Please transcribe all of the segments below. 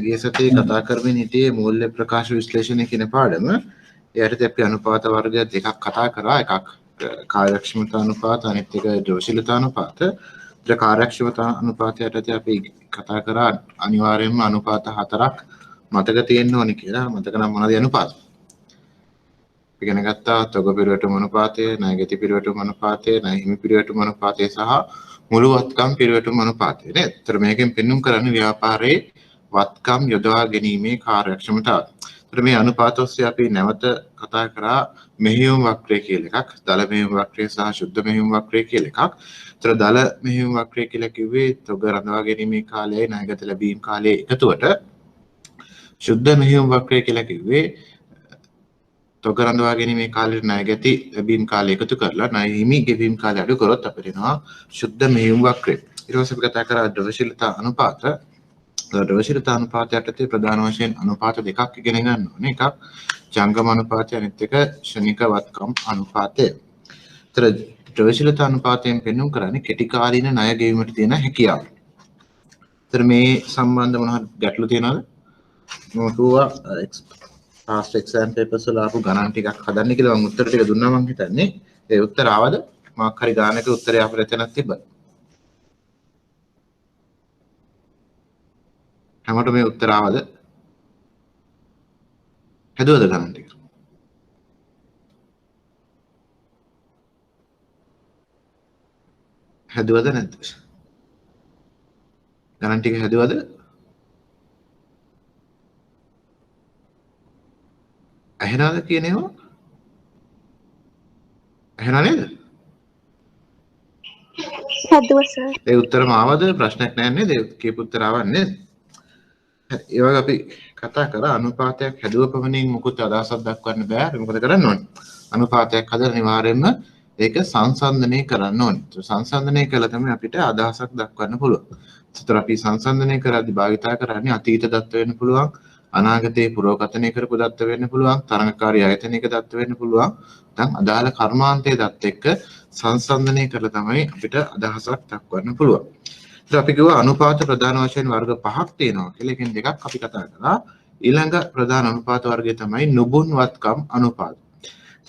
ගිය සතියේ කතා කරමින් හිටියේ මූල්‍ය ප්‍රකාශ විශ්ලේෂණය කියන පාඩම. ඒ යටතේ අපි අනුපාත වර්ග දෙකක් කතා කරා. එකක් කාර්යක්ෂමතා අනුපාත, අනිත් එක ද්‍රවශීලතා අනුපාත. කාර්යක්ෂමතා අනුපාතය යටතේ අපි කතා කරා අනිවාර්යයෙන්ම අනුපාත හතරක් මතක තියෙන්න ඕනේ කියලා. මතක නම් මොනවද අනුපාත? ඉගෙන ගත්තා තොග පිරිවැටුම් අනුපාතය, ණයගැති පිරිවැටුම් අනුපාතය, ණය හිමි පිරිවැටුම් අනුපාතය සහ මුළු වත්කම් පිරිවැටුම් අනුපාතය නේද? ඒතර මේකෙන් පෙන්වුම් කරන්නේ ව්‍යාපාරයේ වත්කම් යොදවා ගැනීමේ කාර්යක්ෂමතාවය. ඒතර මේ අනුපාත ඔස්සේ අපි නැවත කතා කරා මෙහෙයුම් වක්‍රය කියලා එකක්, දල මෙහෙයුම් වක්‍රය සහ ශුද්ධ මෙහෙයුම් වක්‍රය කියලා එකක්. ඒතර දල මෙහෙයුම් වක්‍රය කියලා කිව්වේ තොග රඳවා ගැනීමේ කාලයයි ණයගත ලැබීම් කාලයේ එකතුවට. ශුද්ධ මෙහෙයුම් වක්‍රය කියලා කිව්වේ තොග රඳවා ගැනීමේ කාලේ ණයගැති ලැබීම් කාලය එකතු කරලා ණය හිමි ගෙවීම් කාලය අඩු කරොත් අපිට එනවා ශුද්ධ මෙහෙයුම් වක්‍රය. ඊට පස්සේ අපි කතා කරා ද්‍රවශීලතා අනුපාත. ද්‍රවශීලතා අනුපාතය යටතේ ප්‍රධාන වශයෙන් අනුපාත දෙකක් ඉගෙන ගන්න ඕනේ. එකක් ජංගම අනුපාතය, අනිත් එක ශනික වත්කම් අනුපාතය. ඒතර ද්‍රවශීලතා අනුපාතයෙන් පෙන්වුම් කරන්නේ කෙටි කාලීන ණය ගෙවීමට තියෙන හැකියාව. ඒතර මේ සම්බන්ධ මොනවද ගැටලු තියෙනවද? මම කිව්වා past exam papers වල ආපු ගණන් ටිකක් හදන්න කියලා මම උත්තර ටික දුන්නා මම හිතන්නේ. ඒ උත්තර ආවද? මාක් හරි ගානක උත්තරය අපිට එතනක් තිබ්බද? හැමෝටම මේ උත්තර ආවද? හැදුවද ගණන් ටික? හැදුවද නැද්ද? ගණන් ටික හැදුවද? ඇහෙනවද කියන ඒවා? ඇහෙනව නේද? හැදුවා සර්. ඒ උත්තරම ආවද? ප්‍රශ්නයක් නැහැ නේද? ඒ කියපු උත්තර ආවන්නේ නේද? ඒ වගේ අපි කතා කරා අනුපාතයක් හැදුව පමණින් මුකුත් අදහසක් දක්වන්න බෑ. මොකද කරන්න ඕනේ? අනුපාතයක් හදලා අනිවාර්යයෙන්ම ඒක සංසන්දනය කරන්න ඕනේ. සංසන්දනය කළා තමයි අපිට අදහසක් දක්වන්න පුළුවන්. ඒතර අපි සංසන්දනය කරද්දී භාවිතා කරන්නේ අතීත දත්ත වෙන්න පුළුවන්, අනාගතයේ පුරෝකථනය කරපු දත්ත වෙන්න පුළුවන්, තරඟකාරී ආයතනයක දත්ත වෙන්න පුළුවන්. දැන් අදාළ කර්මාන්තයේ දත්ත එක්ක සංසන්දනය කරලා තමයි අපිට අදහසක් දක්වන්න පුළුවන්. ඉතින් අපි කිව්වා අනුපාත ප්‍රධාන වශයෙන් වර්ග පහක් තියෙනවා කියලා. ඒකෙන් දෙකක් අපි කතා කරා. ඊළඟ ප්‍රධාන අනුපාත වර්ගය තමයි නුබුන්වත්කම් අනුපාත.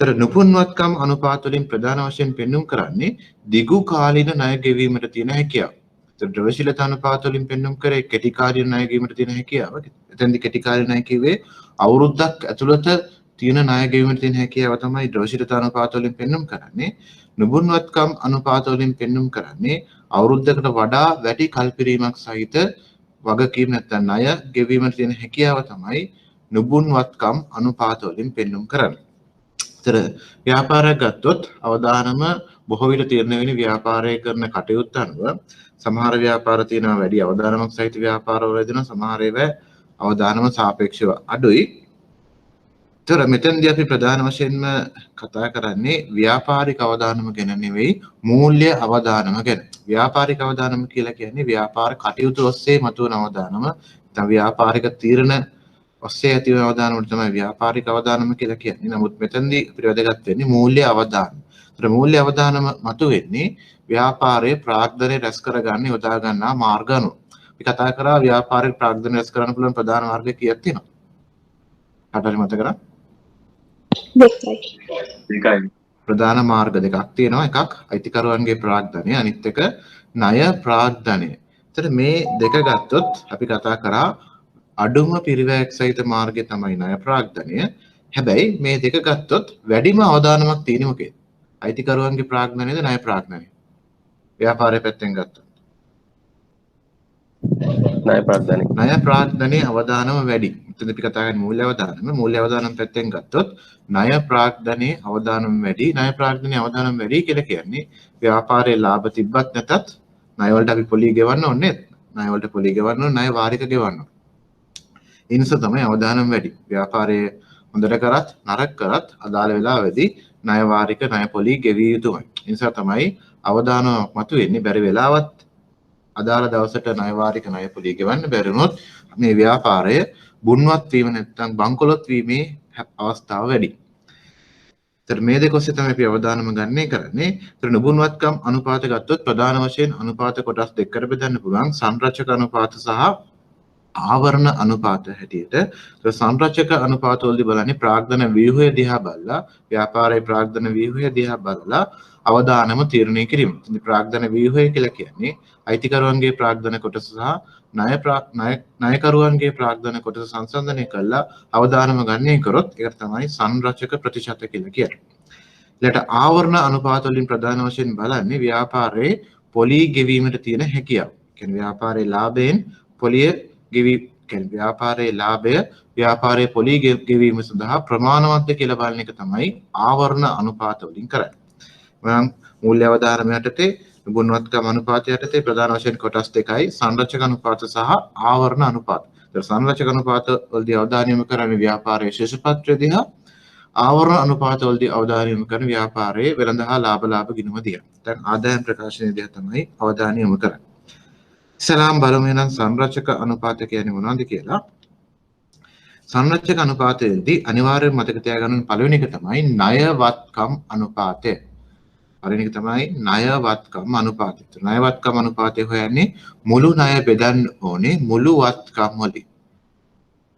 ඒතර නුබුන්වත්කම් අනුපාත වලින් ප්‍රධාන වශයෙන් පෙන්වුම් කරන්නේ දිගු කාලීන ණය ගෙවීමට තියෙන හැකියාව. ඒතර ද්‍රවශීලතා අනුපාත වලින් පෙන්වුම් කරේ කෙටි කාලීන ණය ගෙවීමට තියෙන හැකියාව. එතෙන්දි කෙටි කාලීන ණය කිව්වේ අවුරුද්දක් ඇතුළත තියෙන ණය ගෙවීමට තියෙන හැකියාව තමයි ද්‍රවශීලතා අනුපාත වලින් පෙන්වුම් කරන්නේ. නුබුන්වත්කම් අනුපාත වලින් පෙන්වුම් කරන්නේ අවුරුද්දකට වඩා වැඩි කල්පිරීමක් සහිත වගකීම් නැත්නම් ණය ගෙවීමට තියෙන හැකියාව තමයි නුබුන්වත්කම් අනුපාත වලින් පෙන්වුම් කරන්නේ. ඒතර ව්‍යාපාරයක් ගත්තොත් අවදානම බොහෝ විට තීරණය වෙන්නේ ව්‍යාපාරය කරන කටයුත්ත අනුව. සමහර ව්‍යාපාර තියෙනවා වැඩි අවදානමක් සහිත ව්‍යාපාරවල දෙනවා, සමහර ඒවා අවදානම සාපේක්ෂව අඩුයි. ඒතර මෙතෙන්දී අපි ප්‍රධාන වශයෙන්ම කතා කරන්නේ ව්‍යාපාරික අවදානම ගැන නෙවෙයි, මූල්‍ය අවදානම ගැන. ව්‍යාපාරික අවදානම කියලා කියන්නේ ව්‍යාපාර කටයුතු ඔස්සේ මතුවන අවදානම. නැත්නම් ව්‍යාපාරික තීරණ ඔස්සේ ඇති වෙන අවදානම තමයි ව්‍යාපාරික අවදානම කියලා කියන්නේ. නමුත් මෙතෙන්දී අපිට වැදගත් වෙන්නේ මූල්‍ය අවදානම. ඒතර මූල්‍ය අවදානම මතුවෙන්නේ ව්‍යාපාරයේ ප්‍රාග්ධනය රැස් කරගන්න යොදා ගන්නා මාර්ග අනුව. අපි කතා කරා ව්යාපාරයේ ප්‍රාග්ධනය රැස් කරන්න පුළුවන් ප්‍රධාන මාර්ග කීයක් තියෙනවද? කාටද මතකද? දෙකයි. ප්‍රධාන මාර්ග දෙකක් තියෙනවා. එකක් අයිතිකරුවන්ගේ ප්‍රාග්ධනය, අනිත් එක ණය ප්‍රාග්ධනය. ඒතර මේ දෙක ගත්තොත් අපි කතා කරා අඩුම පිරිවැයක් සහිත මාර්ගය තමයි ණය ප්‍රාග්ධනය. හැබැයි මේ දෙක ගත්තොත් වැඩිම අවදානමක් තියෙන්නේ මොකේද? අයිතිකරුවන්ගේ ප්‍රාග්ධනයද ණය ප්‍රාග්ධනයද? ව්‍යාපාරයේ පැත්තෙන් ගත්තොත් ණය ප්‍රාග්ධනය. ණය ප්‍රාග්ධනයේ අවදානම වැඩි. එතන අපි කතා කරන්නේ මූල්‍ය අවදානම. මූල්‍ය අවදානම පැත්තෙන් ගත්තොත් ණය ප්‍රාග්ධනයේ අවදානම වැඩි. ණය ප්‍රාග්ධනයේ අවදානම වැඩි කියලා කියන්නේ ව්‍යාපාරයේ ලාභ තිබ්බත් නැතත් ණය වලට අපි පොලි ගෙවන්න ඕනේ නේද? ණය වලට පොලි ගෙවන්න ඕනේ, ණය වාරික ගෙවන්න ඕනේ. ඒ නිසා තමයි අවදානම වැඩි. ව්‍යාපාරයේ හොඳට කරත් නරක කරත් අදාළ වෙලාවෙදී ණය වාරික ණය පොලි ගෙවිය යුතුමයි. ඒ නිසා තමයි අවදානමක් මතුවෙන්නේ. බැරි වෙලාවත් අදාළ දවසට ණය වාරික ණය පොලි ගෙවන්න බැරි වුණොත් මේ ව්‍යාපාරය බුන්වත් වීම නැත්නම් බංකොලොත් වීමේ අවස්ථාව වැඩි. ඒතර මේ දෙක ඔස්සේ තමයි අපි අවදානම ගන්නේ කරන්නේ. ඒතර නුබුන්වත්කම් අනුපාත ගත්තොත් ප්‍රධාන වශයෙන් අනුපාත කොටස් දෙකකට බෙදන්න පුළුවන්. සංරචක අනුපාත සහ ආවරණ අනුපාත හැටියට සංරචක අනුපාතවලදී බලන්නේ ප්‍රාග්ධන ව්‍යුහය දිහා බලලා ව්‍යාපාරයේ ප්‍රාග්ධන ව්‍යුහය දිහා බලලා අවදානම තීරණය කිරීම. ඉතින් ප්‍රාග්ධන ව්‍යුහය කියලා කියන්නේ අයිතිකරුවන්ගේ ප්‍රාග්ධන කොටස සහ ණයකරුවන්ගේ ප්‍රාග්ධන කොටස සංසන්දනය කරලා අවදානම ගණනය කරොත් ඒකට තමයි සංරචක ප්‍රතිශත කියලා කියන්නේ. ඊළඟට ආවරණ අනුපාත වලින් ප්‍රධාන වශයෙන් බලන්නේ ව්‍යාපාරයේ පොලී ගෙවීමට තියෙන හැකියාව. කියන්නේ ව්‍යාපාරයේ ලාභයෙන් පොලිය ව්‍යාපාරයේ ලාභය ව්‍යාපාරයේ පොලී ගෙවීම සඳහා ප්‍රමාණවත්ද කියලා බලන එක තමයි ආවරණ අනුපාත වලින් කරන්නේ. මම මූල්‍ය අවධාරණය යටතේ ගුණවත්කම අනුපාතය යටතේ ප්‍රධාන වශයෙන් කොටස් දෙකයි සංරචක අනුපාත සහ ආවරණ අනුපාත. සංරචක අනුපාත වලදී අවධානය යොමු කරන්නේ ව්‍යාපාරයේ ශේෂපත්‍රය දිහා, ආවරණ අනුපාත වලදී අවධානය යොමු කරන ව්‍යාපාරයේ වෙළඳ හා ලාභ ගිණුම දිහා. දැන් ආදායම් ප්‍රකාශනය දිහා තමයි අවධානය යොමු කරන්නේ. සලාම් බලමු එහෙනම් සංරචක අනුපාත කියන්නේ මොනවද කියලා. සංරචක අනුපාතයේදී අනිවාර්යයෙන් මතක තියාගන්න පළවෙනි එක තමයි ණයවත්කම් අනුපාතය. පළවෙනි එක තමයි ණයවත්කම් අනුපාතය. ණයවත්කම් අනුපාතය හොයන්නේ මුළු ණය බෙදන්න ඕනේ මුළු වත්කම් වලින්.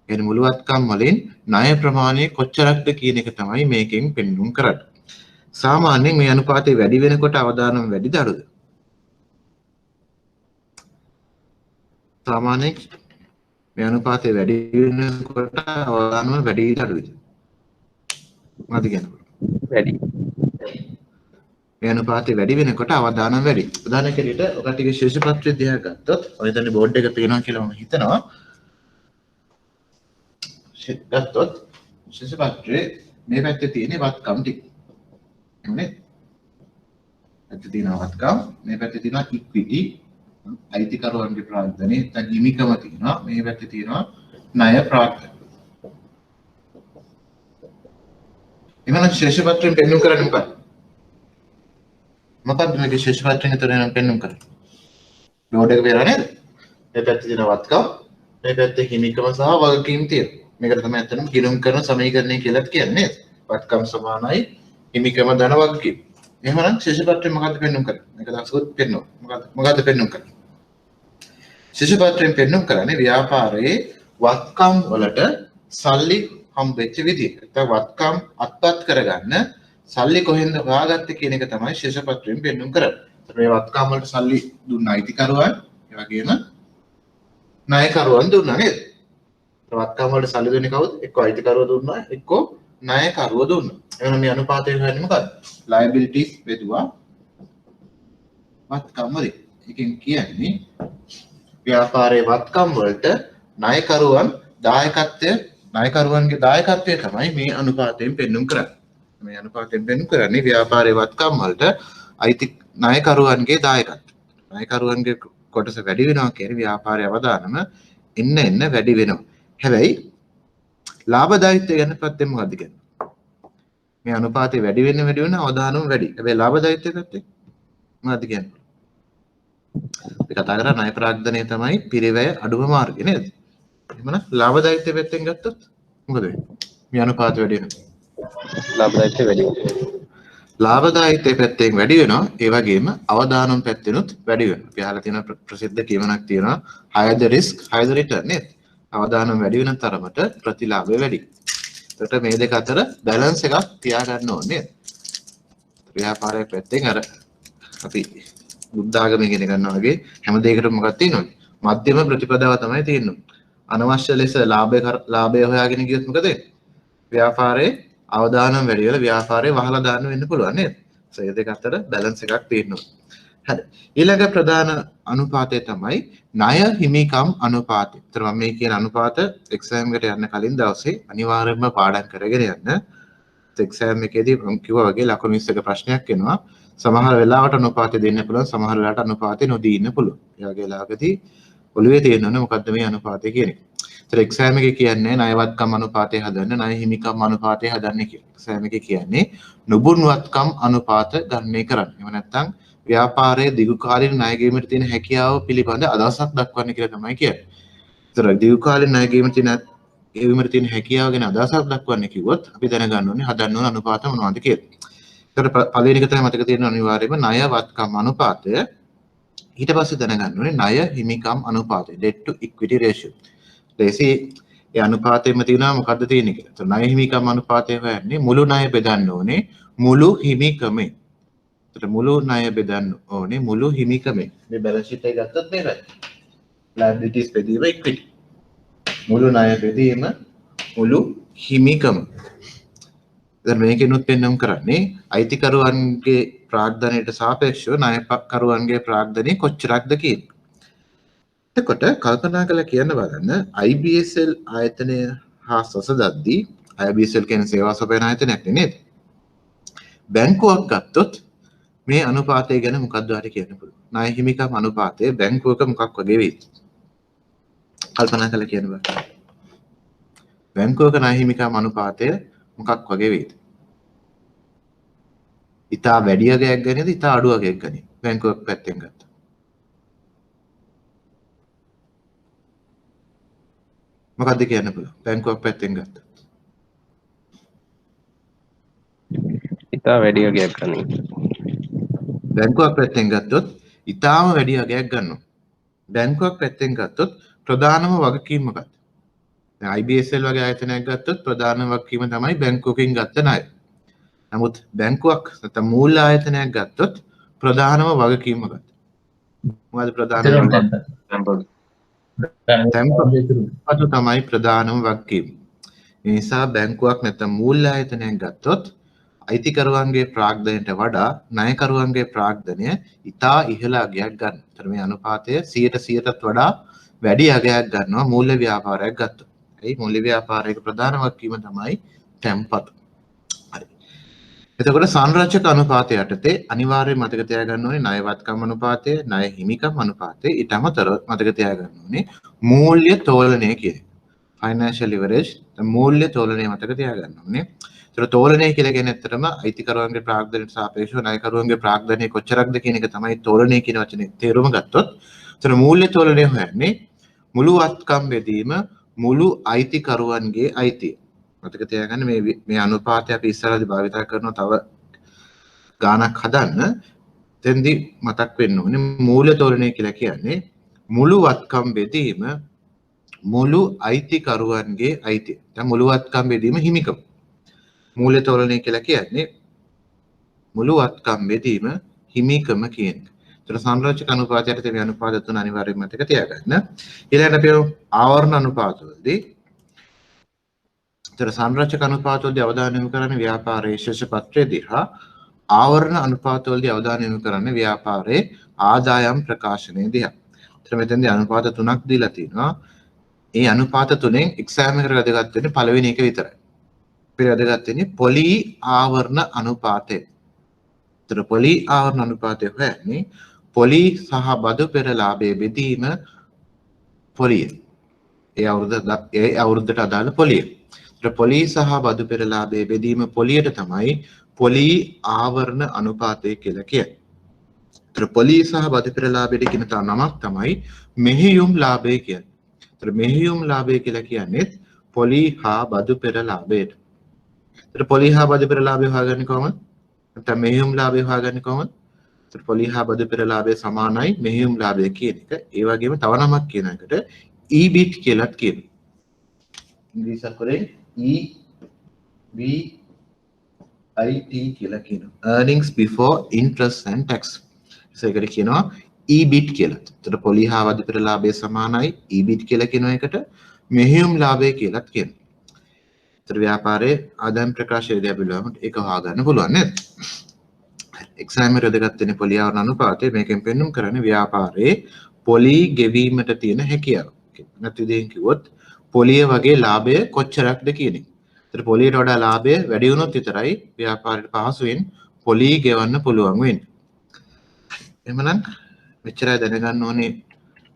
එන මුළු වත්කම් වලින් ණය ප්‍රමාණය කොච්චරක්ද කියන එක තමයි මේකෙන් පෙන්වුම් කරන්නේ. සාමාන්‍යයෙන් මේ අනුපාතය වැඩි වෙනකොට අවදානම වැඩිද අඩුද? සාමාන්‍යයෙන් මේ අනුපාතය වැඩි වෙනකොට අවදානම වැඩිද අඩුද? මොකද කියන්නේ? වැඩි. මේ අනුපාතය වැඩි වෙනකොට අවදානම වැඩි. උදාහරණයක් විදිහට ඔකටිගේ ශේෂපත්‍රය දිහා ගත්තොත් ඔය දැන් බෝඩ් එක පේනවා කියලා මම හිතනවා. ගත්තොත් ශේෂපත්‍රයේ මේ පැත්තේ තියෙන වත්කම් ටික. එන්නේ පැත්තේ තියෙන වත්කම් මේ පැත්තේ තියෙන ඉක්විටි අයිතිකරුවන්ගේ ප්‍රාග්ධනය නැත්නම් හිමිකම තියෙනවා. මේ පැත්තේ තියෙනවා ණය ප්‍රාග්ධන. එමනම් ශේෂපත්‍රයෙන් පෙන්වන්න කරන්නේ මොකක්ද? මොකක්ද මේකේ ශේෂපත්‍රයෙන් විතරෙන් පෙන්වන්න කරන්නේ? ලෝඩ් එක පේනවා නේද? මේ පැත්තේ තියෙන වත්කම්, මේ පැත්තේ හිමිකම සහ වගකීම් තියෙනවා. මේකට තමයි අතනම කිලුම් කරන සමීකරණය කියලා කියන්නේ. වත්කම් සමානයි හිමිකම ධන වගකීම්. එහෙමනම් ශේෂපත්‍රයෙන් මොකද්ද පෙන්වන්න කරන්නේ? මේක දක්ෂවත් පෙන්වනවා. මොකද්ද පෙන්වන්න කරන්නේ? ශේෂපත්‍රයෙන් පෙන්වන්න කරන්නේ ව්‍යාපාරයේ වත්කම් වලට සල්ලි හම්බෙච්ච විදිහ. නැත්නම් වත්කම් අත්පත් කරගන්න සල්ලි කොහෙන්ද හොයාගත්තේ කියන එක තමයි ශේෂපත්‍රයෙන් පෙන්වන්න කරන්නේ. මේ වත්කම් වලට සල්ලි දුන්න අයිතිකරුවන්, ඒ වගේම ණයකරුවන් දුන්නා නේද? වත්කම් වලට සල්ලි දුන්නේ කවුද? එක්ක අයිතිකරුව දුන්නා, එක්ක ණයකරුව දුන්නා. එහෙනම් මේ අනුපාතය හොයන්නේ මොකද්ද? liabilities බෙදුවා වත්කම් වලින්. එකෙන් කියන්නේ ව්‍යාපාරයේ වත්කම් වලට ණයකරුවන්ගේ දායකත්වය තමයි මේ අනුපාතයෙන් පෙන්වන්න කරන්නේ. මේ අනුපාතයෙන් පෙන්වන්න කරන්නේ ව්යාපාරයේ වත්කම් වලට අයිති ණයකරුවන්ගේ දායකත්වය. ණයකරුවන්ගේ කොටස වැඩි වෙනවා කියන්නේ ව්‍යාපාරයේ අවදානම එන්න වැඩි වෙනවා. හැබැයි ලාභදායීත්වය ගැන පැත්තෙන් මොකද්ද කියන්නේ? මේ අනුපාතය වැඩි වෙන අවදානම වැඩි. හැබැයි ලාභදායීත්වය පැත්තෙන් මොකද්ද කියන්නේ? අපි කතා කරා ණය ප්‍රාග්ධනය තමයි පිරිවැය අඩුම මාර්ගය නේද? එහෙමනම් ලාභදායීත්වය පැත්තෙන් ගත්තොත් මොකද වෙන්නේ? මේ අනුපාතය වැඩි වෙනවා. ලාභදායීත්වය වැඩි වෙනවා. ලාභදායීත්වය පැත්තෙන් වැඩි වෙනවා. ඒ වගේම අවදානම් පැත්තෙනුත් වැඩි වෙනවා. අපි අහලා තියෙන ප්‍රසිද්ධ කියමනක් තියෙනවා higher the risk higher the return නේද? අවදානම් වැඩි වෙන තරමට ප්‍රතිලාභය වැඩි. ඒකට මේ දෙක අතර බැලන්ස් එකක් තියාගන්න ඕනේ. ව්‍යාපාරයේ පැත්තෙන් අර අපි බුද්ධ ආගම ඉගෙන ගන්නවා වගේ හැම දෙයකටම මොකක්ද තියෙනවද? මධ්‍යම ප්‍රතිපදාව තමයි තියෙන්නේ. අනවශ්‍ය ලෙස ලාභය හොයාගෙන ගියොත් මොකද වෙන්නේ? ව්‍යාපාරයේ අවදානම් වැඩි වෙලා ව්යාපාරේ වහලා දාන්න වෙන්න පුළුවන් නේද? ඒ දෙක අතර බැලන්ස් එකක් තියෙනවා. හරි. ඊළඟ ප්‍රධාන අනුපාතය තමයි ණය හිමිකම් අනුපාතය. ඒතර මම මේ කියන අනුපාත එක්සෑම් එකට යන්න කලින් දවසේ අනිවාර්යයෙන්ම පාඩම් කරගෙන යන්න. එක්සෑම් එකේදී මම කිව්වා වගේ ලකුණු 20ක ප්‍රශ්නයක් එනවා. සමහර වෙලාවට අනුපාතය දෙන්න පුළුවන්, සමහර වෙලාවට අනුපාතය නොදී ඉන්න පුළුවන්. ඒ වගේ වෙලාවකදී ඔළුවේ තියෙනවනේ මොකද්ද මේ අනුපාතය කියන්නේ. ඒතර එක්සෑම් එකේ කියන්නේ ණයවත්කම් අනුපාතය හදන්න, ණය හිමිකම් අනුපාතය හදන්න කියලා. එක්සෑම් එකේ කියන්නේ නුබුන්වත්කම් අනුපාත ගණනය කරන්න. එහෙම නැත්නම් ව්‍යාපාරයේ දීර්ඝකාලීන ණය ගෙවීමට තියෙන හැකියාව පිළිබඳ අදහසක් දක්වන්න කියලා තමයි කියන්නේ. ඒතර දීර්ඝකාලීන ණය ගෙවීමට තියෙන හැකියාව ගැන අදහසක් දක්වන්න කිව්වොත් අපි දැනගන්න ඕනේ හදන්න ඕන අනුපාත මොනවද කියලා. ඒතර පළවෙනි එක තමයි මතක තියෙන අනිවාර්යයෙන්ම ණයවත්කම් අනුපාතය. ඊට පස්සේ දැනගන්න ඕනේ ණය හිමිකම් අනුපාතය, debt to equity ratio. දේශී ඒ අනුපාතයෙම තියෙනවා මොකද්ද තියෙන්නේ කියලා. ඒතර ණය හිමිකම් අනුපාතය හොයන්නේ මුළු ණය බෙදන්න ඕනේ මුළු හිමිකමෙන්. ඒතර මුළු ණය බෙදන්න ඕනේ මුළු හිමිකමෙන්. මේ බැලන්ස් ෂීට් එක ගත්තොත් මේකයි. liabilities බෙදීම equity. මුළු ණය බෙදීම මුළු හිමිකම. දැන් මේකෙනුත් පෙන්වන්න කරන්නේ අයිතිකරුවන්ගේ ප්‍රාග්ධනයට සාපේක්ෂව ණයකරුවන්ගේ ප්‍රාග්ධනය කොච්චරක්ද කියන. එතකොට කල්පනා කරලා කියන්න බලන්න IBSL ආයතනය හා සසදද්දී IBSL කියන්නේ සේවා සපයන ආයතනයක් නේද? බැංකුවක් ගත්තොත් මේ අනුපාතය ගැන මොකක්ද ඔයාලට කියන්න පුළුවන්? ණය හිමිකම් අනුපාතය බැංකුවක මොකක් වගේ වෙයිද? කල්පනා කරලා කියන්න බලන්න. බැංකුවක ණය හිමිකම් අනුපාතය මොකක් වගේ වෙයිද? ඉතා වැඩි අගයක් ගන්නේද ඉතා අඩු අගයක් ගන්නේ? බැංකුවක් පැත්තෙන් ගත්තා. මොකක්ද කියන්න පුළුවන්? බැංකුවක් පැත්තෙන් ගත්තා. ඉතා වැඩි අගයක් ගන්නේ. බැංකුවක් පැත්තෙන් ගත්තොත් ඉතාම වැඩි අගයක් ගන්නවා. බැංකුවක් පැත්තෙන් ගත්තොත් ප්‍රධානම වගකීම මොකක්ද? දැන් IBSL වගේ ආයතනයක් ගත්තොත් ප්‍රධාන වගකීම තමයි බැංකුවකින් ගත්ත ණය. නමුත් බැංකුවක් නැත්නම් මූල්‍ය ආයතනයක් ගත්තොත් ප්‍රධානම වගකීම මොකක්ද? මොකද ප්‍රධානම තැන්පතු තමයි ප්‍රධානම වගකීම. ඒ නිසා බැංකුවක් නැත්නම් මූල්‍ය ආයතනයක් ගත්තොත් අයිතිකරුවන්ගේ ප්‍රාග්ධනයට වඩා ණයකරුවන්ගේ ප්‍රාග්ධනය ඉතා ඉහළ අගයක් ගන්න. ඒතර මේ අනුපාතය 100%ටත් වඩා වැඩි අගයක් ගන්නවා මූල්‍ය ව්‍යාපාරයක් ගත්තොත්. ඒ මූල්‍ය ව්‍යාපාරයක ප්‍රධාන වගකීම තමයි තැන්පතු. හරි. එතකොට සංරචක අනුපාතය යටතේ අනිවාර්යයෙන් මතක තියාගන්න ඕනේ ණයවත්කම් අනුපාතය, ණය හිමිකම් අනුපාතය, ඊට අමතරව මතක තියාගන්න ඕනේ මූල්‍ය තෝලනය කියන එක. financial leverage මූල්‍ය තෝලනය මතක තියාගන්න ඕනේ. ඒතර තෝලනය කියලා කියන්නේ ඇත්තටම අයිතිකරුවන්ගේ ප්‍රාග්ධනයට සාපේක්ෂව ණයකරුවන්ගේ ප්‍රාග්ධනය කොච්චරක්ද කියන එක තමයි තෝලනය කියන වචනේ තේරුම ගත්තොත්. ඒතර මූල්‍ය තෝලනය හොයන්නේ මුළු වත්කම් බෙදීම මුළු අයිතිකරුවන්ගේ අයිතිය. මතක තියාගන්න මේ අනුපාතය අපි ඉස්සරහදී භාවිත කරනවා තව ගාණක් හදන්න. එතෙන්දී මතක් වෙන්න ඕනේ මූල්‍ය තෝලනය කියලා කියන්නේ මුළු වත්කම් බෙදීම මුළු අයිතිකරුවන්ගේ අයිතිය. දැන් මුළු වත්කම් බෙදීම හිමිකම. මූල්‍ය තෝලනය කියලා කියන්නේ මුළු වත්කම් බෙදීම හිමිකම කියන එක. ඒතර සංරචක අනුපාතයට මේ අනුපාත තුන අනිවාර්යයෙන්ම මතක තියාගන්න. ඊළඟට අපි ආවරණ අනුපාතවලදී ඒතර සංරචක අනුපාතවලදී අවධානය යොමු කරන්නේ ව්‍යාපාරයේ ශේෂ පත්‍රය දිහා. ආවරණ අනුපාතවලදී අවධානය යොමු කරන්නේ ව්‍යාපාරයේ ආදායම් ප්‍රකාශනය දිහා. ඒතර මෙතෙන්දී අනුපාත තුනක් දීලා තිනවා. ඒ අනුපාත තුනෙන් එක්සෑම් එකට වැදගත් වෙන්නේ පළවෙනි එක විතරයි. වැදගත් වෙන්නේ පොලි ආවරණ අනුපාතය. ඒතර පොලි ආවරණ අනුපාතය හොයන්නේ පොලි සහ බදු පෙර ලාභයේ බෙදීම පොලිය. ඒ අවුරුද්දට අදාළ පොලිය. ඒතර පොලි සහ බදු පෙර ලාභයේ බෙදීම පොලියට තමයි පොලි ආවරණ අනුපාතය කියලා කියන්නේ. ඒතර පොලි සහ බදු පෙර ලාභයට කියන තව නමක් තමයි මෙහෙයුම් ලාභය කියන්නේ. ඒතර මෙහෙයුම් ලාභය කියලා කියන්නේ පොලි හා බදු පෙර ලාභයට. ඒතර පොලි හා බදු පෙර ලාභය හොයාගන්නේ කොහොමද? නැත්නම් මෙහෙයුම් ලාභය හොයාගන්නේ කොහොමද? ඒතර පොලි හා බදු පෙර ලාභය සමානයි මෙහෙයුම් ලාභය කියන එක. ඒ වගේම තව නමක් කියන එකට EBIT කියලාත් කියනවා. ඉංග්‍රීසි අකුරෙන් EBIT කියලා කියනවා. earnings before interest and tax. ඒකට කියනවා EBIT කියලා. ඒතර පොලි හා බදු පෙර ලාභය සමානයි EBIT කියලා කියන එකට මෙහෙයුම් ලාභය කියලාත් කියනවා. ඒතර ව්‍යාපාරයේ ආදායම් ප්‍රකාශයේදී අපි බලමු ඒක හොයාගන්න පුළුවන් නේද? එක්සෑම් එකේ වැදගත් වෙන්නේ පොලි ආවරණ අනුපාතය. මේකෙන් පෙන්වුම් කරන්නේ ව්‍යාපාරයේ පොලි ගෙවීමට තියෙන හැකියාව. නැත් විදිහෙන් කිව්වොත් පොලිය වගේ ලාභය කොච්චරක්ද කියන එක. ඒතර පොලියට වඩා ලාභය වැඩි වුණොත් විතරයි ව්‍යාපාරයට පහසුවෙන් පොලි ගෙවන්න පුළුවන් වෙන්නේ. එහෙමනම් මෙච්චරයි දැනගන්න ඕනේ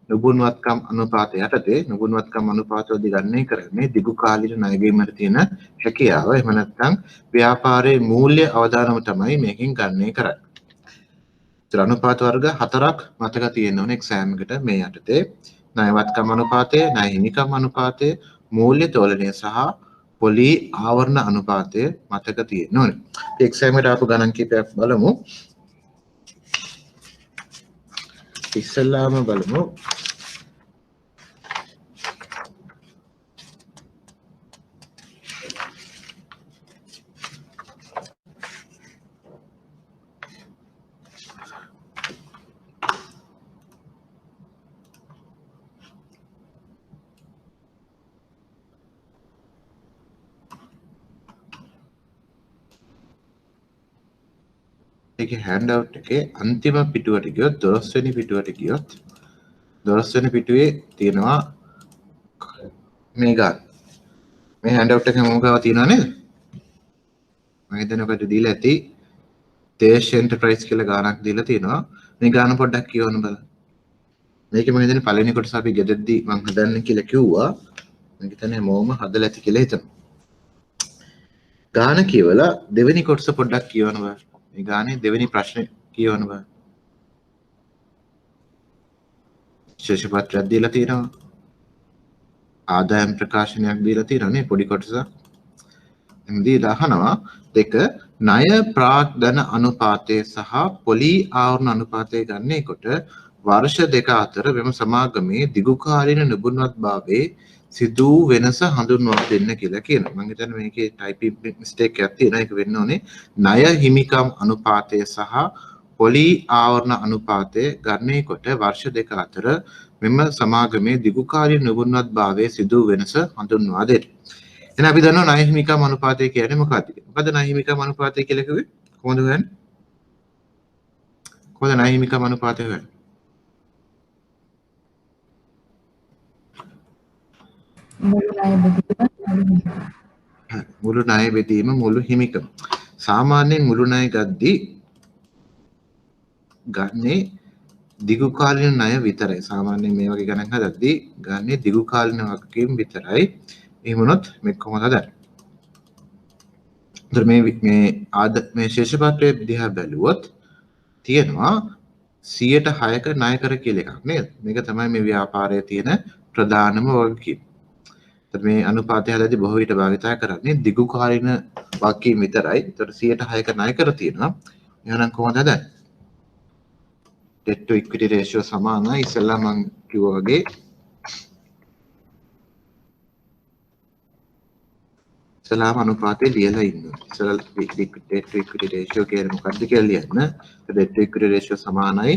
නුගුණවත්කම් අනුපාතය යටතේ. නුගුණවත්කම් අනුපාතවලදී ගණනය කරන්නේ දිගු කාලීන ණය ගෙවීමට තියෙන හැකියාව. එහෙම නැත්නම් ව්‍යාපාරයේ මූල්‍ය අවදානම තමයි මේකෙන් ගණනය කරන්නේ. ඒතර අනුපාත වර්ග 4ක් මතක තියෙන්න ඕනේ එක්සෑම් එකට මේ යටතේ. ණයවත්කම් අනුපාතය, ණය හිමිකම් අනුපාතය, මූල්‍ය තෝලනය සහ පොලි ආවරණ අනුපාතය මතක තියෙන්න ඕනේ. එක්සෑම් එකට ආපු ගණන් කිහිපයක් බලමු. ඉස්සෙල්ලාම බලමු ඒකේ හෑන්ඩ් අවුට් එකේ අන්තිම පිටුවට ගියොත් 12 වෙනි පිටුවට ගියොත් 12 වෙනි පිටුවේ තියෙනවා මේ ගාන. මේ හෑන්ඩ් අවුට් එකේ මොකක්ද තියෙනව නේද? මම හිතන්නේ ඔකට දීලා ඇති තේජ් එන්ටර්ප්‍රයිස් කියලා ගානක් දීලා තියෙනවා. මේ ගාන පොඩ්ඩක් කියවන්න බලන්න. මේකේ මම හිතන්නේ පළවෙනි කොටස අපි ගෙදරදී මම හදන්න කියලා කිව්වා. මම හිතන්නේ මොවම හදලා ඇති කියලා හිතනවා. ගාන කියවලා දෙවෙනි කොටස පොඩ්ඩක් කියවන්න බලන්න. මේ ගානේ දෙවෙනි ප්‍රශ්නේ කියවන්න බලන්න. ශේෂ පත්‍රයක් දීලා තියෙනවා. ආදායම් ප්‍රකාශනයක් දීලා තියෙනවා නේ පොඩි කොටසක්. දීලා අහනවා දෙක ණය ප්‍රාග්ධන අනුපාතය සහ පොලි ආවරණ අනුපාතය ගන්නේ කොට වර්ෂ දෙක අතර මෙම සමාගමේ දිගුකාලීන නිපුණත්භාවයේ සිදු වෙනස හඳුන්වා දෙන්න කියලා කියනවා. මම හිතන්නේ මේකේ ටයිපින් මිස්ටේක් එකක් තියෙනවා. ඒක වෙන්න ඕනේ ණය හිමිකම් අනුපාතය සහ පොලි ආවරණ අනුපාතය ගන්නේ කොට වර්ෂ දෙක අතර මෙම සමාගමේ දිගුකාලීන නිපුණත්භාවයේ සිදු වෙනස හඳුන්වා දෙන්න. එහෙනම් අපි දන්නවා ණය හිමිකම් අනුපාතය කියන්නේ මොකක්ද කියලා. මොකද ණය හිමිකම් අනුපාතය කියලා කිව්වේ? කොහොමද හොයන්නේ? කොහොමද ණය හිමිකම් අනුපාතය හොයන්නේ? මුළු ණය බෙදීම මුළු හිමිකම. සාමාන්‍යයෙන් මුළු ණය ගද්දී ගන්නේ දිගු කාලින ණය විතරයි. සාමාන්‍යයෙන් මේ වගේ ගණන් හදද්දී ගන්නේ දිගු කාලින වගකීම් විතරයි. එහෙම වුණොත් මේක කොහොමද හදන්නේ? ඒතර මේ ශේෂ පත්‍රයේ දිහා බැලුවොත් තියෙනවා 106ක ණය කර කියලා එකක් නේද? මේක තමයි මේ ව්‍යාපාරයේ තියෙන ප්‍රධානම වගකීම. ඒතර මේ අනුපාතය හදද්දී බොහෝ විට භාවිතා කරන්නේ දිගු කාලින වගකීම් විතරයි. ඒතර 106ක ණය කර තියෙනවා. එහෙනම් කොහොමද හදන්නේ? debt to equity ratio සමානයි ඉස්සෙල්ලා මම කිව්වා වගේ ඉස්සෙල්ලාම අනුපාතය ලියලා ඉන්නවා. ඉස්සෙල්ලා debt to equity ratio කියන්නේ මොකක්ද කියලා ලියන්න. debt to equity ratio සමානයි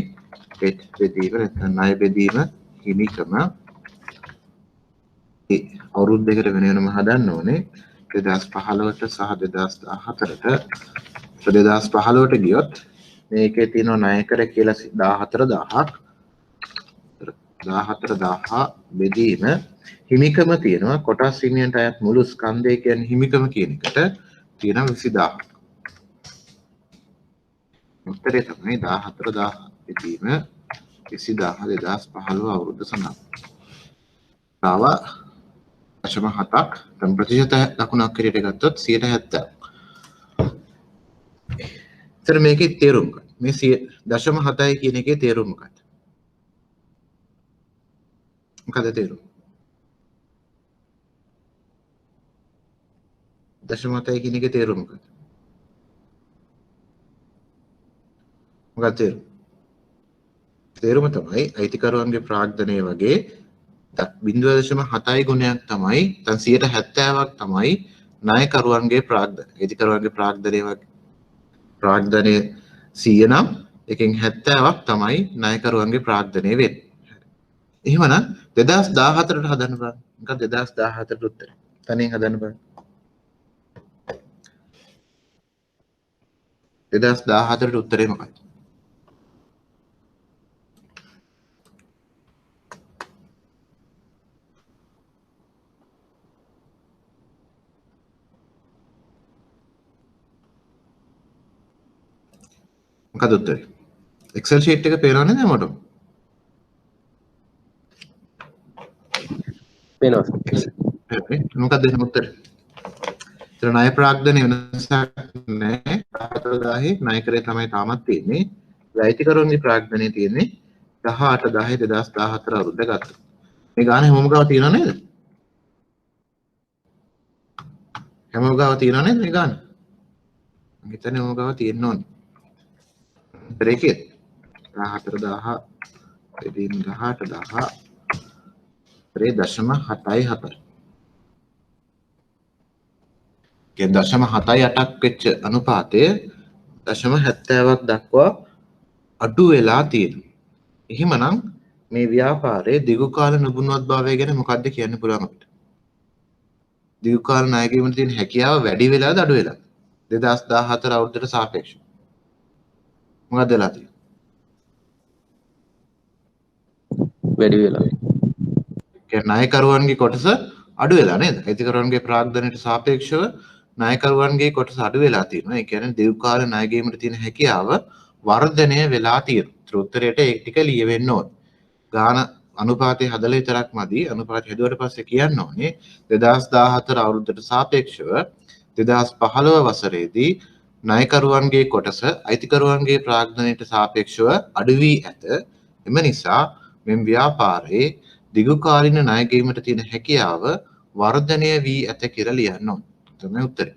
debt බෙදීම නැත්නම් ණය බෙදීම හිමිකම අවුරුදු දෙකට වෙන වෙනම හදන්න ඕනේ. 2015ට සහ 2014ට 2015ට ගියොත් මේකේ තියෙනවා ණය කර කියලා 14000ක් 14000 බෙදීම හිමිකම තියෙනවා කොටස් හිමියන්ට අයත් මුළු ස්කන්ධය කියන්නේ හිමිකම කියන එකට තියෙනවා 20000ක්. උත්තරේ තමයි 14000 බෙදීම 20000 2015 අවුරුද්ද සඳහන්. තව 0.7ක් ප්‍රතිශත දකුණක් හැටියට ගත්තොත් 70%. ඉතින් මේකේ තේරුම මොකක්ද? මේ 0.7 කියන එකේ තේරුම මොකක්ද? මොකද තේරුම? 0.7 කියන එකේ තේරුම මොකක්ද? මොකක්ද තේරුම? තේරුම තමයි අයිතිකරුවන්ගේ ප්‍රාග්ධනය වගේ 0.7 ගුණයක් තමයි දැන් 70%ක් තමයි ණයකරුවන්ගේ ප්‍රාග්ධනය. අයිතිකරුවන්ගේ ප්‍රාග්ධනය වගේ ප්‍රාග්ධනය 100 නම් එකෙන් 70ක් තමයි ණයකරුවන්ගේ ප්‍රාග්ධනය වෙන්නේ. එහෙමනම් 2014ට හදන්න බලන්න. මොකක්ද 2014ට උත්තරේ? තනියෙන් හදන්න බලන්න. 2014ට උත්තරේ මොකක්ද? මොකද උත්තරේ? Excel sheet එක පේනව නේද මොඩෝ? පේනවා. හරි. මොකක්ද එහෙනම් උත්තරේ? ඒතර ණය ප්‍රාග්ධනය වෙනසක් නැහැ. 14000 ණය කරේ තමයි තාමත් තියෙන්නේ. අයිතිකරුවන්ගේ ප්‍රාග්ධනය තියෙන්නේ 18/10 2014 අවුරුද්ද ගත්තා. මේ ගාන හැමෝම ගාව තියෙනව නේද? හැමෝම ගාව තියෙනව නේද මේ ගාන? මම හිතන්නේ හැමෝම ගාව තියෙන්න ඕනේ. බ්‍රේකෙත් 14000 බෙදීම 18000 3.74 කියන 0.78ක් වෙච්ච අනුපාතය 0.70ක් දක්වා අඩු වෙලා තියෙනවා. එහෙමනම් මේ ව්‍යාපාරයේ දිගු කාල නිපුණත්භාවය ගැන මොකක්ද කියන්න පුළුවන් අපිට? දිගු කාල ණය ගෙවීමේ තියෙන හැකියාව වැඩි වෙලාද අඩු වෙලාද? 2014 අවුරුද්දට සාපේක්ෂව. මොකක්ද වෙලා තියෙන්නේ? වැඩි වෙලා. කියන්නේ ණයකරුවන්ගේ කොටස අඩු වෙලා නේද? අයිතිකරුවන්ගේ ප්‍රාග්ධනයට සාපේක්ෂව ණයකරුවන්ගේ කොටස අඩු වෙලා තියෙනවා. ඒ කියන්නේ දීර්ඝකාල ණය ගැනීමට තියෙන හැකියාව වර්ධනය වෙලා තියෙනවා. ඒතර උත්තරයට ඒ ටික ලියවෙන්න ඕනේ. ගාන අනුපාතය හදලා විතරක් මදි. අනුපාතය හදුවට පස්සේ කියන්න ඕනේ 2014 අවුරුද්දට සාපේක්ෂව 2015 වසරේදී ණයකරුවන්ගේ කොටස අයිතිකරුවන්ගේ ප්‍රාග්ධනයට සාපේක්ෂව අඩු වී ඇත. එම නිසා මෙම ව්‍යාපාරයේ දිගුකාලීන ණය ගැනීමට තියෙන හැකියාව වර්ධනය වී ඇත කියලා ලියන්න ඕනේ. තමයි උත්තරේ.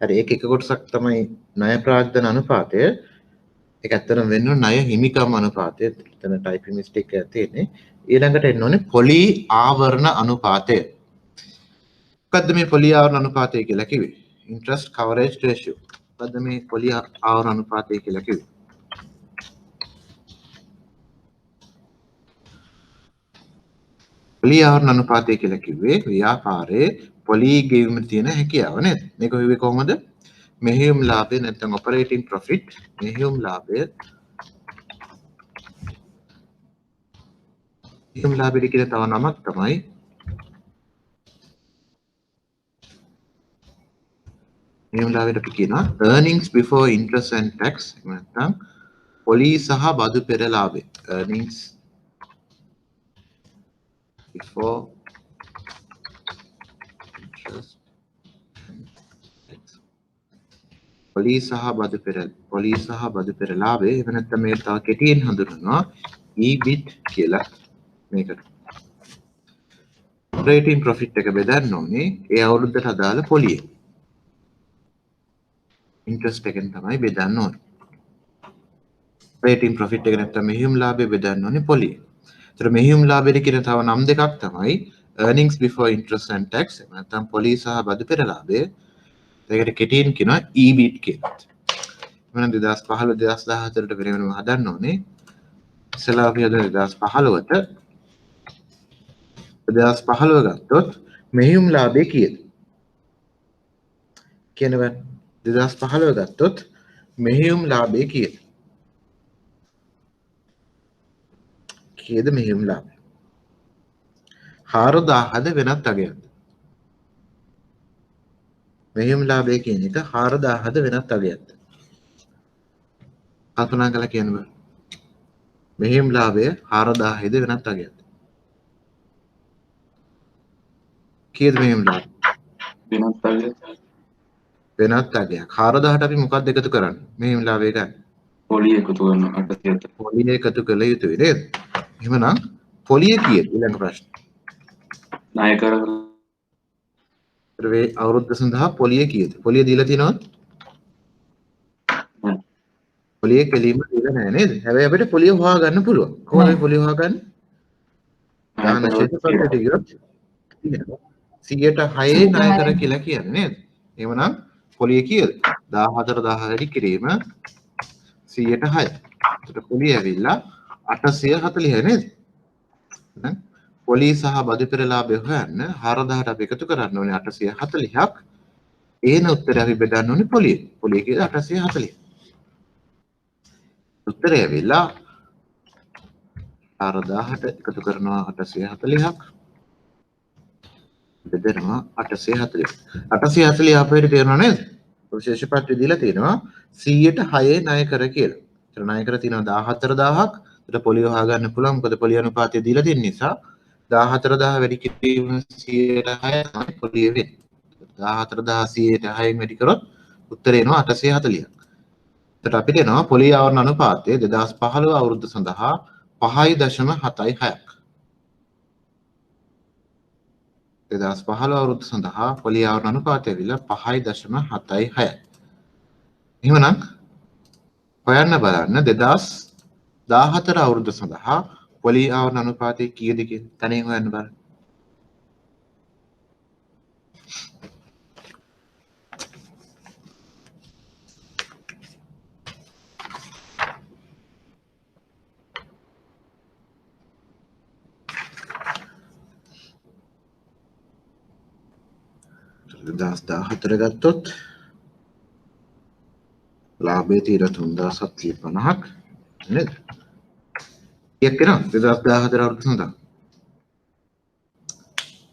හරි ඒක එක කොටසක් තමයි ණය ප්‍රාග්ධන අනුපාතය. ඒක ඇත්තටම වෙන්න ණය හිමිකම් අනුපාතය. එතන ටයිපින් මිස්ටේක් එකක් තියෙන්නේ. ඊළඟට එන්න ඕනේ පොලි ආවරණ අනුපාතය. මොකද්ද මේ පොලි ආවරණ අනුපාතය කියලා කිව්වේ? interest coverage ratio. මොකද්ද මේ පොලි ආවරණ අනුපාතය කියලා කිව්වේ? පොලි ආවරණ අනුපාතය කියලා කිව්වේ ව්‍යාපාරයේ පොලි ගෙවීමට තියෙන හැකියාව නේද? මේක කිව්වේ කොහොමද? මෙහෙයුම් ලාභය නැත්නම් operating profit මෙහෙයුම් ලාභය මෙහෙයුම් ලාභය කියන තව නමක් තමයි මෙහෙයුම් ලාභයට අපි කියනවා earnings before interest and tax නැත්නම් පොලි සහ බදු පෙර ලාභය earnings before interest පොලි සහ බදු පෙර ලාභය එහෙම නැත්නම් මේක තව කෙටියෙන් හඳුන්වනවා EBIT කියලා මේකට operating profit එක බෙදන්න ඕනේ ඒ අවුරුද්දට අදාළ පොලිය interest එකෙන් තමයි බෙදන්න ඕනේ operating profit එක නැත්නම් මෙහෙයුම් ලාභය බෙදන්න ඕනේ පොලිය. ඒතර මෙහෙයුම් ලාභෙට කියන තව නම් දෙකක් තමයි earnings before interest and tax නැත්නම් පොලි සහ බදු පෙර ලාභය. ඒකට කෙටියෙන් කියනවා EBIT කියලා. මම 2015 2014ට වෙනම හදන්න ඕනේ. ඉස්සලා අපි හදන 2015ට 2015 ගත්තොත් මෙහෙයුම් ලාභය කීයද? කියනවනේ 2015 ගත්තොත් මෙහෙයුම් ලාභය කීයද? කීයද මෙහෙයුම් ලාභය? 4000ද වෙනත් අගයක්ද? මෙහෙයුම් ලාභය කියන එක 4000ද වෙනත් අගයක්ද? කල්පනා කරලා කියන්න බෑ. මෙහෙයුම් ලාභය 4000ද වෙනත් අගයක්ද? කීයද මෙහෙයුම් ලාභය? වෙනත් අගයක්. වෙනත් අගයක්. 4000ට අපි මොකක්ද එකතු කරන්නේ? මෙහෙයුම් ලාභය ගන්න. පොලිය එකතු කරනවා 870. පොලිය එකතු කළ යුතුයි නේද? එහෙමනම් පොලිය කීයද? ඊළඟ ප්‍රශ්න. ණය කර වේ අවුරුද්ද සඳහා පොලිය කීයද? පොලිය දීලා තියෙනවද? පොලිය කෙලින්ම දීලා නැහැ නේද? හැබැයි අපිට පොලිය හොයා ගන්න පුළුවන්. කොහොමද මේ පොලිය හොයාගන්නේ? දාන ශේෂපත්‍රයට ගියොත් 106 ණය කර කියලා කියන්නේ නේද? එහෙමනම් පොලිය කීයද? 14000 වැඩි කිරීම 106. එතකොට පොලිය ඇවිල්ලා 840 නේද? එහෙනම් පොලිය සහ බදු පෙර ලාභය හොයන්න 4000ට අපි එකතු කරන්න ඕනේ 840ක්. ඒන උත්තරය අපි බෙදන්න ඕනේ පොලිය. පොලිය කීයද? 840. උත්තරය ඇවිල්ලා 4000ට එකතු කරනවා 840ක් බෙදෙනවා 840. 840 අපේට තේරෙනව නේද? විශේෂ පත්‍රය දීලා තියෙනවා 106 ණය කර කියලා. ඒතර ණය කර තියෙනවා 14000ක්. ඒතර පොලිය හොයාගන්න පුළුවන් මොකද පොලිය අනුපාතය දීලා තියෙන නිසා 14000 වැඩි කිරීම 106 තමයි පොලිය වෙන්නේ. 14000 වැඩි කරොත් උත්තරේ එනවා 840ක්. එතකොට අපිට එනවා පොලිය ආවරණ අනුපාතය 2015 අවුරුද්ද සඳහා 5.76ක්. 2015 අවුරුද්ද සඳහා පොලිය ආවරණ අනුපාතය ඇවිල්ලා 5.76යි. එහෙමනම් හොයන්න බලන්න 2014 අවුරුද්ද සඳහා පොලිය ආවරණ අනුපාතය කීයද කියලා තනියෙන් හොයන්න බලන්න. දස් 14 ගත්තොත් ලාභයේ තියෙන 3750ක් නේද? කීයක් වෙනවද 2014 අවුරුද්ද සඳහා?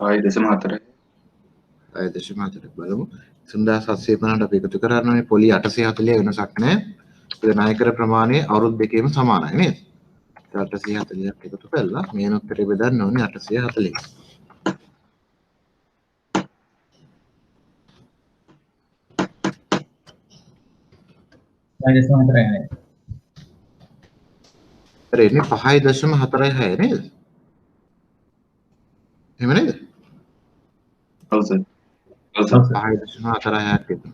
6.4. 6.4 බලමු. 3750ට අපි එකතු කරන්නේ පොලි 840 වෙනසක් නැහැ. ඒ නායකර ප්‍රමාණය අවුරුදු දෙකේම සමානයි නේද? 840ක් එකතු කළා මේ උත්තරේ බෙදන්න ඕනේ 840. එන්නේ 5.46 නේද? එහෙම නේද? ඔව් සර්. 5.46ක් එතන.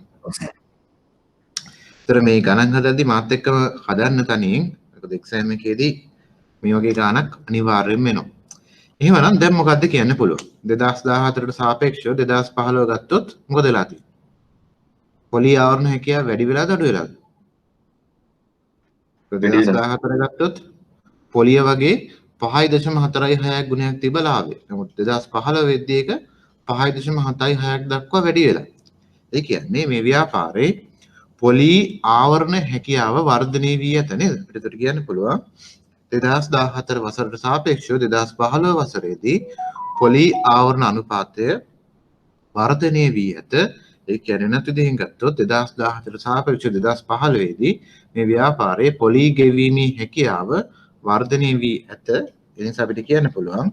ඒතර මේ ගණන් හදද්දි මාත් එක්කම හදන්න තනියෙන් මොකද එක්සෑම් එකේදී මේ වගේ ගාණක් අනිවාර්යෙන්ම එනවා. එහෙමනම් දැන් මොකද්ද කියන්න පුළුවන්? 2014ට සාපේක්ෂව 2015 ගත්තොත් මොකද වෙලා තියෙන්නේ? පොලි ආවරණ හැකියාව වැඩි වෙලාද අඩු වෙලාද? 2014 ගත්තොත් පොලිය වගේ 5.46ක් ගුණයක් තිබ්බ ලාභය. නමුත් 2015 වෙද්දී ඒක 5.76ක් දක්වා වැඩි වෙලා. ඒ කියන්නේ මේ ව්‍යාපාරේ පොලි ආවරණ හැකියාව වර්ධනය වී ඇත නේද? ඒකට කියන්න පුළුවන් 2014 වසරට සාපේක්ෂව 2015 වසරේදී පොලි ආවරණ අනුපාතය වර්ධනය වී ඇත. ඒ කියන්නේ නැති දෙහින් ගත්තොත් 2014 සාපේක්ෂව 2015 දී මේ ව්‍යාපාරයේ පොලි ගෙවීමේ හැකියාව වර්ධනය වී ඇත. ඒ නිසා අපිට කියන්න පුළුවන්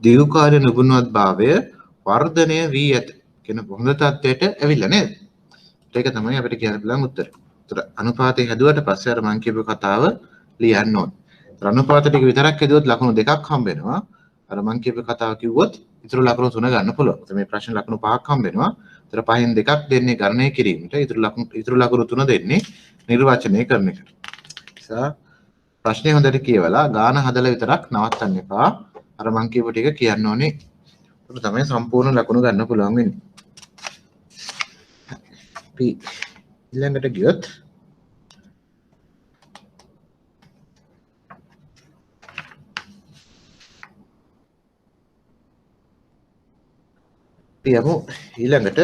දීර්ඝකාලීන නුබුණුවත්භාවය වර්ධනය වී ඇත කියන හොඳ තත්ත්වයට ඇවිල්ලා නේද? ඒක තමයි අපිට කියන්න පුළුවන් උත්තරය. ඒතර අනුපාතය හැදුවට පස්සේ අර මම කියපු කතාව ලියන්න ඕනේ. ඒතර අනුපාත ටික විතරක් හැදුවොත් ලකුණු දෙකක් හම්බ වෙනවා. අර මම කියපු කතාව කිව්වොත් ඉතුරු ලකුණු 3 ගන්න පුළුවන්. ඒතර මේ ප්‍රශ්න ලකුණු 5ක් හම්බ වෙනවා. ඒතර පහෙන් දෙකක් දෙන්නේ ගණනය කිරීමට. ඉතුරු ලකුණු 3 දෙන්නේ නිර්වචනය කරන එකට. නිසා ප්‍රශ්නේ හොඳට කියවලා ගාන හදලා විතරක් නවත්තන්න එපා. අර මම කියපු ටික කියන්න ඕනේ. ඒක තමයි සම්පූර්ණ ලකුණු ගන්න පුළුවන් වෙන්නේ. අපි ඊළඟට ගියොත් යමු ඊළඟට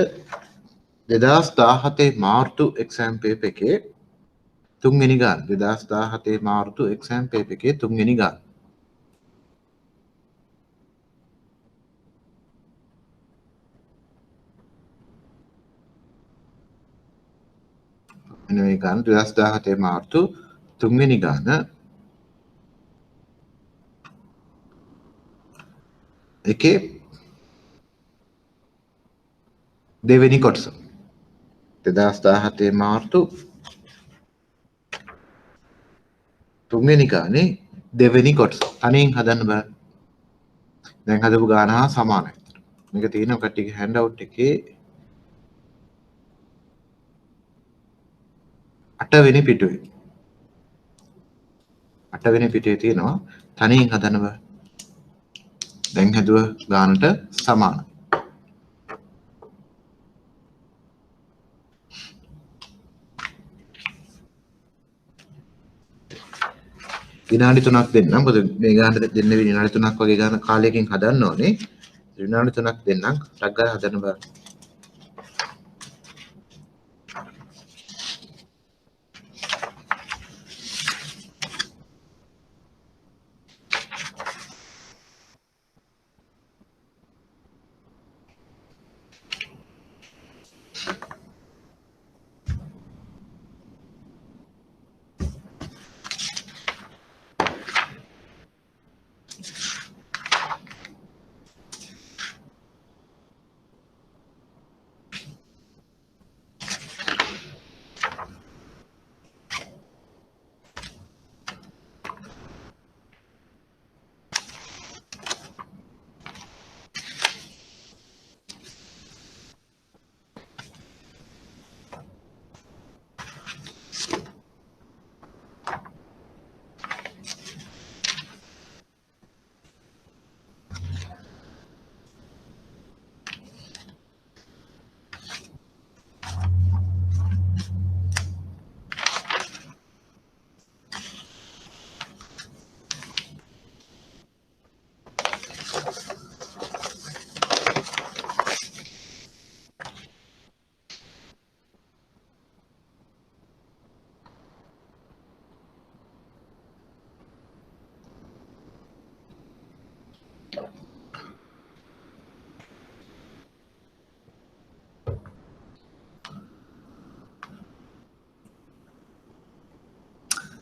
2017 මාර්තු එක්සෑම් පේපර් එකේ තුන්වෙනි ගාන 2017 මාර්තු එක්සෑම් පේපර් එකේ තුන්වෙනි ගාන මේ ගාන 2017 මාර්තු තුන්වෙනි ගාන එකේ දෙවෙනි කොටස 2017 මාර්තු තුන්වෙනි ගානේ දෙවෙනි කොටස තනියෙන් හදන්න බෑ. දැන් හදපු ගාන හා සමානයි. මේක තියෙනවා කට්ටියගේ හෑන්ඩ් අවුට් එකේ 8 වෙනි පිටුවේ. 8 වෙනි පිටුවේ තියෙනවා තනියෙන් හදන්න බෑ. දැන් හදුව ගානට සමානයි. විනාඩි 3ක් දෙන්නම්. මොකද මේ ගානට දෙන්න විනාඩි 3ක් වගේ ගාන කාලයකින් හදන්න ඕනේ. විනාඩි 3ක් දෙන්නම්. ටක් ගාලා හදන්න බෑ.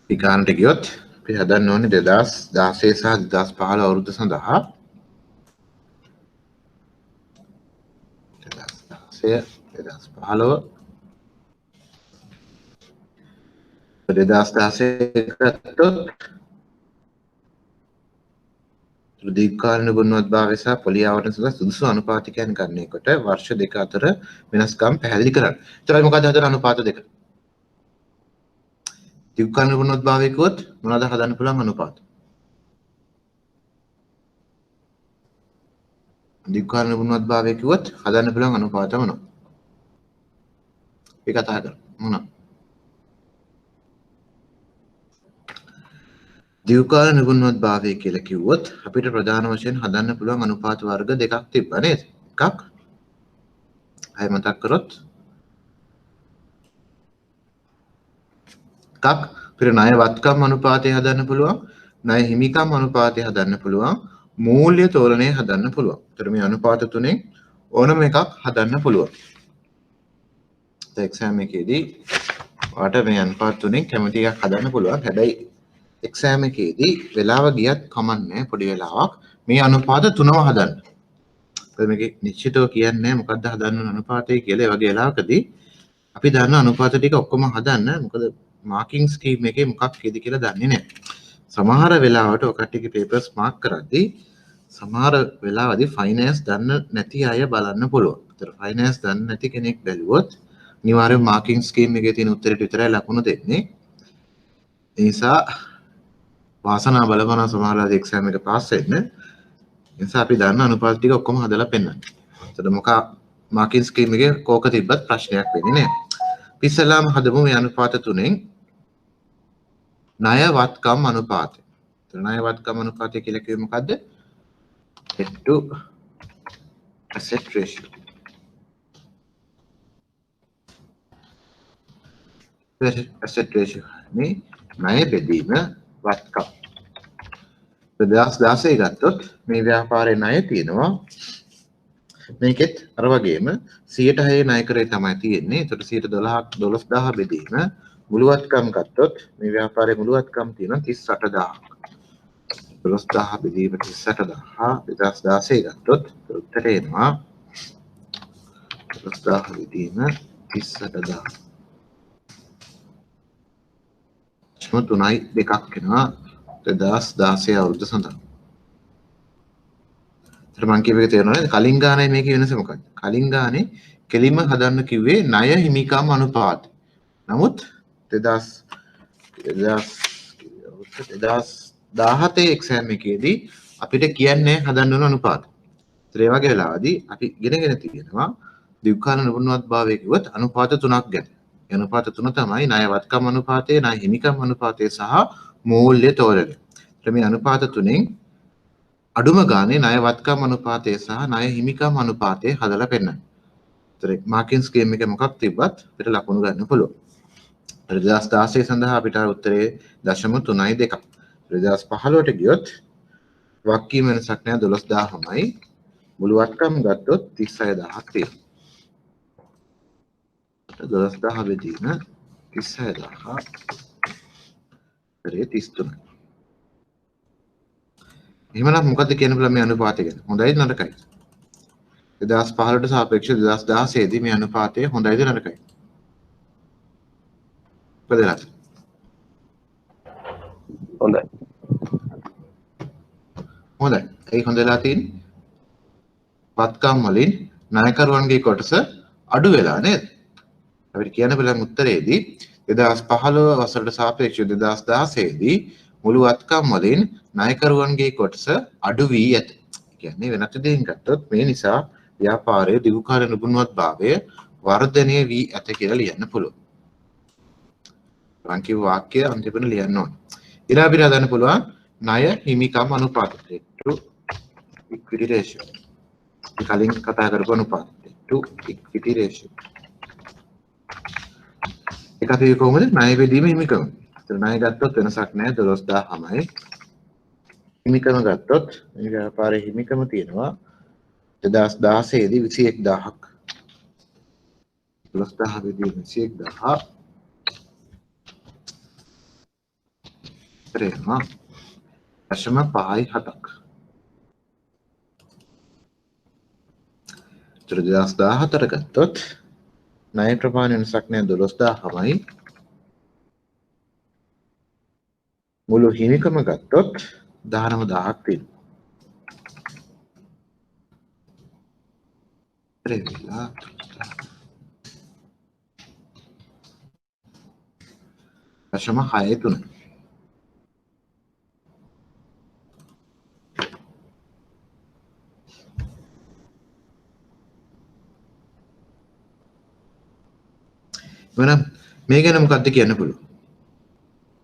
විකාරණට ගියොත් අපි හදන්න ඕනේ 2016 සහ 2015 අවුරුද්ද සඳහා 2016 ගත්තොත් දීර්ඝකාලීන ගුණවත්භාවය සහ පොලි ආවරණ සඳහා සුදුසු අනුපාතිකයන් ගන්න කොට වර්ෂ දෙක අතර වෙනස්කම් පැහැදිලි කරන්න. ඒතරයි මොකක්ද හදන අනුපාත දෙක? දීර්ඝකාලීන ගුණවත්භාවය කිව්වොත් මොනවද හදන්න පුළුවන් අනුපාත? දීර්ඝකාලීන ගුණවත්භාවය කිව්වොත් හදන්න පුළුවන් අනුපාත මොනවද? අපි කතා කරමු. මොනවද? දීර්ඝකාලීන ගුණවත්භාවය කියලා කිව්වොත් අපිට ප්‍රධාන වශයෙන් හදන්න පුළුවන් අනුපාත වර්ග දෙකක් තිබ්බා නේද? එකක් අය මතක් කරොත් එකක් අපිට ණය වත්කම් අනුපාතය හදන්න පුළුවන්, ණය හිමිකම් අනුපාතය හදන්න පුළුවන්, මූල්‍ය තෝරණය හදන්න පුළුවන්. ඒතර මේ අනුපාත තුනෙන් ඕනම එකක් හදන්න පුළුවන්. එක්සෑම් එකේදී ඔයාලට මේ අනුපාත තුනෙන් කැමති එකක් හදන්න පුළුවන්. හැබැයි එක්සෑම් එකේදී වෙලාව ගියත් කමන්නේ පොඩි වෙලාවක් මේ අනුපාත තුනම හදන්න. මේක නිශ්චිතව කියන්නේ මොකක්ද හදන්න අනුපාතය කියලා. ඒ වගේ වෙලාවකදී අපි දන්න අනුපාත ටික ඔක්කොම හදන්න. මොකද මාකින් ස්කීම් එකේ මොකක් කියද කියලා දන්නේ නැහැ. සමහර වෙලාවට ඔය කට්ටියගේ පේපර්ස් මාක් කරද්දී සමහර වෙලාවදී ෆයිනෑන්ස් දන්න නැති අය බලන්න පුළුවන්. ඒතර ෆයිනෑන්ස් දන්නේ නැති කෙනෙක් බැලුවොත් අනිවාර්යයෙන් මාකින් ස්කීම් එකේ තියෙන උත්තරේට විතරයි ලකුණු දෙන්නේ. ඒ නිසා වාසනාව බලපන සමහරවල් එක්සෑම් එක පාස් වෙන්න. ඒ නිසා අපි දන්න අනුපාත ටික ඔක්කොම හදලා පෙන්නන්න. එතකොට මොකක් මාකින් ස්කීම් එකේ කෝක තිබ්බත් ප්‍රශ්නයක් වෙන්නේ නැහැ. අපි ඉස්සෙල්ලාම හදමු මේ අනුපාත තුනෙන් ණය වත්කම් අනුපාතය. එතකොට ණය වත්කම් අනුපාතය කියලා කිව්වේ මොකද්ද? debt to asset ratio. asset ratio මේ ණය බෙදීම වත්කම්. 2016 ගත්තොත් මේ ව්‍යාපාරයේ ණය තියෙනවා. මේකෙත් අර වගේම 106 ණය කරේ තමයි තියෙන්නේ. ඒතකොට 112,000 බෙදීම මුළුවත්කම් ගත්තොත් මේ ව්‍යාපාරයේ මුළුවත්කම් තියෙනවා 38000ක්. 12000 බෙදීම 38000 2016 ගත්තොත් උත්තරේ එනවා 12000 බෙදීම 38000. තුනයි දෙකක් වෙනවා 2016 අවුරුද්ද සඳහා. ඒතර මං කියපු එක තේරෙනවද? කලින් ගානයි මේකේ වෙනස මොකක්ද? කලින් ගානේ කෙලින්ම හදන්න කිව්වේ ණය හිමිකම් අනුපාතය. නමුත් 2017 එක්සෑම් එකේදී අපිට කියන්නේ හදන්න ඕන අනුපාත. ඒතර ඒ වගේ වෙලාවදී අපි ඉගෙනගෙන තියෙනවා දීර්ඝකාල නිපුණත්වභාවය කිව්වොත් අනුපාත තුනක් ගැන. ඒ අනුපාත තුන තමයි ණය වත්කම් අනුපාතය, ණය හිමිකම් අනුපාතය සහ මූල්‍ය තෝරණය. ඒතර මේ අනුපාත තුනෙන් අඩුම ගානේ ණය වත්කම් අනුපාතය සහ ණය හිමිකම් අනුපාතය හදලා පෙන්නන්න. ඒතර මාකින් ස්කීම් එකේ මොකක් තිබ්බත් අපිට ලකුණු ගන්න පුළුවන්. 2016 සඳහා අපිට උත්තරේ 0.32. 2015ට ගියොත් වක්කීම වෙනසක් නෑ 12000මයි. මුළු වත්කම් ගත්තොත් 36000ක් තියෙනවා. 12000 බෙදීම 36000 33. එහෙමනම් මොකද්ද කියන්න පුළුවන් මේ අනුපාතය ගැන? හොඳයිද නරකයිද? 2015ට සාපේක්ෂව 2016 දී මේ අනුපාතය හොඳයිද නරකයිද? බදලාද? හොඳයි. හොඳයි. ඒක හොඳලා තියෙන්නේ. වත්කම් වලින් ණයකරුවන්ගේ කොටස අඩු වෙලා නේද? අපිට කියන්න පුළුවන් උත්තරේදී 2015 වසරට සාපේක්ෂව 2016 දී මුළු වත්කම් වලින් ණයකරුවන්ගේ කොටස අඩු වී ඇත. කියන්නේ වෙනත් දෙයකින් ගත්තොත් මේ නිසා ව්‍යාපාරයේ දීර්ඝකාල නිපුණත්වභාවය වර්ධනය වී ඇත කියලා ලියන්න පුළුවන්. මම කියව වාක්‍යය අන්තිමට ලියන්න ඕනේ. ඊළඟ අපිට හදන්න පුළුවන් ණය හිමිකම් අනුපාතය to equity ratio. කලින් කතා කරපු අනුපාතය to equity ratio. ඒක අපි කොහොමද ණය බෙදීම හිමිකම. ඒතර ණය ගත්තොත් වෙනසක් නැහැ 12000මයි. හිමිකම ගත්තොත් මේ ව්‍යාපාරයේ හිමිකම තියෙනවා 2016 දී 21000ක්. 12000 බෙදීම 21000 එනවා 0.57ක්. ඒතර 2014 ගත්තොත් ණය ප්‍රමාණය වෙනසක් නෑ 12000යි. මුළු හිමිකම ගත්තොත් 19000ක් තියෙනවා. රෙවිලා 0.63. එහෙනම් මේ ගැන මොකක්ද කියන්න පුළුවන්?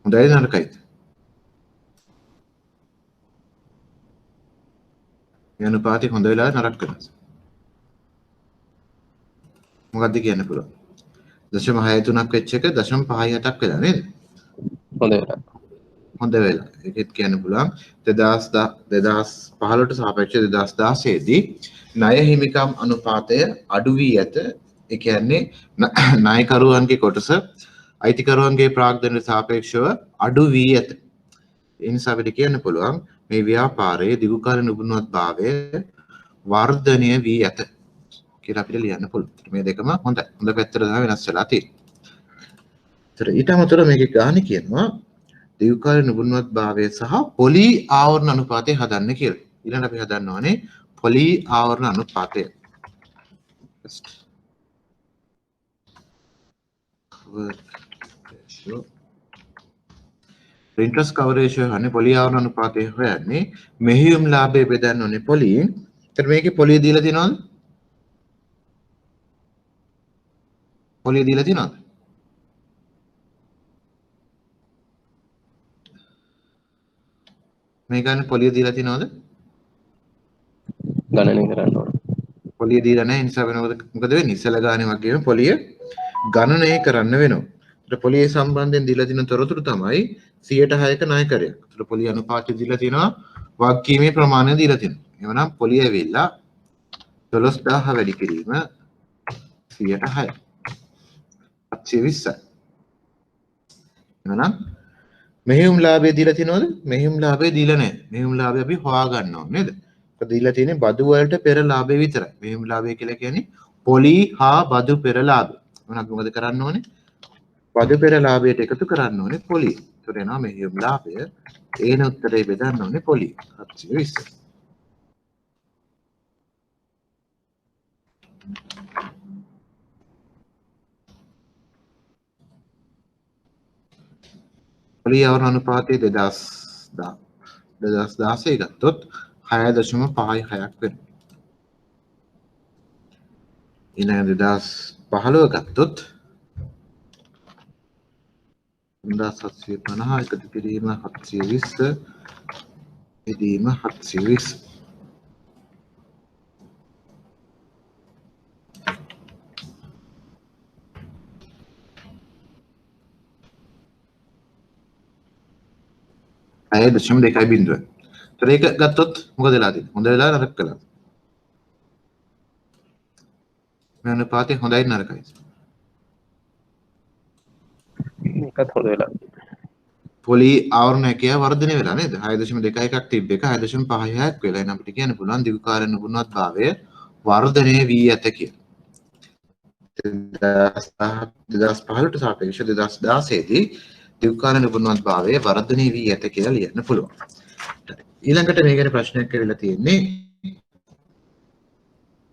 හොඳයි නරකයිද? මේ අනුපාතය හොඳ වෙලා නරක වෙනවද? මොකක්ද කියන්න පුළුවන්? 0.63ක් වෙච්ච එක 0.57ක් වෙලා නේද? හොඳ වෙලා. හොඳ වෙලා. ඒකෙත් කියන්න පුළුවන් 2015ට සාපේක්ෂව 2016 දී ණය හිමිකම් අනුපාතය අඩු වී ඇත. ඒ කියන්නේ ණයකරුවන්ගේ කොටස අයිතිකරුවන්ගේ ප්‍රාග්ධනයට සාපේක්ෂව අඩු වී ඇත. ඒ නිසා අපිට කියන්න පුළුවන් මේ ව්‍යාපාරයේ දිගුකාලීන උපුල්වත්භාවය වර්ධනය වී ඇත කියලා අපිට ලියන්න පුළුවන්. මේ දෙකම හොඳයි. හොඳ පැත්තට තමයි වෙනස් වෙලා තියෙන්නේ. ඊට අමතරව මේකේ ගාණ කියනවා දිගුකාලීන උපුල්වත්භාවය සහ පොලි ආවරණ අනුපාතය හදන්න කියලා. ඊළඟට අපි හදන්න ඕනේ පොලි ආවරණ අනුපාතය. ඉන්ට්‍රස්ට් කවර් රේෂියෝ හන්නේ පොලි ආවරණ අනුපාතය හොයන්නේ මෙහෙයුම් ලාභය බෙදන්න ඕනේ පොලියෙන්. ඒතර මේකේ පොලිය දීලා තියෙනවද? පොලිය දීලා තියෙනවද? මේ ගන්න පොලිය දීලා තියෙනවද? ගණනය කරන්න ඕන. පොලිය දීලා නැහැ. ඒ නිසා මොකද වෙන්නේ? ඉස්සලා ගානේ වගේම පොලිය ගණනය කරන්න වෙනවා. ඒතර පොලිය සම්බන්ධයෙන් දීලා තියෙන තොරතුරු තමයි 106ක ණයකරයක්. ඒතර පොලිය අනුපාතය දීලා තියෙනවා වගකීමේ ප්‍රමාණය දීලා තියෙනවා. එවනම් පොලිය ඇවිල්ලා 12000 වැඩි කිරීම 106යි. 720යි. එවනම් මෙහෙයුම් ලාභය දීලා තියෙනවද? මෙහෙයුම් ලාභය දීලා නැහැ. මෙහෙයුම් ලාභය අපි හොයා ගන්න ඕනේ නේද? ඒක දීලා තියෙන්නේ බදු වලට පෙර ලාභය විතරයි. මෙහෙයුම් ලාභය කියලා කියන්නේ පොලි හා බදු පෙර ලාභය. මොනවද මොකද කරන්න ඕනේ? බදු පෙර ලාභයට එකතු කරන්න ඕනේ පොලි. ඒතර එනවා මෙහෙයුම් ලාභය. ඒන උත්තරේ බෙදන්න ඕනේ පොලි. 720. පොලි ආවරණ අනුපාතය 2016 ගත්තොත් 6.56ක් වෙනවා. ඊළඟ 2015 ගත්තොත් 3750 එකතු කිරීම 720 බෙදීම 720. අය 0.2 බිඳුව. ඒතර ඒක ගත්තොත් මොකද වෙලා තියෙන්නේ? හොඳ වෙලා නරක කළා. මේ අනුපාතය හොඳයි නරකයි. ඒකත් හොඳ වෙලා. පොලි ආවරණයක වර්ධනය වෙලා නේද? 6.21ක් තිබ්බ එක 6.56ක් වෙලා. එන අපිට කියන්න පුළුවන් දිගුකාලීන උපුල්වත්භාවය වර්ධනය වී ඇත කියලා. 2015ට සාපේක්ෂව 2016 දී දිගුකාලීන උපුල්වත්භාවය වර්ධනය වී ඇත කියලා ලියන්න පුළුවන්. ඊළඟට මේ ගැන ප්‍රශ්නයක් ඇවිල්ලා තියෙන්නේ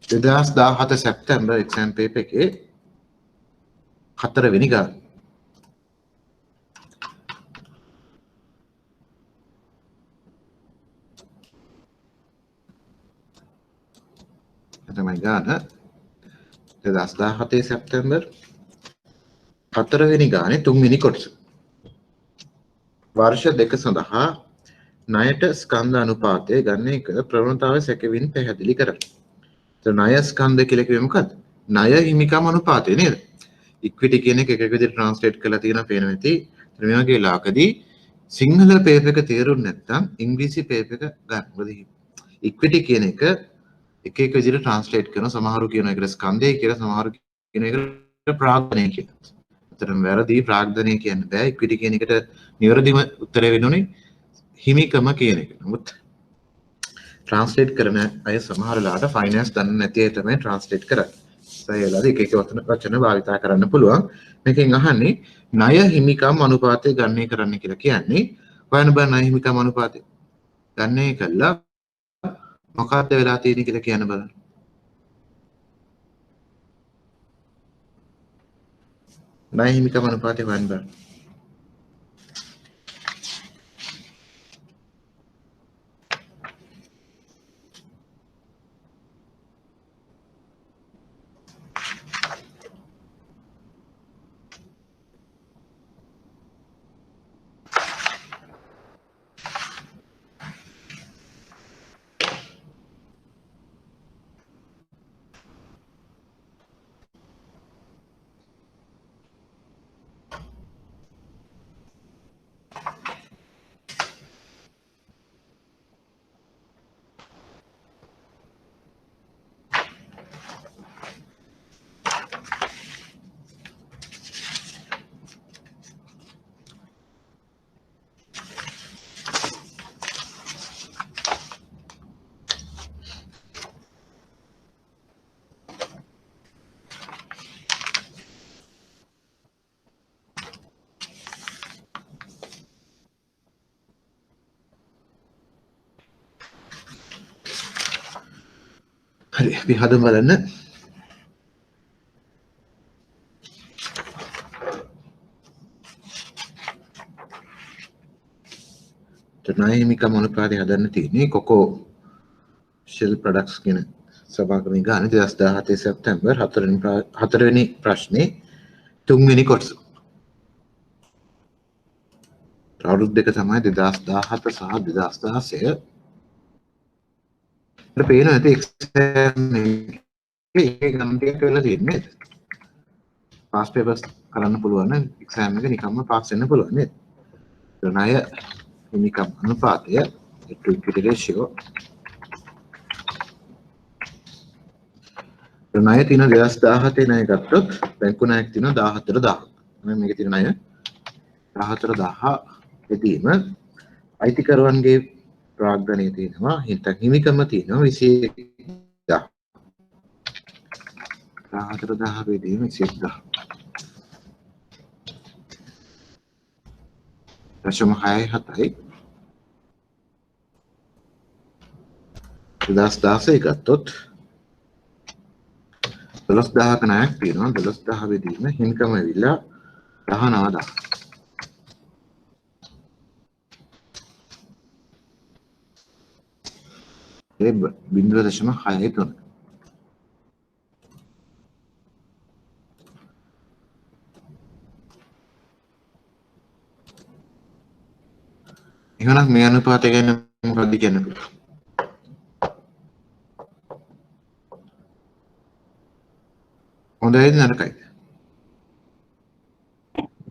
2017 සැප්තැම්බර් එක්සෑම් පේපර් එකේ 4 වෙනි ගාන. තමයි ගාන 2017 සැප්තැම්බර් 4 වෙනි ගානේ 3 වෙනි කොටස. වර්ෂ දෙක සඳහා ණයට ස්කන්ධ අනුපාතය ගන්න එක ප්‍රවණතාවය සැකෙමින් පැහැදිලි කරන්න. ඒතර ණය ස්කන්ධ කියලා කිව්වෙ මොකද්ද? ණය හිමිකම් අනුපාතය නේද? ඉක්විටි කියන එක එක විදිහට ට්‍රාන්ස්ලේට් කරලා තියෙනවා පේන ඇති. ඒතර මේ වගේ ලාකදී සිංහල පේපර් එක තේරුම් නැත්නම් ඉංග්‍රීසි පේපර් එක ගන්න. මොකද ඉක්විටි කියන එක එක එක විදිහට ට්‍රාන්ස්ලේට් කරන සමහරු කියන එකට ස්කන්ධය කියලා සමහරු කියන එකට ප්‍රාග්ධනය කියලා. අතරම වැරදි ප්‍රාග්ධනය කියන්න බෑ. ඉක්විටි කියන එකට නිවැරදිම උත්තරය වෙනුනේ හිමිකම කියන එක. නමුත් ට්‍රාන්ස්ලේට් කරන අය සමහර වෙලාවට ෆයිනෑන්ස් දන්නේ නැති අය තමයි ට්‍රාන්ස්ලේට් කරන්නේ. ඒ වෙලාවට එක එක වචන භාවිතා කරන්න පුළුවන්. මේකෙන් අහන්නේ ණය හිමිකම් අනුපාතය ගණනය කරන්න කියලා කියන්නේ හොයන්න බෑ ණය හිමිකම් අනුපාතය ගණනය කළා මොකක්ද වෙලා තියෙන්නේ කියලා කියන්න බලන්න. ණය හිමිකම් අනුපාතය හොයන්න බෑ. හරි අපි හදමු බලන්න. ණය හිමිකම් අනුපාතය හදන්න තියෙන්නේ කොකෝ ෂෙල් ප්‍රොඩක්ට්ස් කියන සභාගමේ ගාන 2017 සැප්තැම්බර් 4 වෙනි ප්‍රශ්නේ 3 වෙනි කොටස. අවුරුදු දෙක තමයි 2017 සහ 2016. අපිට පේන ඇති එක්සෑම් එකේ ගණන් ටිකක් වෙලා තියෙන්නේ. පාස් පේපර්ස් කරන්න පුළුවන් නම් එක්සෑම් එක නිකම්ම පාස් වෙන්න පුළුවන් නේද? ණය හිමිකම් අනුපාතය to equity ratio ණය තියෙන 2017 ණය ගත්තොත් බැංකු ණයක් තියෙන 14000. මේකේ තියෙන ණය 14000 එදීම අයිතිකරුවන්ගේ ප්‍රාග්ධනය තියෙනවා හිමිකම තියෙනවා 21000. 14000 බෙදීම 21000. දශම 6.7යි 2016 ගත්තොත් 12000ක ණයක් තියෙනවා 12000 බෙදීම හිමිකම ඇවිල්ලා 19000. ඒ 0.63. එහෙනම් මේ අනුපාතය ගැන මොකක්ද කියන්න පුළුවන්? හොඳයිද නරකයිද?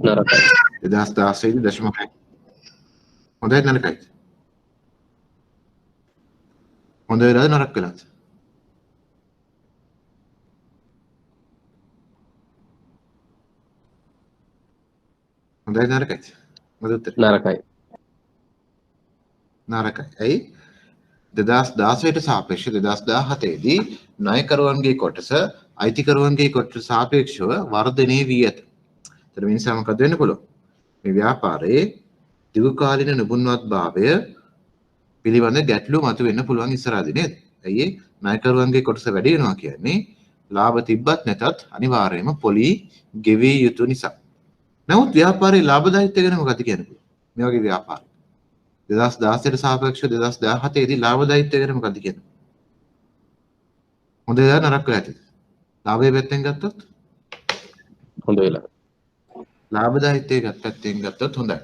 නරකයි. 2016 දී 0.6. හොඳයිද නරකයිද? හොඳ වෙලාද නරක වෙලාද? හොඳයිද නරකයිද? මොකද උත්තරේ? නරකයි. නරකයි. ඇයි? 2016ට සාපේක්ෂව 2017 දී ණයකරුවන්ගේ කොටස අයිතිකරුවන්ගේ කොටස සාපේක්ෂව වර්ධනය වී ඇත. ඒතර මේ නිසා මොකද වෙන්න පුළුවන්? මේ ව්‍යාපාරයේ දීර්ඝකාලීන නුඹුන්වත්භාවය පිළිබඳ ගැටලු මතුවෙන්න පුළුවන් ඉස්සරහදී නේද? ඇයි ඒ ණයකරුවන්ගේ කොටස වැඩි වෙනවා කියන්නේ ලාභ තිබ්බත් නැතත් අනිවාර්යයෙන්ම පොලි ගෙවිය යුතු නිසා. නමුත් ව්‍යාපාරයේ ලාභදායීත්වය ගැන මොකද කියන්නේ? මේ වගේ ව්‍යාපාර 2016ට සාපේක්ෂව 2017 දී ලාභදායීත්වය ගැන මොකද කියන්නේ? හොඳ වෙලා නරක වෙලා ඇති. ලාභයේ පැත්තෙන් ගත්තොත් හොඳ වෙලා. ලාභදායීත්වයේ පැත්තෙන් ගත්තොත් හොඳයි.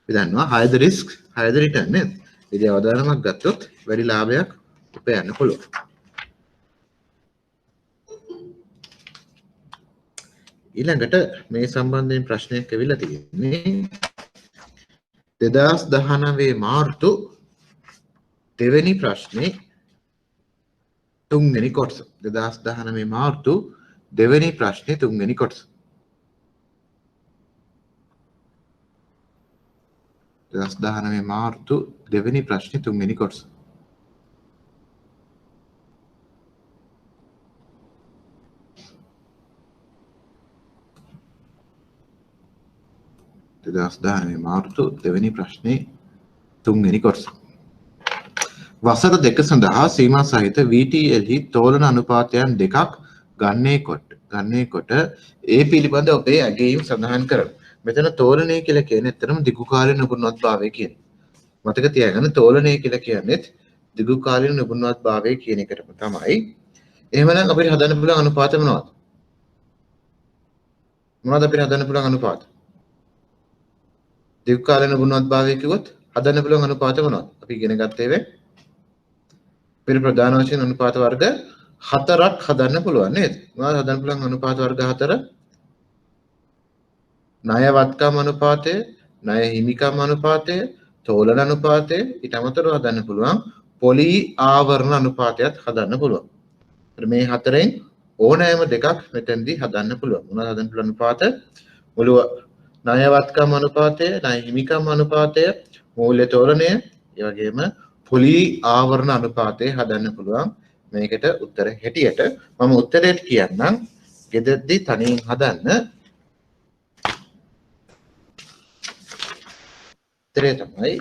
අපි දන්නවා high the risk high the return නේද? ඉතින් අවදානමක් ගත්තොත් වැඩි ලාභයක් උපයන්න පුළුවන්. ඊළඟට මේ සම්බන්ධයෙන් ප්‍රශ්නයක් ඇවිල්ලා තියෙන්නේ 2019 මාර්තු දෙවෙනි ප්‍රශ්නේ තුන්වෙනි කොටස. 2019 මාර්තු දෙවෙනි ප්‍රශ්නේ තුන්වෙනි කොටස. 2019 මාර්තු 2 වෙනි ප්‍රශ්නේ 3 වෙනි කොටස. මාර්තු 2 වෙනි ප්‍රශ්නේ 3 වෙනි කොටස. වසර දෙක සඳහා සීමා සහිත VTLහි තෝලන අනුපාතයන් දෙකක් ගන්නේ කොට ඒ පිළිබඳ ඔබේ ඇගයීම් සඳහන් කරමු. මෙතන තෝලනය කියලා කියන්නේ ඇත්තටම දිගු කාලීන නිපුණත්වභාවය කියන්නේ. මතක තියාගන්න තෝලනය කියලා කියන්නේ දිගු කාලීන නිපුණත්වභාවය කියන එකටම තමයි. එහෙමනම් අපිට හදන්න පුළුවන් අනුපාත මොනවද? මොනවද අපිට හදන්න පුළුවන් අනුපාත? දිගු කාලීන නිපුණත්වභාවය කිව්වොත් හදන්න පුළුවන් අනුපාත මොනවද? අපි ඉගෙන ගත්තේ වේ. අපිට ප්‍රධාන වශයෙන් අනුපාත වර්ග 4ක් හදන්න පුළුවන් නේද? මොනවද හදන්න පුළුවන් අනුපාත වර්ග 4? ණය වත්කම් අනුපාතය, ණය හිමිකම් අනුපාතය, තෝලන අනුපාතය, ඊට අමතරව හදන්න පුළුවන් පොලි ආවරණ අනුපාතයත් හදන්න පුළුවන්. මේ හතරෙන් ඕනෑම දෙකක් මෙතෙන්දී හදන්න පුළුවන්. මොනවද හදන්න පුළුවන් අනුපාත? මුළු ණය වත්කම් අනුපාතය, ණය හිමිකම් අනුපාතය, මූල්‍ය තෝලනය, ඒ වගේම පොලි ආවරණ අනුපාතය හදන්න පුළුවන්. මේකට උත්තර හැටියට මම උත්තරයට කියන්නම්. ගෙදරදී තනියෙන් හදන්න. උත්තරය තමයි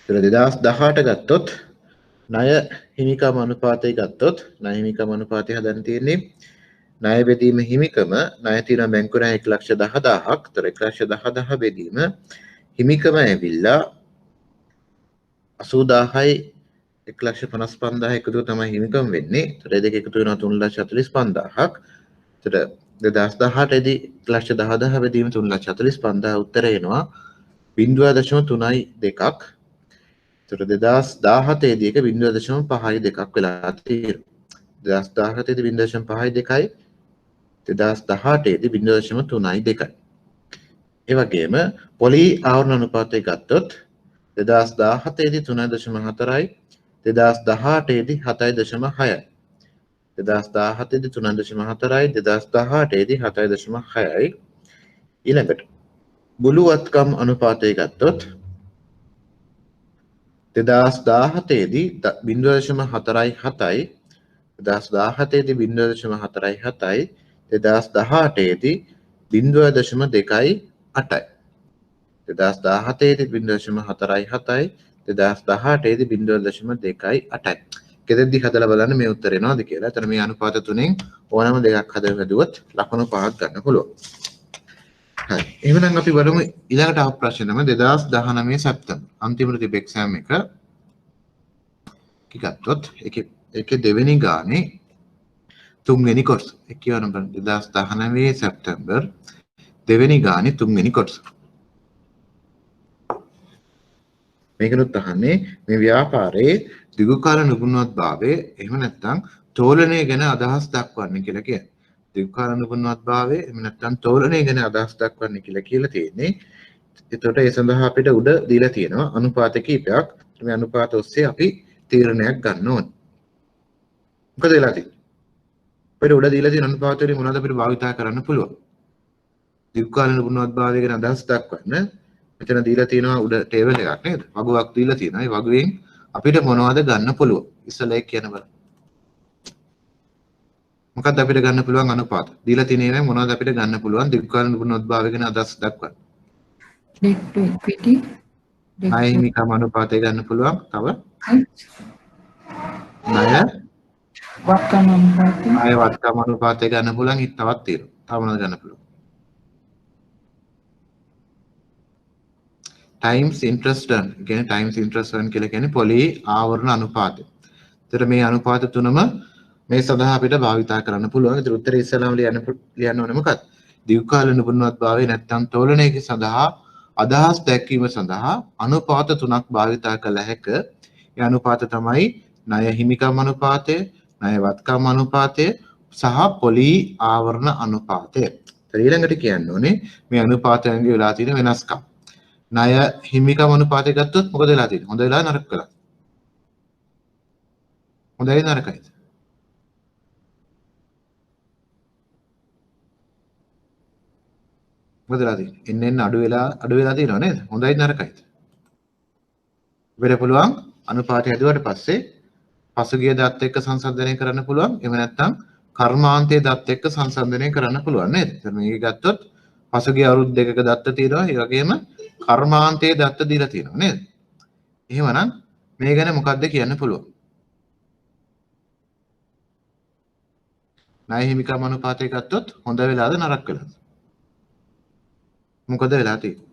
ඉතින් 2018 ගත්තොත් ණය හිමිකම් අනුපාතය ගත්තොත් ණය හිමිකම් අනුපාතය හදන්න තියෙන්නේ ණය බෙදීම හිමිකම ණය තියෙන බැංකු ණය 1,10,000ක්. ඒතර 1,10,000 බෙදීම හිමිකම ඇවිල්ලා 80000යි 1,55,000 එකතු තමයි හිමිකම වෙන්නේ. ඒතර ඒ දෙක එකතු වෙනවා 3,45,000ක්. ඒතර 2018 දී 1,10,000 බෙදීම 3,45,000 උත්තරය එනවා 0.32ක්. ඒතර 2017 දී එක 0.52ක් වෙලා තියෙනවා. 2017 දී 0.52යි 2018 දී 0.32යි. ඒ වගේම පොලි ආවරණ අනුපාතය ගත්තොත් 2017 දී 3.4යි 2018 දී 7.6යි. 2017 දී 3.4යි 2018 දී 7.6යි. ඊළඟට බුලුවත්කම් අනුපාතය ගත්තොත් 2017 දී 0.47යි 7යි 2017 දී 0.47යි 7යි 2018 දී 0.2යි 8යි 2017 දී 0.4යි 7යි 2018 දී 0.2යි 8යි. කෙතෙන්දී හදලා බලන්න මේ උත්තරේ එනවද කියලා. එතන මේ අනුපාත තුනෙන් ඕනම දෙකක් හදලා හදුවොත් ලකුණු 5ක් ගන්න පුළුවන්. හරි. එහෙනම් අපි බලමු ඊළඟට ආපු ප්‍රශ්නේ තමයි 2019 සැප්තැම්බර්. අන්තිමට තිබ්බ එක්සෑම් එක ගත්තොත් ඒකේ දෙවෙනි ගානේ 3 වෙනි කොටස. ඒ කියවන 2019 සැප්තැම්බර් දෙවෙනි ගානේ 3 වෙනි කොටස. මේකනොත් අහන්නේ මේ ව්‍යාපාරයේ දිගුකාල නිපුණත්භාවය එහෙම නැත්නම් තෝලනය ගැන අදහස් දක්වන්න කියලා කියන්නේ. දිගුකාල නිපුණත්භාවය එහෙම නැත්නම් තෝලනය ගැන අදහස් දක්වන්න කියලා තියෙන්නේ. එතකොට ඒ සඳහා අපිට උඩ දීලා තියෙනවා අනුපාත කීපයක්. මේ අනුපාත ඔස්සේ අපි තීරණයක් ගන්න ඕනේ. මොකද වෙලා තියෙන්නේ? අපිට උඩ දීලා තියෙන අනුපාත වලින් මොනවද අපිට භාවිතා කරන්න පුළුවන්? දිගුකාල නිපුණත්භාවය ගැන අදහස් දක්වන්න මෙතන දීලා තියෙනවා උඩ ටේබල් එකක් නේද? වගුවක් දීලා තියෙනවා. ඒ වගුවෙන් අපිට මොනවද ගන්න පුළුවන්? ඉස්සෙල්ලා ඒක කියන බලන්න. මොකක්ද අපිට ගන්න පුළුවන් අනුපාත? දීලා තියෙන ඒවායින් මොනවද අපිට ගන්න පුළුවන් දිගුකාල නිපුණත්භාවය ගැන අදහස් දක්වන්න? debt to equity, ණය හිමිකම් අනුපාතය ගන්න පුළුවන්. තව ණය වත්කම් අනුපාතය, ණය වත්කම් අනුපාතය ගන්න පුළුවන්. ඊට තවත් තියෙනවා. තව මොනවද ගන්න පුළුවන්? times interest earned. කියන්නේ times interest earned කියලා කියන්නේ පොලි ආවරණ අනුපාතය. ඒතර මේ අනුපාත තුනම මේ සඳහා අපිට භාවිතා කරන්න පුළුවන්. ඒතර උත්තරේ ඉස්සලාම ලියන්න ඕනේ මොකක්ද? දීර්ඝකාල නිපුණත්භාවය නැත්නම් තෝලනයේ සඳහා අදහස් දැක්වීම සඳහා අනුපාත තුනක් භාවිතා කළ හැක. ඒ අනුපාත තමයි ණය හිමිකම් අනුපාතය, ණය වත්කම් අනුපාතය සහ පොලී ආවරණ අනුපාතය. ඊළඟට කියන්න ඕනේ මේ අනුපාතයන්ගේ වෙලා තියෙන වෙනස්කම්. ණය හිමිකම් අනුපාතය ගත්තොත් මොකද වෙලා තියෙන්නේ? හොඳ වෙලා නරක කළා. හොඳයි නරකයි. මොකද වෙලා තියෙන්නේ? එන්න අඩු වෙලා තියෙනව නේද? හොඳයි නරකයිද? වෙන්න පුළුවන් අනුපාතය හැදුවට පස්සේ පසුගිය දත් එක්ක සංසන්දනය කරන්න පුළුවන්. එහෙම නැත්නම් කර්මාන්තයේ දත් එක්ක සංසන්දනය කරන්න පුළුවන් නේද? එතන මේක ගත්තොත් පසුගිය අවුරුදු දෙකක දත්ත තියෙනවා. ඒ වගේම කර්මාන්තයේ දත්ත දීලා තියෙනවා නේද? එහෙමනම් මේ ගැන මොකක්ද කියන්න පුළුවන්? ණය හිමිකම් අනුපාතය ගත්තොත් හොඳ වෙලාද නරක වෙලාද? මොකද වෙලා තියෙන්නේ?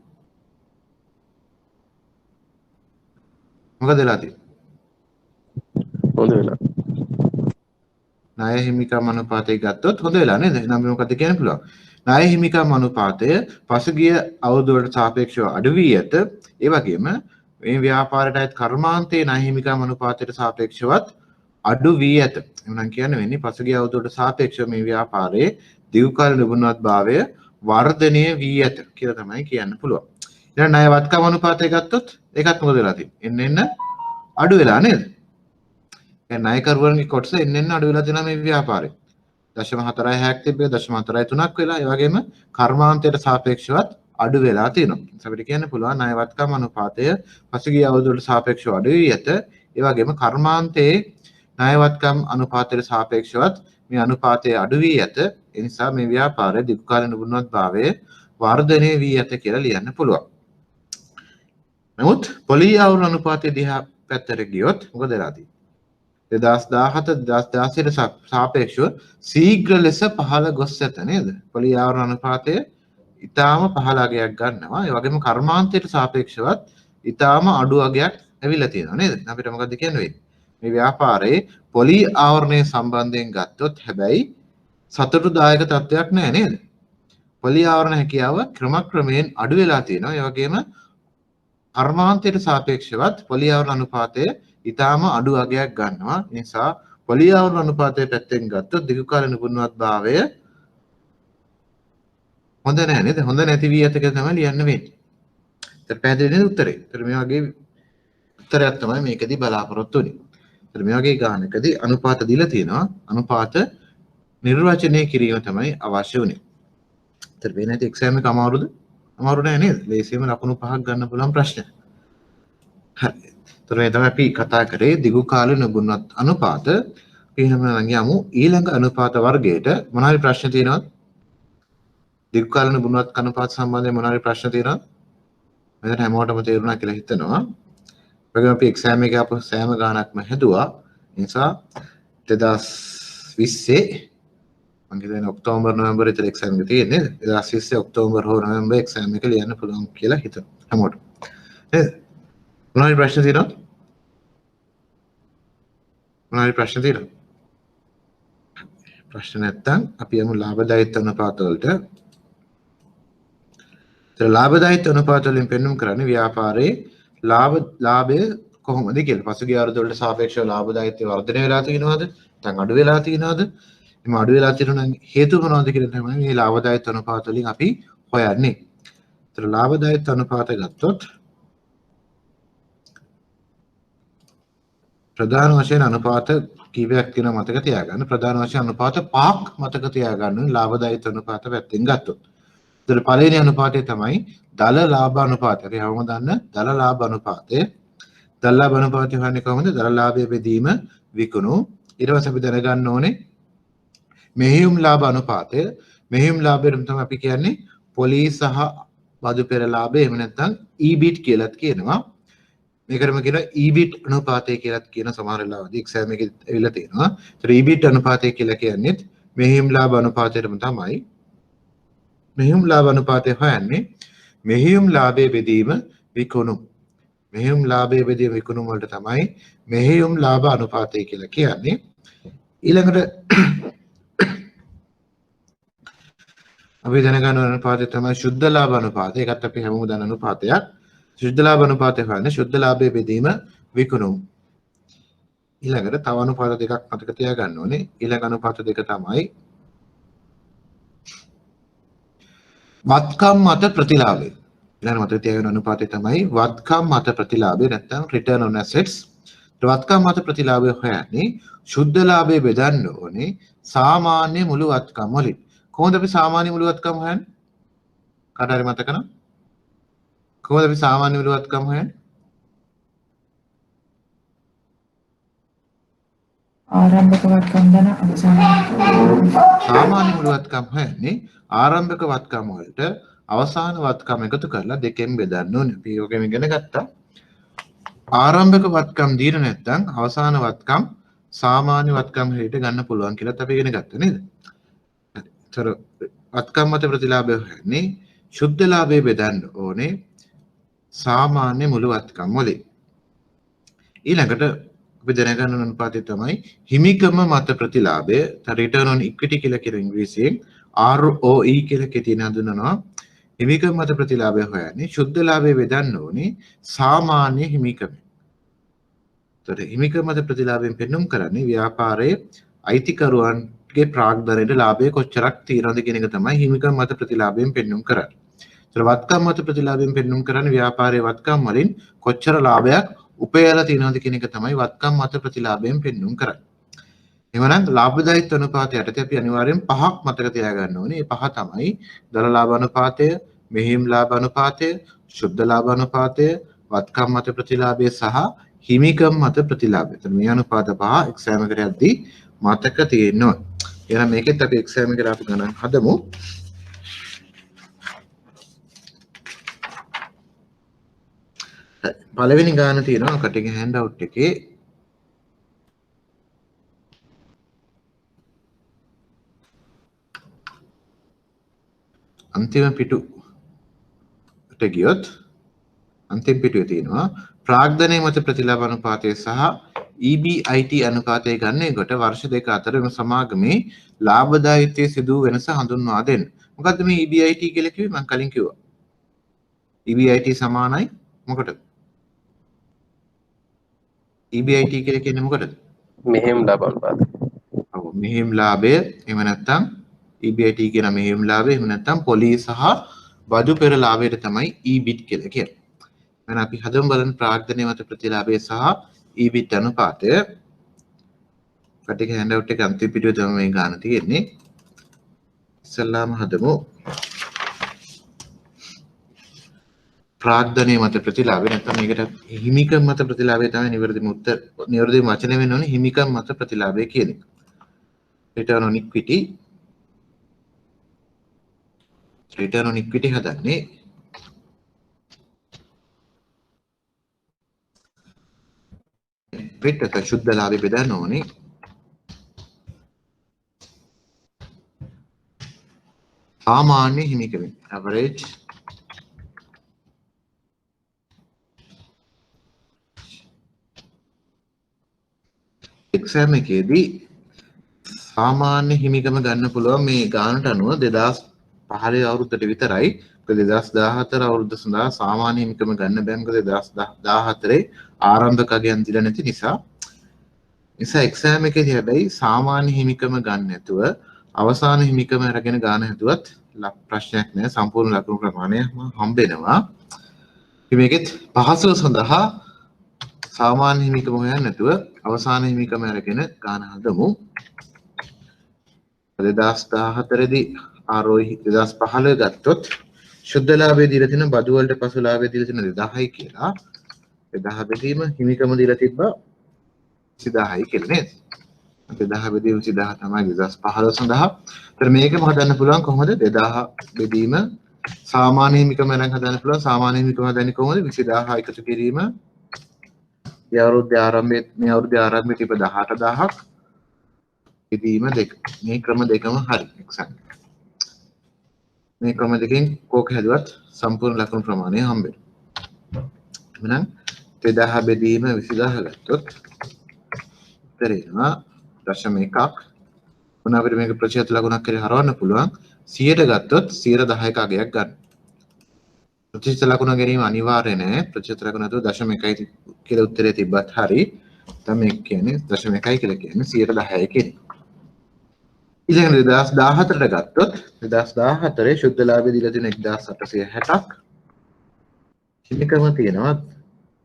මොකද වෙලා තියෙන්නේ? හොඳ වෙලා. ණය හිමිකම් අනුපාතය ගත්තොත් හොඳ වෙලා නේද? එහෙනම් මොකද කියන්න පුළුවන්? ණය හිමිකම් අනුපාතය පසුගිය අවුරුදු වලට සාපේක්ෂව අඩු වී ඇත. ඒ වගේම මේ ව්‍යාපාරයට අයත් කර්මාන්තයේ ණය හිමිකම් අනුපාතයට සාපේක්ෂවත් අඩු වී ඇත. එහෙනම් කියන්න වෙන්නේ පසුගිය අවුරුදු වලට සාපේක්ෂව මේ ව්‍යාපාරයේ දීර්ඝකාල නිපුණත්භාවය වර්ධනය වී ඇත කියලා තමයි කියන්න පුළුවන්. ඊළඟ ණය වත්කම් අනුපාතය ගත්තොත් ඒකත් මොකද වෙලා තියෙන්නේ? එන්න අඩු වෙලා නේද? දැන් ණයකරුවන්ගේ කොටස එන්න අඩු වෙලා තියෙනවා මේ ව්‍යාපාරේ. 0.46ක් තිබ්බේ 0.3ක් වෙලා ඒ වගේම කර්මාන්තයට සාපේක්ෂවත් අඩු වෙලා තියෙනවා. අපිට කියන්න පුළුවන් ණය වත්කම් අනුපාතය පසුගිය අවුරුදු වලට සාපේක්ෂව අඩු වී ඇත. ඒ වගේම කර්මාන්තයේ ණය වත්කම් අනුපාතයට සාපේක්ෂවත් මේ අනුපාතය අඩු වී ඇත. ඒ නිසා මේ ව්‍යාපාරයේ දීර්ඝකාලීන නිපුණත්භාවය වර්ධනය වී ඇත කියලා ලියන්න පුළුවන්. නමුත් පොලී ආවරණ අනුපාතය දිහා පැත්තට ගියොත් මොකද වෙලා තියෙන්නේ? 2017 සාපේක්ෂව ශීඝ්‍ර ලෙස පහළ ගොස් ඇත නේද? පොලී ආවරණ අනුපාතය ඊටාම පහළ අගයක් ගන්නවා. ඒ වගේම කර්මාන්තයට සාපේක්ෂවත් ඊටාම අඩු අගයක් ඇවිල්ලා තියෙනවා නේද? අපිට මොකද්ද කියන්න වෙන්නේ? මේ ව්‍යාපාරයේ පොලී ආවරණය සම්බන්ධයෙන් ගත්තොත් හැබැයි සතුටුදායක තත්ත්වයක් නැහැ නේද? පොලී ආවරණ හැකියාව ක්‍රමක්‍රමයෙන් අඩු වෙලා තියෙනවා. ඒ වගේම කර්මාන්තයට සාපේක්ෂවත් පොලී ආවරණ අනුපාතය ඊටාම අඩු අගයක් ගන්නවා. ඒ නිසා පොලී ආවරණ අනුපාතය පැත්තෙන් ගත්තොත් දීර්ඝකාල නිපුණත්භාවය හොඳ නැහැ නේද? හොඳ නැති වී ඇත කියලා තමයි ලියන්න වෙන්නේ. ඒත් පැහැදිලි නේද උත්තරේ? ඒතර මේ වගේ උත්තරයක් තමයි මේකදී බලාපොරොත්තු වෙන්නේ. ඒතර මේ වගේ ගානකදී අනුපාත දීලා තියෙනවා. අනුපාත නිර්වචනය කිරීම තමයි අවශ්‍ය වෙන්නේ. ඒතර මේ නැති එක්සෑම් එක අමාරුද? අමාරු නෑ නේද? ලේසියෙම ලකුණු 5ක් ගන්න පුළුවන් ප්‍රශ්න. හරි. ඒතර මේ තමයි අපි කතා කරේ දීර්ඝකාලීන නිපුණත් අනුපාත. අපි එහෙනම් යමු ඊළඟ අනුපාත වර්ගයට. මොනවාරි ප්‍රශ්න තියෙනවද? දීර්ඝකාලීන නිපුණත් අනුපාත සම්බන්ධයෙන් මොනවාරි ප්‍රශ්න තියෙනවද? මෙතන හැමෝටම තේරුණා කියලා හිතනවා. ඒගොල්ලෝ අපි එක්සෑම් එකේ අප සෑම ගානක්ම හැදුවා. ඒ නිසා 2020 මම හිතන්නේ ඔක්තෝබර් නොවැම්බර් විතර එක්සෑම් එක තියෙන්නේ නේද? 2020 ඔක්තෝබර් හෝ නොවැම්බර් එක්සෑම් එක ලියන්න පුළුවන් කියලා හිතනවා හැමෝටම. නේද? මොනවාරි ප්‍රශ්න තියෙනවද? මොනවාරි ප්‍රශ්න තියෙනවද? ප්‍රශ්න නැත්තම් අපි යමු ලාභදායීත්ව අනුපාත වලට. ඒතර ලාභදායීත්ව අනුපාත වලින් පෙන්වුම් කරන්නේ ව්‍යාපාරයේ ලාභය කොහොමද කියලා. පසුගිය අවුරුදු වලට සාපේක්ෂව ලාභදායීත්වය වර්ධනය වෙලා තියෙනවද? නැත්නම් අඩු වෙලා තියෙනවද? එහම අඩු වෙලා තියෙනවා නම් හේතුව මොනවද කියලා තමයි මේ ලාභදායීත්ව අනුපාත වලින් අපි හොයන්නේ. ඒතර ලාභදායීත්ව අනුපාත ගත්තොත් ප්‍රධාන වශයෙන් අනුපාත කීපයක් තියෙනවා මතක තියාගන්න. ප්‍රධාන වශයෙන් අනුපාත 5ක් මතක තියාගන්න ඕනේ ලාභදායීත්ව අනුපාත පැත්තෙන් ගත්තොත්. ඒතර පළවෙනි අනුපාතය තමයි දල ලාභ අනුපාතය. අපි හැමෝම දන්න දල ලාභ අනුපාතය. දල ලාභ අනුපාතය හොයන්නේ කොහොමද? දල ලාභය බෙදීම විකුණු. ඊට පස්සේ අපි දැනගන්න ඕනේ මෙහෙයුම් ලාභ අනුපාතය. මෙහෙයුම් ලාභයෙන් තමයි අපි කියන්නේ පොලී සහ බදු පෙර ලාභය. එහෙම නැත්නම් EBIT කියලාත් කියනවා. මේකටම කියනවා EBIT අනුපාතය කියලාත් කියන සමහර වෙලාවදී එක්සෑම් එකේ ඇවිල්ලා තියෙනවා. ඒතර EBIT අනුපාතය කියලා කියන්නේ මෙහෙයුම් ලාභ අනුපාතයටම තමයි. මෙහෙයුම් ලාභ අනුපාතය හොයන්නේ මෙහෙයුම් ලාභයේ බෙදීම විකුණු. මෙහෙයුම් ලාභයේ බෙදීම විකුණු වලට තමයි මෙහෙයුම් ලාභ අනුපාතය කියලා කියන්නේ. ඊළඟට අපි දැනගන්න අනුපාතය තමයි ශුද්ධ ලාභ අනුපාතය. ඒකත් අපි හැමෝම දන්න අනුපාතයක්. ශුද්ධ ලාභ අනුපාතය හොයන්නේ ශුද්ධ ලාභයේ බෙදීම විකුණු. ඊළඟට තව අනුපාත දෙකක් මතක තියාගන්න ඕනේ. ඊළඟ අනුපාත දෙක තමයි වත්කම් මත ප්‍රතිලාභය. ඊළඟ මතක තියාගන්න අනුපාතය තමයි වත්කම් මත ප්‍රතිලාභය නැත්නම් return on assets. වත්කම් මත ප්‍රතිලාභය හොයන්නේ ශුද්ධ ලාභය බෙදන්න ඕනේ සාමාන්‍ය මුළු වත්කම් වලින්. කොහොමද අපි සාමාන්‍ය මුළු වත්කම් හොයන්නේ? කාට හරි මතක නම්? කොහොමද අපි සාමාන්‍ය මුළු වත්කම් හොයන්නේ? ආරම්භක වත්කම් දන අවසාන සාමාන්‍ය මුළු වත්කම් හොයන්නේ ආරම්භක වත්කම් වලට අවසාන වත්කම් එකතු කරලා දෙකෙන් බෙදන්න ඕනේ. අපි ඔකෙම ඉගෙන ගත්තා. ආරම්භක වත්කම් දීලා නැත්නම් අවසාන වත්කම් සාමාන්‍ය වත්කම් හැටියට ගන්න පුළුවන් කියලාත් අපි ඉගෙන ගත්තා නේද? හරි. ඒතර වත්කම් මත ප්‍රතිලාභය හොයන්නේ ශුද්ධ ලාභය බෙදන්න ඕනේ සාමාන්‍ය මුළු වත්කම් වලින්. ඊළඟට අපි දැනගන්න ඕන අනුපාතය තමයි හිමිකම මත ප්‍රතිලාභය. return on equity කියලා කියන ඉංග්‍රීසියෙන් ROE කියලා කෙටියෙන් හඳුන්වනවා. හිමිකම මත ප්‍රතිලාභය හොයන්නේ ශුද්ධ ලාභය බෙදන්න ඕනේ සාමාන්‍ය හිමිකම. ඒතර හිමිකම මත ප්‍රතිලාභයෙන් පෙන්වුම් කරන්නේ ව්‍යාපාරයේ අයිතිකරුවන්ගේ ප්‍රාග්ධනයේ ලාභය කොච්චරක් තියෙනවද කියන එක තමයි හිමිකම මත ප්‍රතිලාභයෙන් පෙන්වුම් කරන්නේ. ඒතර වත්කම් මත ප්‍රතිලාභයෙන් පෙන්වුම් කරන්නේ ව්‍යාපාරයේ වත්කම් වලින් කොච්චර ලාභයක් උපයලා තියෙනවද කියන එක තමයි වත්කම් මත ප්‍රතිලාභයෙන් පෙන්වුම් කරන්නේ. එහෙමනම් ලාභදායීත්ව අනුපාතය යටතේ අපි අනිවාර්යෙන් පහක් මතක තියාගන්න ඕනේ. මේ පහ තමයි දල ලාභ අනුපාතය, මෙහෙයුම් ලාභ අනුපාතය, ශුද්ධ ලාභ අනුපාතය, වත්කම් මත ප්‍රතිලාභය සහ හිමිකම් මත ප්‍රතිලාභය. එතන මේ අනුපාත පහ එක්සෑම් එකට යද්දී මතක තියෙන්න ඕනේ. එහෙනම් මේකෙත් අපි එක්සෑම් එකට අපි ගණන් හදමු. පළවෙනි ගාන තියෙනවා කටින් හෑන්ඩ් අවුට් එකේ. අන්තිම පිටුට ගියොත් අන්තිම පිටුවේ තියෙනවා ප්‍රාග්ධනයේ මත ප්‍රතිලාභ අනුපාතය සහ EBIT අනුපාතය ගන්නකොට වර්ෂ දෙක අතර එම සමාගමේ ලාභදායීත්වයේ සිදු වෙනස හඳුන්වා දෙන්න. මොකද්ද මේ EBIT කියලා කිව්වේ? මම කලින් කිව්වා. EBIT සමානයි මොකටද? EBIT කියලා කියන්නේ මොකටද? මෙහෙම ලාභ අනුපාතය. ඔව් මෙහෙයුම් ලාභය එහෙම නැත්නම් EBIT කියන මෙහෙයුම් ලාභය එහෙම නැත්නම් පොලි සහ බදු පෙර ලාභයට තමයි EBIT කියලා කියන්නේ. එහෙනම් අපි හදමු බලන්න ප්‍රාග්ධනයේ මත ප්‍රතිලාභය සහ EBIT අනුපාතය. කටික හෑන්ඩ් අවුට් එක අන්තිම පිටුවේ තමයි මේ ගාන තියෙන්නේ. ඉස්සල්ලාම හදමු ප්‍රාග්ධනයේ මත ප්‍රතිලාභය නැත්නම් මේකට හිමිකම් මත ප්‍රතිලාභය තමයි නිවැරදිම වචනේ වෙන්න ඕනේ හිමිකම් මත ප්‍රතිලාභය කියන එක. return on equity හදන්නේ පිටත ශුද්ධ ලාභය බෙදන්න ඕනේ සාමාන්‍ය හිමිකම average එක්සෑම් එකේදී සාමාන්‍ය හිමිකම ගන්න පුළුවන් මේ ගානට අනුව 2015 අවුරුද්දට විතරයි. 2014 අවුරුද්ද සඳහා සාමාන්‍ය හිමිකම ගන්න බෑ. මොකද 2014 ආරම්භකයන් දිලා නැති නිසා. එක්සෑම් එකේදී හැබැයි සාමාන්‍ය හිමිකම ගන්න නැතුව අවසාන හිමිකම අරගෙන ගාන හැදුවත් ප්‍රශ්නයක් නෑ. සම්පූර්ණ ලකුණු ප්‍රමාණය හම්බෙනවා. මේකෙත් පහසුව සඳහා සාමාන්‍ය හිමිකම හොයන්න නැතුව අවසාන හිමිකම අරගෙන ගාන හදමු. 2014 දී ROE 2015 ගත්තොත් ශුද්ධ ලාභය දීලා තියෙන බදු වලට පසු ලාභය දීලා තියෙන 2000යි කියලා. 2000 බෙදීම හිමිකම දීලා තිබ්බා 20000යි කියලා නේද? 2000 බෙදීම 20000 තමයි 2015 සඳහා. ඒතර මේකම හදන්න පුළුවන් කොහොමද? 2000 බෙදීම සාමාන්‍ය හිමිකම නම් හදන්න පුළුවන්. සාමාන්‍ය හිමිකම හදන්නේ කොහොමද? 20000 එකතු කිරීම මේ අවුරුද්දේ ආරම්භයේ තිබ්බ 18000ක් බෙදීම දෙක. මේ ක්‍රම දෙකම හරි එක්සැක්ට්. මේ ක්‍රම දෙකෙන් කෝක හැදුවත් සම්පූර්ණ ලකුණු ප්‍රමාණය හම්බෙනවා. එහෙනම් 2000 බෙදීම 20000 ගත්තොත් උත්තරේ එනවා 0.1ක්. මොන අපිට මේක ප්‍රතිශත ලකුණක් කියලා හරවන්න පුළුවන්. 100ට ගත්තොත් 10%ක අගයක් ගන්න. ප්‍රතිශත ලකුණ ගැනීම අනිවාර්ය නෑ. ප්‍රතිශත ලකුණ නැතුව 0.1යි කියලා උත්තරේ තිබ්බත් හරි. තමයි කියන්නේ 0.1 කියලා කියන්නේ 10% කියන්නේ. ඊළඟට 2014ට ගත්තොත් 2014 ශුද්ධ ලාභය දීලා තියෙන 1860ක් හිමිකම තියෙනවා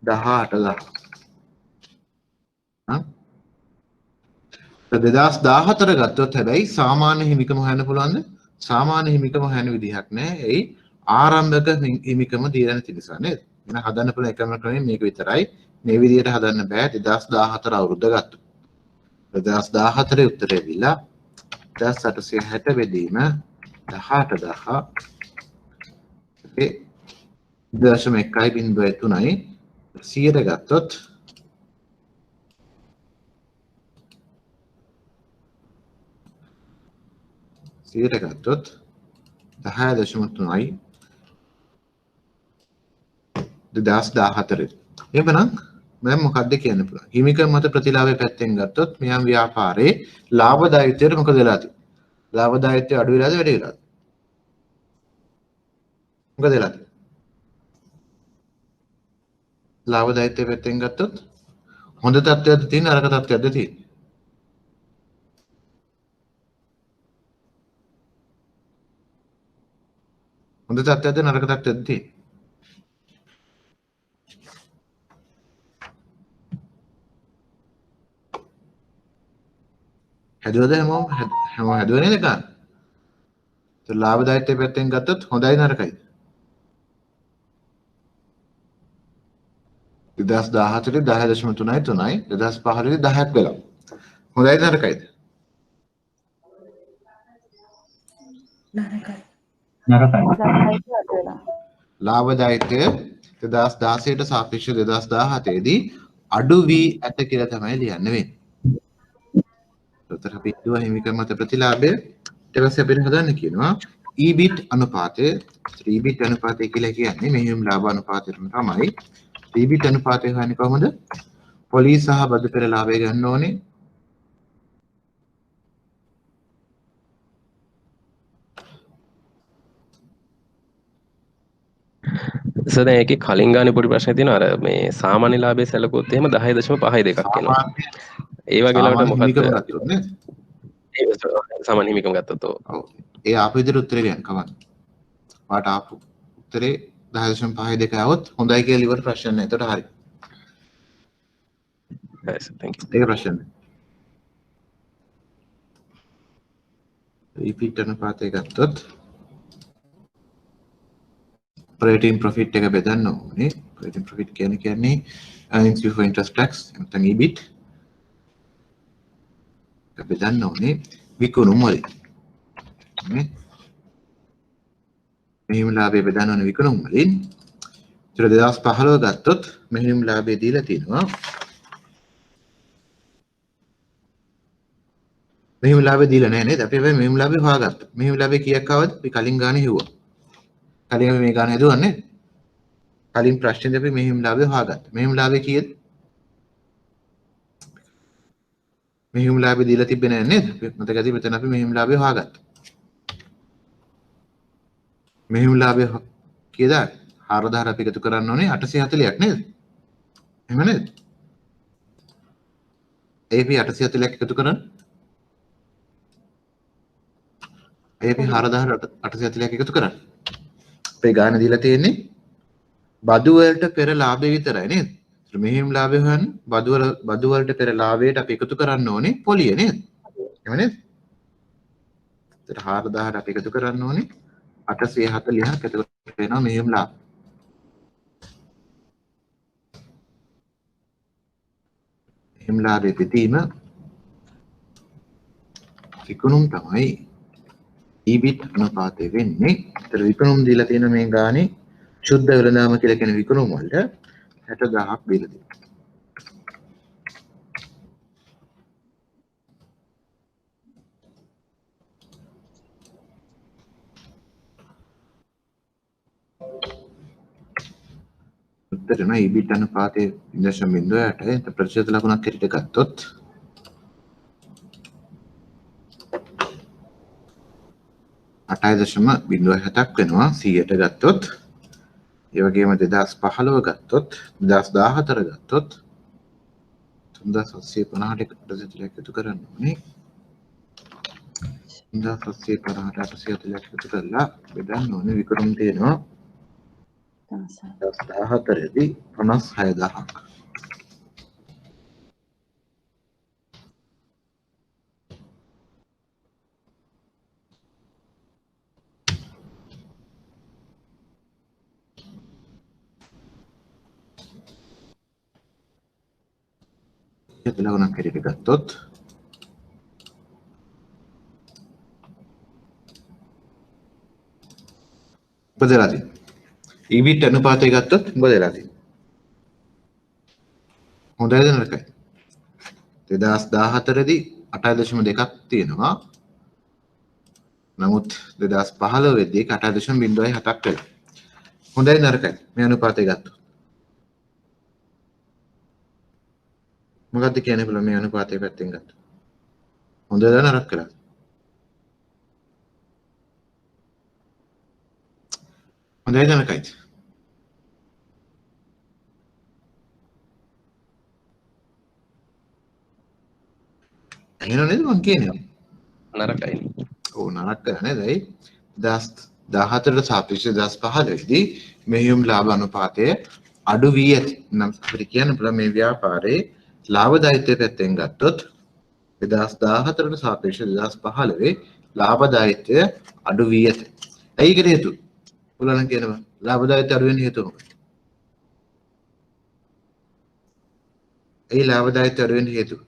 18000. 2014 ගත්තොත් හැබැයි සාමාන්‍ය හිමිකම හොයන්න පුළුවන්ද? සාමාන්‍ය හිමිකම හොයන්න විදිහක් නැහැ. එයි ආරම්භක හිමිකම දීලා නැති නිසා නේද? එහෙනම් හදන්න පුළුවන් එකම ක්‍රමය මේක විතරයි. මේ විදිහට හදන්න බෑ 2014 අවුරුද්ද ගත්තොත්. 2014 උත්තරේ දීලා 1860 බෙදීම 18000 ඒ 0.1.3යි 100ට ගත්තොත් 10ට 10.3යි 2014. එහෙනම් මම මොකක්ද කියන්න පුළුවන්? හිමිකම් මත ප්‍රතිලාභය පැත්තෙන් ගත්තොත් මෙයන් ව්‍යාපාරේ ලාභදායීත්වයට මොකද වෙලා තියෙන්නේ? ලාභදායීත්වය අඩු වෙලාද වැඩි වෙලාද? මොකද වෙලා තියෙන්නේ? ලාභදායීත්වය පැත්තෙන් ගත්තොත් හොඳ තත්ත්වයක්ද තියෙන්නේ නරක තත්ත්වයක්ද තියෙන්නේ? හොඳ තත්ත්වයක්ද නරක තත්ත්වයක්ද තියෙන්නේ? හැදුවද හැමෝම හැදුව නේද ගන්න? તો ලාභදායීත්වය පැත්තෙන් ගත්තොත් හොඳයි නරකයි? 2014 10.3යි 3යි 2015 10ක් වෙලා. හොඳයිද නරකයිද? නරකයි. ලාභදායීත්වය 2016ට සාපේක්ෂව 2017 දී අඩු වී ඇත කියලා තමයි ලියන්න වෙන්නේ. උත්තර බිඳුව හිමිකම් මත ප්‍රතිලාභය ඊට පස්සේ අපිට හදන්න කියනවා EBIT අනුපාතය. EBIT අනුපාතය කියලා කියන්නේ මෙහෙයුම් ලාභ අනුපාතයට තමයි. EBIT අනුපාතය හොයන්නේ කොහොමද? පොලිස් සහ බදු පෙර ලාභය ගන්න ඕනේ. සර් දැන් ඒකේ කලින් ගානේ පොඩි ප්‍රශ්නයක් තියෙනවා. අර මේ සාමාන්‍ය ලාභයේ සැලකුවොත් එහෙම 10.52ක් එනවා. ඒ වගේ ලාවට මොකක්ද? සාමාන්‍ය හිමිකම ගත්තොත් ඔව්. ඒ ආපු විදිහට උත්තරේ ගන්න කවන්න. වාට ආපු උත්තරේ 10.52 આવොත් හොඳයි කියලා ඉවර ප්‍රශ්න නැහැ. එතකොට හරි. Yes, thank you. ඒක ප්‍රශ්න. රිපීට් අනුපාතය ගත්තොත් operating profit එක බෙදන්න ඕනේ. operating profit කියන්නේ earnings before interest tax නැත්නම් EBIT එක බෙදන්න ඕනේ විකුණුම් වලින්. නේ? මෙහිම ලාභය බෙදන්න ඕනේ විකුණුම් වලින්. ඒතර 2015 ගත්තොත් මෙහිම ලාභය දීලා තිනවා. මෙහිම ලාභය දීලා නැහැ නේද? අපි හැබැයි මෙහිම ලාභය හොයාගත්තා. මෙහිම ලාභය කීයක් ආවද? අපි කලින් ගානේ හෙව්වා. කලින් අපි මේ ගාන හදුවන්නේ. කලින් ප්‍රශ්නේදී අපි මෙහිම ලාභය හොයාගත්තා. මෙහිම ලාභය කීයද? මෙහිම ලාභය දීලා තිබ්බේ නැහැ නේද? මතකද මෙතන අපි මෙහිම ලාභය හොයාගත්තා. මෙහිම ලාභය කීයද? 4000 අපි එකතු කරන්න ඕනේ 840ක් නේද? එහෙම නේද? AP 840ක් එකතු කරන්න. AP 4840ක් එකතු කරන්න. අපේ ගාන දීලා තියෙන්නේ බදු වලට පෙර ලාභය විතරයි නේද? ඒත් මෙහිම ලාභය හොයන්න බදු වලට පෙර ලාභයට අපි එකතු කරන්න ඕනේ පොලිය නේද? එහෙම නේද? ඒත් 4000ට අපි එකතු කරන්න ඕනේ 840ක් එතකොට වෙනවා මෙහිම ලාභ. මෙහිම ලාභය පිටීම විකුණුම් තමයි EBIT අනුපාතය වෙන්නේ. ඒතර විකුණුම් දීලා තියෙන මේ ගානේ ශුද්ධ වෙළඳාම කියලා කියන විකුණුම් වලට 60000ක් දීලා තියෙනවා. උත්තරේ නෑ EBIT අනුපාතයේ 0.08 ප්‍රතිශත ලකුණක් හැටියට ගත්තොත් 8.07ක් වෙනවා 100ට ගත්තොත්. ඒ වගේම 2015 ගත්තොත් 2014 ගත්තොත් 3750ට 840ක් එකතු කරන්න ඕනේ. 3750ට 840ක් එකතු කරලා බෙදන්න ඕනේ. විකරණ තියෙනවා 14 දී 56000ක්. ලකුණක් හැටියට ගත්තොත් බෙදලා තියෙනවා. EBIT අනුපාතය ගත්තොත් බෙදලා තියෙනවා. හොඳයිද නරකයි? 2014 දී 8.2ක් තියෙනවා. නමුත් 2015 දී 8.07ක් වෙලා. හොඳයි නරකයි මේ අනුපාතය ගත්තොත්. මොකක්ද කියන්නේ බලන්න මේ අනුපාතය පැත්තෙන් ගත්තොත්. හොඳද නරක කරා? හොඳයි නරකයි? එහෙනම් නේද මං කියන්නේ? නරකයි. ඔව් නරක කරා නේද? ඒ 2014ට සාපේක්ෂව 2015 දී මෙහියුම් ලාභ අනුපාතය අඩු වී ඇති. නම් අපිට කියන්න පුළුවන් මේ ව්‍යාපාරයේ ලාභදායීත්වය පැත්තෙන් ගත්තොත් 2014ට සාපේක්ෂව 2015 ලාභදායීත්වය අඩු වී ඇත. ඇයි ඒකට හේතුව? ඔයාලන් කියනවා ලාභදායීත්වය අඩු වෙන්න හේතුව මොකක්ද? ඒ ලාභදායීත්වය අඩු වෙන්න හේතුව.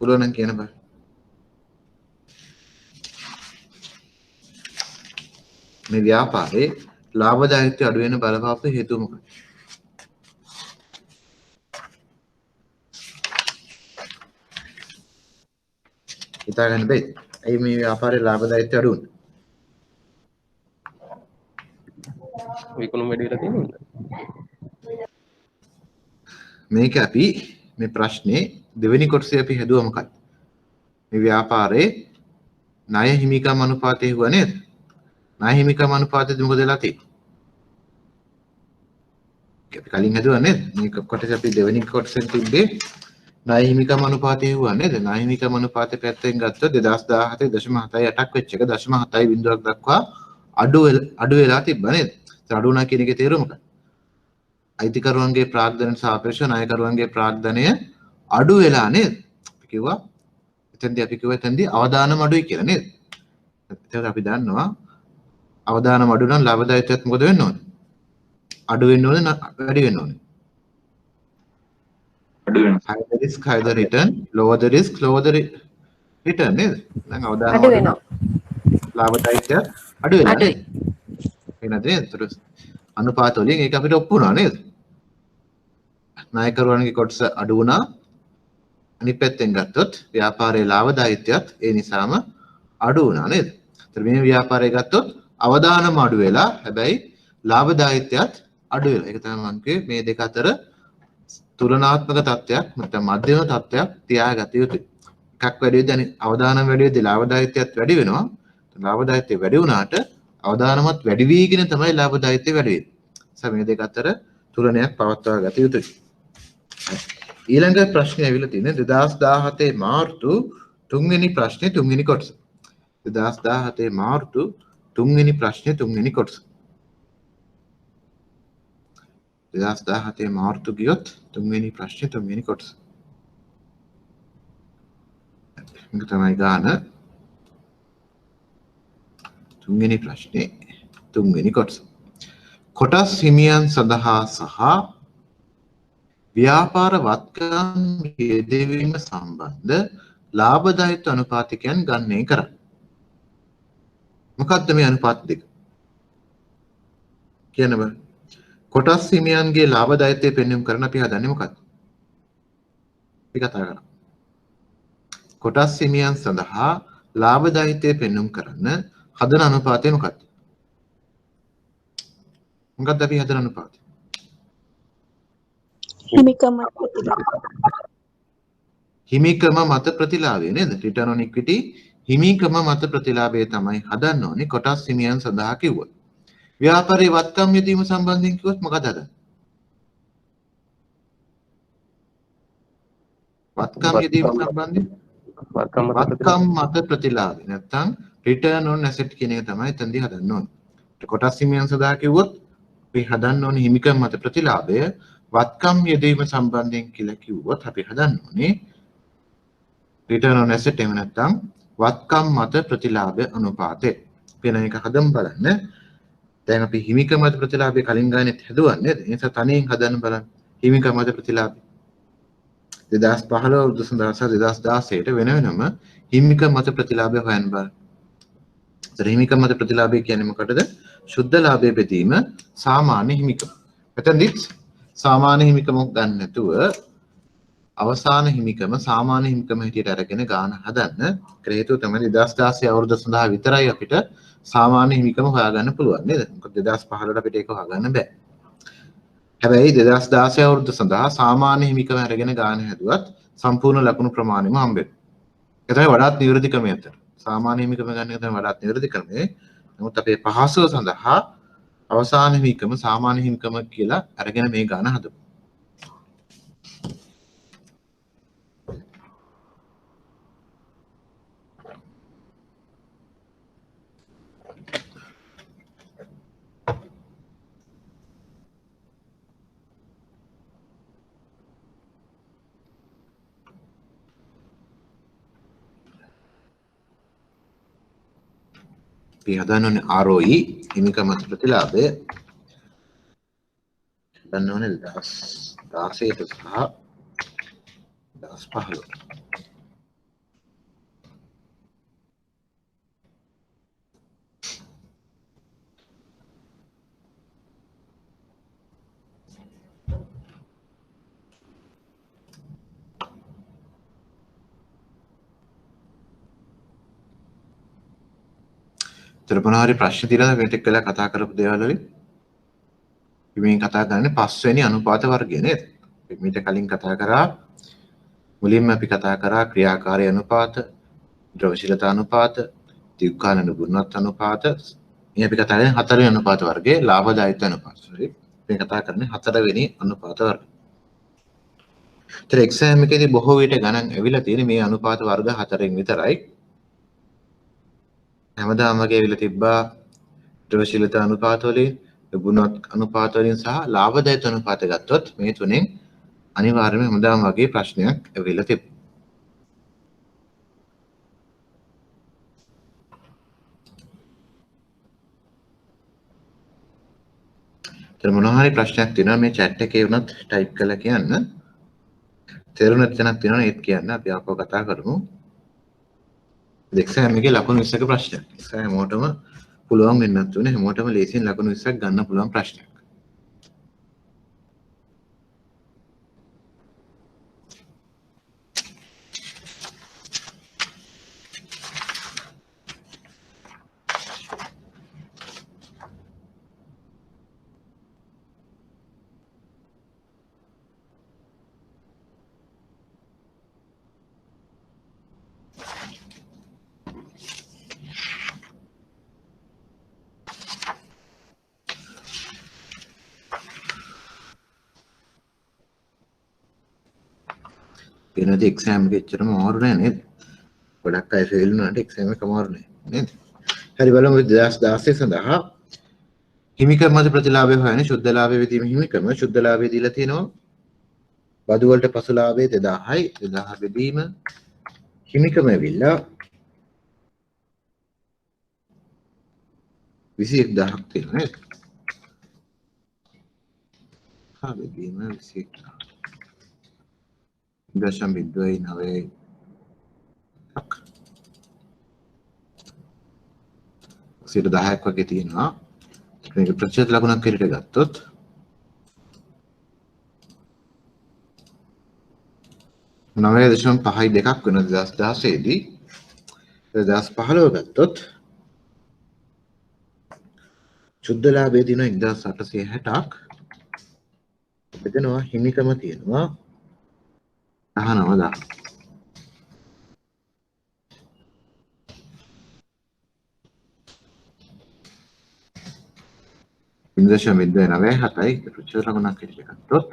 ඔයාලන් කියන බෑ. මේ ව්‍යාපාරයේ ලාභදායීත්වය අඩු වෙන බලපාපු හේතුව මොකක්ද? හිතා ගන්න බෑ. ඇයි මේ ව්‍යාපාරයේ ලාභදායීත්වය අඩු වුනේ? විකුණුම් වැඩි වෙලා තියෙනවද? මේක අපි මේ ප්‍රශ්නේ දෙවෙනි කොටසේ අපි හදුවා මොකක්ද? මේ ව්‍යාපාරයේ ණය හිමිකම් අනුපාතය හුවා නේද? ණය හිමිකම් අනුපාතයද මොකද වෙලා තියෙන්නේ? අපි කලින් හදුවා නේද? මේ කොටසේ අපි දෙවෙනි කොටසෙන් තිබ්බේ ණය හිමිකම් අනුපාතය හුවා නේද? ණය හිමිකම් අනුපාතය පැත්තෙන් ගත්තොත් 2017.78ක් වෙච්ච එක 0.7 දක්වා අඩු වෙලා තිබ්බා නේද? ඒ අඩු වුණා කියන එකේ තේරුම මොකක්ද? අයිතිකරුවන්ගේ ප්‍රාග්ධනයට සාපේක්ෂව ණයකරුවන්ගේ ප්‍රාග්ධනය අඩු වෙලා නේද? අපි කිව්වා එතෙන්දී අවදානම් අඩුයි කියලා නේද? එතකොට අපි දන්නවා අවදානම් අඩු නම් ලාභදායීත්වයත් මොකද වෙන්න ඕනේ? අඩු වෙන්න ඕනේ වැඩි වෙන්න ඕනේ. අඩු වෙනවා. Higher the risk higher the return, lower the risk lower the return නේද? දැන් අවදානම් අඩු වෙනවා. ලාභදායීත්වය අඩු වෙනවා නේද? එහෙනම් නේද? අනුපාත වලින් ඒක අපිට ඔප්පු වුණා නේද? ණයකරුවන්ගේ කොටස අඩු වුණා. අනිත් පැත්තෙන් ගත්තොත් ව්‍යාපාරයේ ලාභදායීත්වයත් ඒ නිසාම අඩු වුණා නේද? ඒතර මේ ව්‍යාපාරය ගත්තොත් අවදානම අඩු වෙලා හැබැයි ලාභදායීත්වයත් අඩු වෙලා. ඒක තමයි මම කිව්වේ මේ දෙක අතර තුලනාත්මක තත්ත්වයක් නැත්නම් මධ්‍යම තත්ත්වයක් තියාගත යුතුයි. එකක් වැඩි වෙද්දී අනිත් අවදානම් වැඩි වෙද්දී ලාභදායීත්වයත් වැඩි වෙනවා. ලාභදායීත්වය වැඩි වුණාට අවදානමත් වැඩි වීගෙන තමයි ලාභදායීත්වය වැඩි වෙන්නේ. මේ දෙක අතර තුලනයක් පවත්වා ගත යුතුයි. ඊළඟ ප්‍රශ්නේ ඇවිල්ලා තියෙන්නේ 2017 මාර්තු 3 වෙනි ප්‍රශ්නේ 3 වෙනි කොටස. 2017 මාර්තු 3 වෙනි ප්‍රශ්නේ 3 වෙනි කොටස. 2017 මාර්තු ගියොත් 3 වෙනි ප්‍රශ්නේ 3 වෙනි කොටස. මේක තමයි ගාන 3 වෙනි ප්‍රශ්නේ 3 වෙනි කොටස. කොටස් හිමියන් සඳහා සහ ව්‍යාපාර වත්කම් යෙදවීම සම්බන්ධ ලාභදායීත්ව අනුපාතිකයන් ගණනය කරන්න. මොකක්ද මේ අනුපාත දෙක? කියන්න බෑ. කොටස් හිමියන්ගේ ලාභදායීත්වය පෙන්වීම කරන අපි හදන්නේ මොකක්ද? අපි කතා කරමු. කොටස් හිමියන් සඳහා ලාභදායීත්වය පෙන්වීම කරන්න හදන අනුපාතය මොකක්ද? මොකක්ද අපි හදන අනුපාතය? හිමිකම මත ප්‍රතිලාභය නේද? return on equity හිමිකම මත ප්‍රතිලාභය තමයි හදන්න ඕනේ කොටස් හිමියන් සඳහා කිව්වොත්. ව්‍යාපාරයේ වත්කම් යෙදීම සම්බන්ධයෙන් කිව්වොත් මොකද හදන්නේ? වත්කම් යෙදීම සම්බන්ධයෙන් වත්කම් මත ප්‍රතිලාභය නැත්නම් return on asset කියන එක තමයි එතනදී හදන්න ඕනේ. කොටස් හිමියන් සඳහා කිව්වොත් අපි හදන්න ඕනේ හිමිකම් මත ප්‍රතිලාභය වත්කම් යෙදීම සම්බන්ධයෙන් කියලා කිව්වොත් අපි හදන්න ඕනේ return on asset එහෙම නැත්නම් වත්කම් මත ප්‍රතිලාභ අනුපාතය. වෙන එක හදමු බලන්න. දැන් අපි හිමිකම් මත ප්‍රතිලාභය කලින් ගානෙත් හදුවා නේද? ඒ නිසා තනියෙන් හදන්න බලන්න. හිමිකම් මත ප්‍රතිලාභය 2015 සඳහා 2016ට වෙන වෙනම හිමිකම් මත ප්‍රතිලාභය හොයන්න බලන්න. හිමිකම් මත ප්‍රතිලාභය කියන්නේ මොකටද? ශුද්ධ ලාභය බෙදීම සාමාන්‍ය හිමිකම. මෙතනදිත් සාමාන්‍ය හිමිකම ගන්න නැතුව අවසාන හිමිකම සාමාන්‍ය හිමිකම හැටියට අරගෙන ගාන හදන්න. ඒකට හේතුව තමයි 2016 අවුරුද්ද සඳහා විතරයි අපිට සාමාන්‍ය හිමිකම හොයාගන්න පුළුවන් නේද? මොකද 2015ට අපිට ඒක හොයාගන්න බෑ. හැබැයි 2016 අවුරුද්ද සඳහා සාමාන්‍ය හිමිකම අරගෙන ගාන හැදුවත් සම්පූර්ණ ලකුණු ප්‍රමාණයම හම්බෙනවා. ඒ තමයි වඩාත් නිවැරදි ක්‍රමය අතර. සාමාන්‍ය හිමිකම ගන්න එක තමයි වඩාත් නිවැරදි ක්‍රමය. නමුත් අපේ පහසුව සඳහා අවසාන හිමිකම සාමාන්‍ය හිමිකම කියලා අරගෙන මේ ගාන හදමු. අපි හදන්න ඕනේ ROE හිමිකම් මත ප්‍රතිලාභය හදන්න ඕනේ 16ට සහ 2015ට. මොනවාරි ප්‍රශ්න තියෙනවද මේ ටික වෙලා කතා කරපු දේවල් වලින්? අපි මේ කතා කරන්නේ පස්වෙනි අනුපාත වර්ගය නේද? අපි මීට කලින් කතා කරා මුලින්ම අපි කතා කරා ක්‍රියාකාරී අනුපාත, ද්‍රවශීලතා අනුපාත, දිග්ගානන ගුණවත් අනුපාත. මේ අපි කතා කරන්නේ හතරවෙනි අනුපාත වර්ගයේ ලාභදායීත්ව අනුපාත. මේ කතා කරන්නේ හතරවෙනි අනුපාත වර්ගය. ඒතර එක්සෑම් එකේදී බොහෝ විට ගණන් ඇවිල්ලා තියෙන්නේ මේ අනුපාත වර්ග හතරෙන් විතරයි. හැමදාම වගේ ඇවිල්ලා තිබ්බා ද්‍රවශීලතා අනුපාත වලින්, ගුණවත් අනුපාත වලින් සහ ලාභදායීත්ව අනුපාත ගත්තොත් මේ තුනෙන් අනිවාර්යයෙන්ම හැමදාම වගේ ප්‍රශ්නයක් ඇවිල්ලා තිබ්බා. ඒතර මොනවා හරි ප්‍රශ්නයක් තියෙනවා මේ chat එකේ වුණත් type කරලා කියන්න. තේරුණ තැනක් තියෙනවා ඒත් කියන්න අපි ආපහු කතා කරමු. එක්සෑම් එකේ ලකුණු 20ක ප්‍රශ්නයක්. එක්සෑම් හැමෝටම පුළුවන් වෙන්නත් උනේ හැමෝටම ලේසියෙන් ලකුණු 20ක් ගන්න පුළුවන් ප්‍රශ්නයක්. වෙනද එක්සෑම් එක එච්චරම අමාරු නෑ නේද? ගොඩක් අය ෆේල් වුණාට එක්සෑම් එක අමාරු නෑ නේද? හරි බලමු 2016 සඳහා හිමිකම් මත ප්‍රතිලාභය හොයන්නේ ශුද්ධ ලාභය විදීම හිමිකම ශුද්ධ ලාභය දීලා තියෙනවා බදු වලට පසු ලාභය 2000යි 2000 බෙදීම හිමිකම ඇවිල්ලා 21000ක් තියෙනවා නේද? බෙදීම 21000 දශම බිඳුවයි 9ක් සිට 10ක් වගේ තියෙනවා. මේක ප්‍රතිශත ලකුණක් විදිහට ගත්තොත් 9.52ක් වෙන 2016 දී 2015 ගත්තොත් ශුද්ධ ලාභය තියෙනවා 1860ක්. බෙදෙනවා හිමිකම තියෙනවා 19,000. ඉන්දශම විද්‍යාවේ 97යි ප්‍රතිශත ලකුණක් විදිහට ගත්තොත්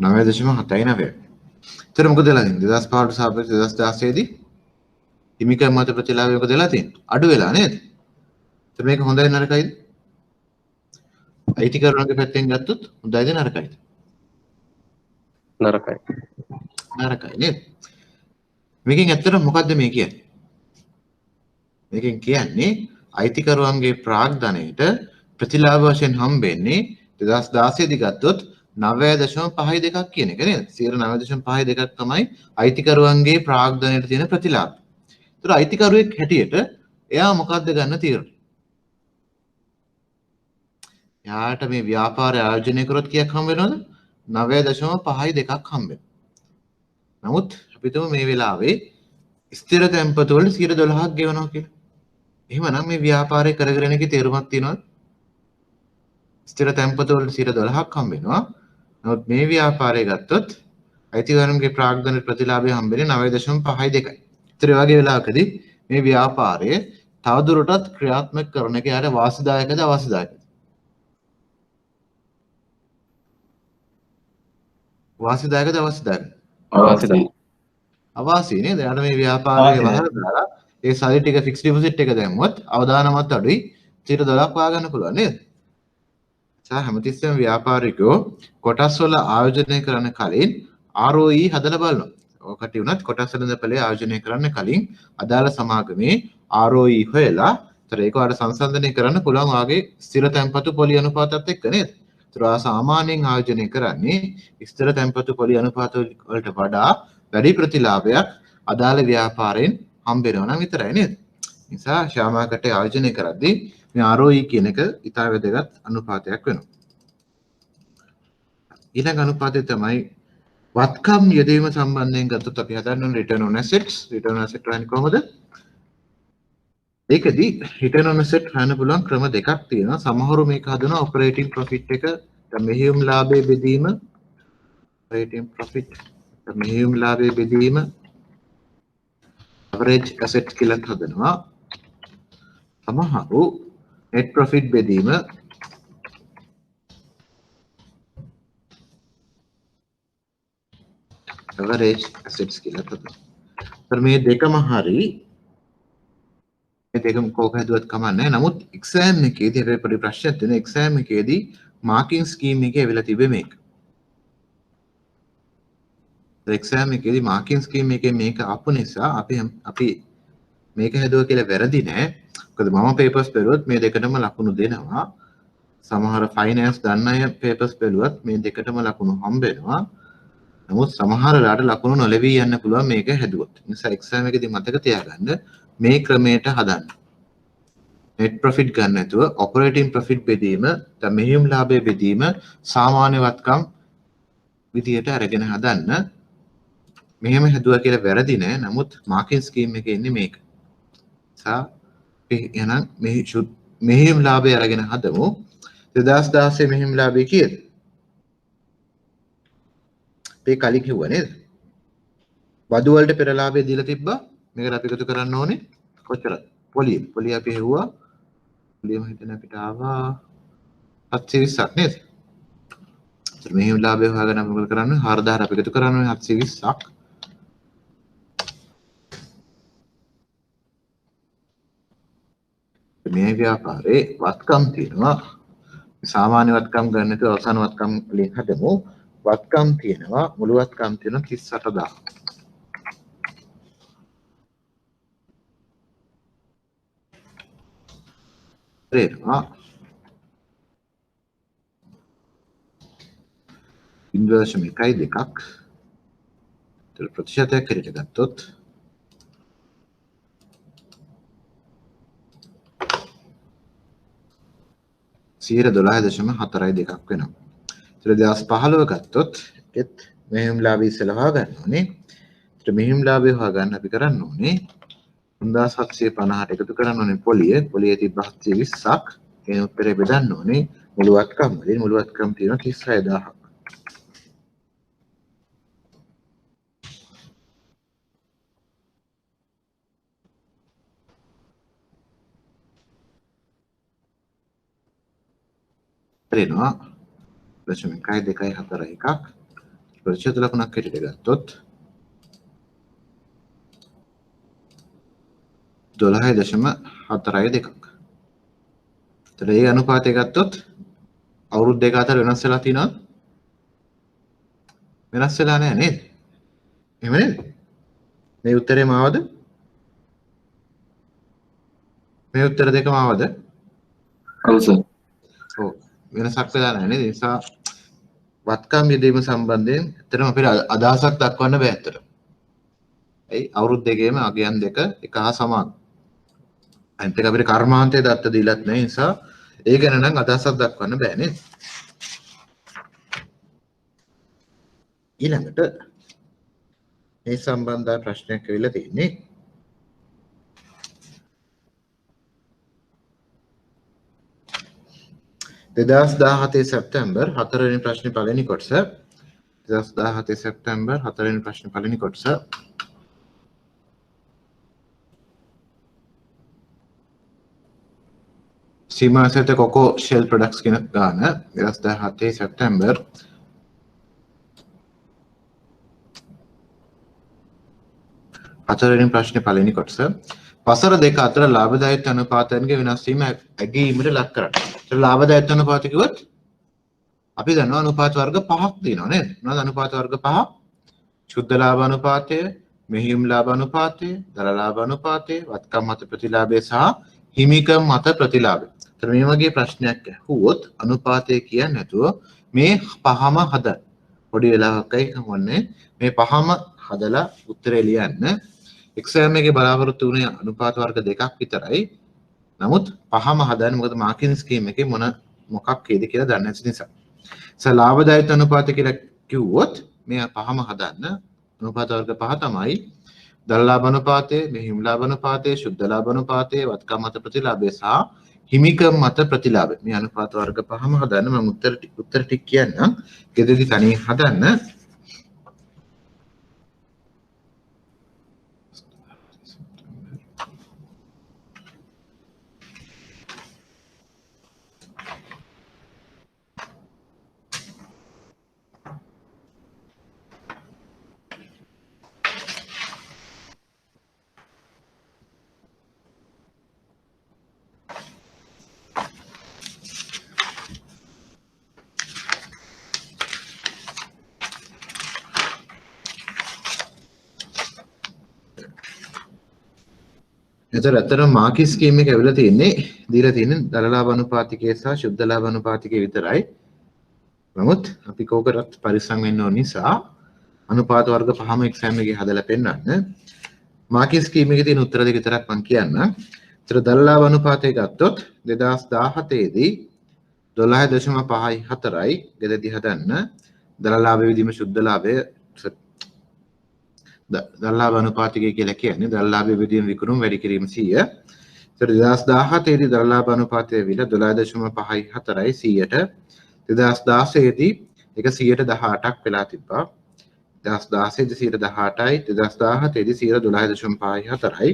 9.79. ඒතර මොකද වෙලා තියෙන්නේ 2005ට සාපේක්ෂව 2016 දී හිමිකම් මත ප්‍රතිලාභය මොකද වෙලා තියෙන්නේ? අඩු වෙලා නේද? ඒතර මේක හොඳයි නරකයිද? අයිතිකරුවන්ගේ පැත්තෙන් ගත්තොත් හොඳයිද නරකයිද? නරකයි. නරකයි නේද? මේකෙන් ඇත්තටම මොකද්ද මේ කියන්නේ? මේකෙන් කියන්නේ අයිතිකරුවන්ගේ ප්‍රාග්ධනයට ප්‍රතිලාභ වශයෙන් හම්බෙන්නේ 2016 දී ගත්තොත් 9.52ක් කියන එක නේද? 9.52ක් තමයි අයිතිකරුවන්ගේ ප්‍රාග්ධනයට තියෙන ප්‍රතිලාභ. ඒතර අයිතිකරුවෙක් හැටියට එයා මොකද්ද ගන්න තීරණය? එයාට මේ ව්‍යාපාරය ආයෝජනය කරොත් කීයක් හම්බ වෙනවද? 9.52ක් හම්බ වෙනවා. නමුත් අපි තුමු මේ වෙලාවේ ස්ථිර තැන්පතු වල 12ක් ගෙවනවා කියලා. එහෙමනම් මේ ව්‍යාපාරය කරගෙන යන එකේ තේරුමක් තියෙනවද? ස්ථිර තැන්පතු වල 12ක් හම්බ වෙනවා. නමුත් මේ ව්‍යාපාරය ගත්තොත් අයිතිකරුවන්ගේ ප්‍රාග්ධන ප්‍රතිලාභය හම්බෙන්නේ 9.52යි. ඒතර ඒ වගේ වෙලාවකදී මේ ව්‍යාපාරය තවදුරටත් ක්‍රියාත්මක කරන එක යාට වාසිදායකද අවාසිදායකද? වාසිදායකද අවාසිදායකද? අවාසිදායක. අවාසි නේද? යාට මේ ව්‍යාපාරයේ වහලා දාලා ඒ සල්ලි ටික ෆික්ස් ඩිපොසිට් එක දැම්මොත් අවදානමත් අඩුයි 12ක් වා ගන්න පුළුවන් නේද? හැමතිස්සෙම ව්‍යාපාරිකයෝ කොටස් වල ආයෝජනය කරන්න කලින් ROE හදලා බලනවා. ඔකට උනත් කොටස් වෙළඳපොලේ ආයෝජනය කරන්න කලින් අදාළ සමාගමේ ROE හොයලා ඒතර ඒක වල සංසන්දනය කරන්න පුළුවන් වාගේ ස්ථිර තැන්පතු පොලි අනුපාතات එක්ක නේද? ඒතර සාමාන්‍යයෙන් ආයෝජනය කරන්නේ ස්ථිර තැන්පතු පොලි අනුපාත වලට වඩා වැඩි ප්‍රතිලාභයක් අදාළ ව්‍යාපාරයෙන් හම්බ වෙනවා නම් විතරයි නේද? නිසා ෂෙයා මාකට් එක ආයෝජනය කරද්දී මේ ROE කියන එක ඉතා වැදගත් අනුපාතයක් වෙනවා. ඊළඟ අනුපාතය තමයි වත්කම් යෙදීම සම්බන්ධයෙන් ගත්තොත් අපි හදන්න ඕනේ return on assets. return on asset හොයන්නේ කොහොමද? ඒකදී return on asset හොයන්න පුළුවන් ක්‍රම දෙකක් තියෙනවා. සමහරව මේක හදනවා operating profit එක මෙහෙයුම් ලාභයේ බෙදීම operating profit මෙහෙයුම් ලාභයේ බෙදීම average asset කියලා හදනවා. සමහරව net profit බෙදීම average assets කියලා හදනවා. ඒතර මේ දෙකම හරි මේ දෙකම කෝක හැදුවත් කමක් නැහැ. නමුත් exam එකේදී අපේ පොඩි ප්‍රශ්නයක් තියෙනවා. exam එකේදී marking scheme එකේ ඇවිල්ලා තිබෙ මේක. exam එකේදී marking scheme එකේ මේක ආපු නිසා අපි මේක හැදුවා කියලා වැරදි නෑ. මොකද මම papers බැලුවොත් මේ දෙකටම ලකුණු දෙනවා. සමහර finance දන්න අය papers බැලුවත් මේ දෙකටම ලකුණු හම්බ වෙනවා. නමුත් සමහර වෙලාවට ලකුණු නොලැබී යන්න පුළුවන් මේක හැදුවොත්. ඒ නිසා exam එකේදී මතක තියාගන්න මේ ක්‍රමයට හදන්න. net profit ගන්න නැතුව operating profit බෙදීම, මෙහෙයුම් ලාභය බෙදීම සාමාන්‍ය වත්කම් විදියට අරගෙන හදන්න. මෙහෙම හැදුවා කියලා වැරදි නෑ. නමුත් marking scheme එකේ ඉන්නේ මේක. එහෙනම් මෙහෙයුම් ලාභය අරගෙන හදමු. 2016 මෙහෙයුම් ලාභය කීයද? අපි කලින් කිව්වා නේද? බදු වලට පෙර ලාභය දීලා තිබ්බා. මේකට අපි එකතු කරන්න ඕනේ කොච්චරද? පොලිය අපි හෙව්වා. පොලියම හිතන අපිට ආවා 720ක් නේද? ඒත් මෙහෙයුම් ලාභය හොයාගෙන අපි මොකද කරන්නේ? 4000 අපි එකතු කරන්න ඕනේ 720ක්. මේ ව්‍යාපාරේ වත්කම් තියෙනවා. සාමාන්‍ය වත්කම් ගන්න නැතුව අවසාන වත්කම් වලින් හදමු. වත්කම් තියෙනවා මුළු වත්කම් තියෙනවා 38000. රේනවා ඉන්වර්ෂන් 1.2ක් ප්‍රතිශතයක් හැටියට ගත්තොත් 12.42ක් වෙනවා. ඒතර 2015 ගත්තොත් ඒත් මෙහෙයුම් ලාභය ඉස්සෙල්ලා හොයාගන්න ඕනේ. ඒතර මෙහෙයුම් ලාභය හොයාගන්න අපි කරන්න ඕනේ 3750ට එකතු කරන්න ඕනේ පොලියේ තිබ්බ 720ක්. ඒ උත්තරේ බෙදන්න ඕනේ මුළු වත්කම් වලින්. මුළු වත්කම් තියෙනවා 36000ක්. වෙනවා 0.124 එකක්. ප්‍රතිශත ලකුණක් හැටියට ගත්තොත් 12.42. එතකොට ඒ අනුපාතය ගත්තොත් අවුරුදු දෙක අතර වෙනස් වෙලා තියෙනවද? වෙනස් වෙලා නැහැ නේද? එහෙම නේද? මේ උත්තරේ මාවද? මේ උත්තර දෙකම ආවද? ඔව් සර්. ඔව් වෙනසක් වෙලා නැහැ නේද? ඒ නිසා වත්කම් යෙදීම සම්බන්ධයෙන් ඇත්තටම අපිට අදහසක් දක්වන්න බෑ ඇත්තට. ඒ අවුරුදු දෙකේම අගයන් දෙක එක හා සමාන. අනිත් එක අපිට කර්මාන්තය දත්ත දීලත් නැහැ නිසා ඒ ගැන නම් අදහසක් දක්වන්න බෑ නේද? ඊළඟට මේ සම්බන්ධ ප්‍රශ්නයක් ඇවිල්ලා තියෙන්නේ. දෙදස් 17 සැප්තැම්බර් 4 වෙනි ප්‍රශ්නේ පළවෙනි කොටස. 2017 සැප්තැම්බර් 4 වෙනි ප්‍රශ්නේ පළවෙනි කොටස. සීමා සහිත කොකෝ ෂෙල් ප්‍රොඩක්ට්ස් කියන ගාන 2017 සැප්තැම්බර් 4 වෙනි ප්‍රශ්නේ පළවෙනි කොටස. වසර දෙක අතර ලාභදායීත්ව අනුපාතයන්ගේ වෙනස් වීම ඇගීමට ලක් කරන්න. ඒතර ලාභදායීත්ව අනුපාත කිව්වොත් අපි දන්නවා අනුපාත වර්ග පහක් තියෙනවා නේද? මොනවද අනුපාත වර්ග පහ? ශුද්ධ ලාභ අනුපාතය, මෙහෙයුම් ලාභ අනුපාතය, දර ලාභ අනුපාතය, වත්කම් මත ප්‍රතිලාභය සහ හිමිකම් මත ප්‍රතිලාභය. ඒතර මේ වගේ ප්‍රශ්නයක් ඇහුවොත් අනුපාතය කියන්නේ නැතුව මේ පහම හදන්න. පොඩි වෙලාවකයි හම්වන්නේ මේ පහම හදලා උත්තරේ ලියන්න. එක්සෑම් එකේ බලාපොරොත්තු වුණේ අනුපාත වර්ග දෙකක් විතරයි. නමුත් පහම හදන්න මොකද මාකින් ස්කීම් එකේ මොකක් වේද කියලා දන්නේ නැති නිසා. ලාභදායීත්ව අනුපාත කියලා කිව්වොත් මේ පහම හදන්න අනුපාත වර්ග පහ තමයි දල ලාභ අනුපාතය, මෙහෙයුම් ලාභ අනුපාතය, ශුද්ධ ලාභ අනුපාතය, වත්කම් මත ප්‍රතිලාභය සහ හිමිකම් මත ප්‍රතිලාභය. මේ අනුපාත වර්ග පහම හදන්න මම උත්තර ටික කියන්නම්. ගෙදරදී තනියෙන් හදන්න. එතකොට ඇත්තටම මාකි ස්කීම් එක ඇවිල්ලා තියෙන්නේ දීලා තියෙන්නේ දල ලාභ අනුපාතිකය සහ ශුද්ධ ලාභ අනුපාතිකය විතරයි. නමුත් අපි කෝකටත් පරිස්සම් වෙන්න ඕන නිසා අනුපාත වර්ග පහම එක්සෑම් එකේ හදලා පෙන්නන්න. මාකි ස්කීම් එකේ තියෙන උත්තර දෙක විතරක් මම කියන්නම්. ඒතර දල ලාභ අනුපාතය ගත්තොත් 2017 දී 12.54යි ගෙදදී හදන්න. දල ලාභ විදීම ශුද්ධ ලාභය දල ලාභ අනුපාතිකය කියලා කියන්නේ දල ලාභ විදීම විකුණුම් වැඩි කිරීම 100. ඒතර 2017 දී දල ලාභ අනුපාතය විල 12.54යි 100ට. 2016 දී ඒක 118ක් වෙලා තිබ්බා. 2016 දී 118යි 2017 දී 112.54යි.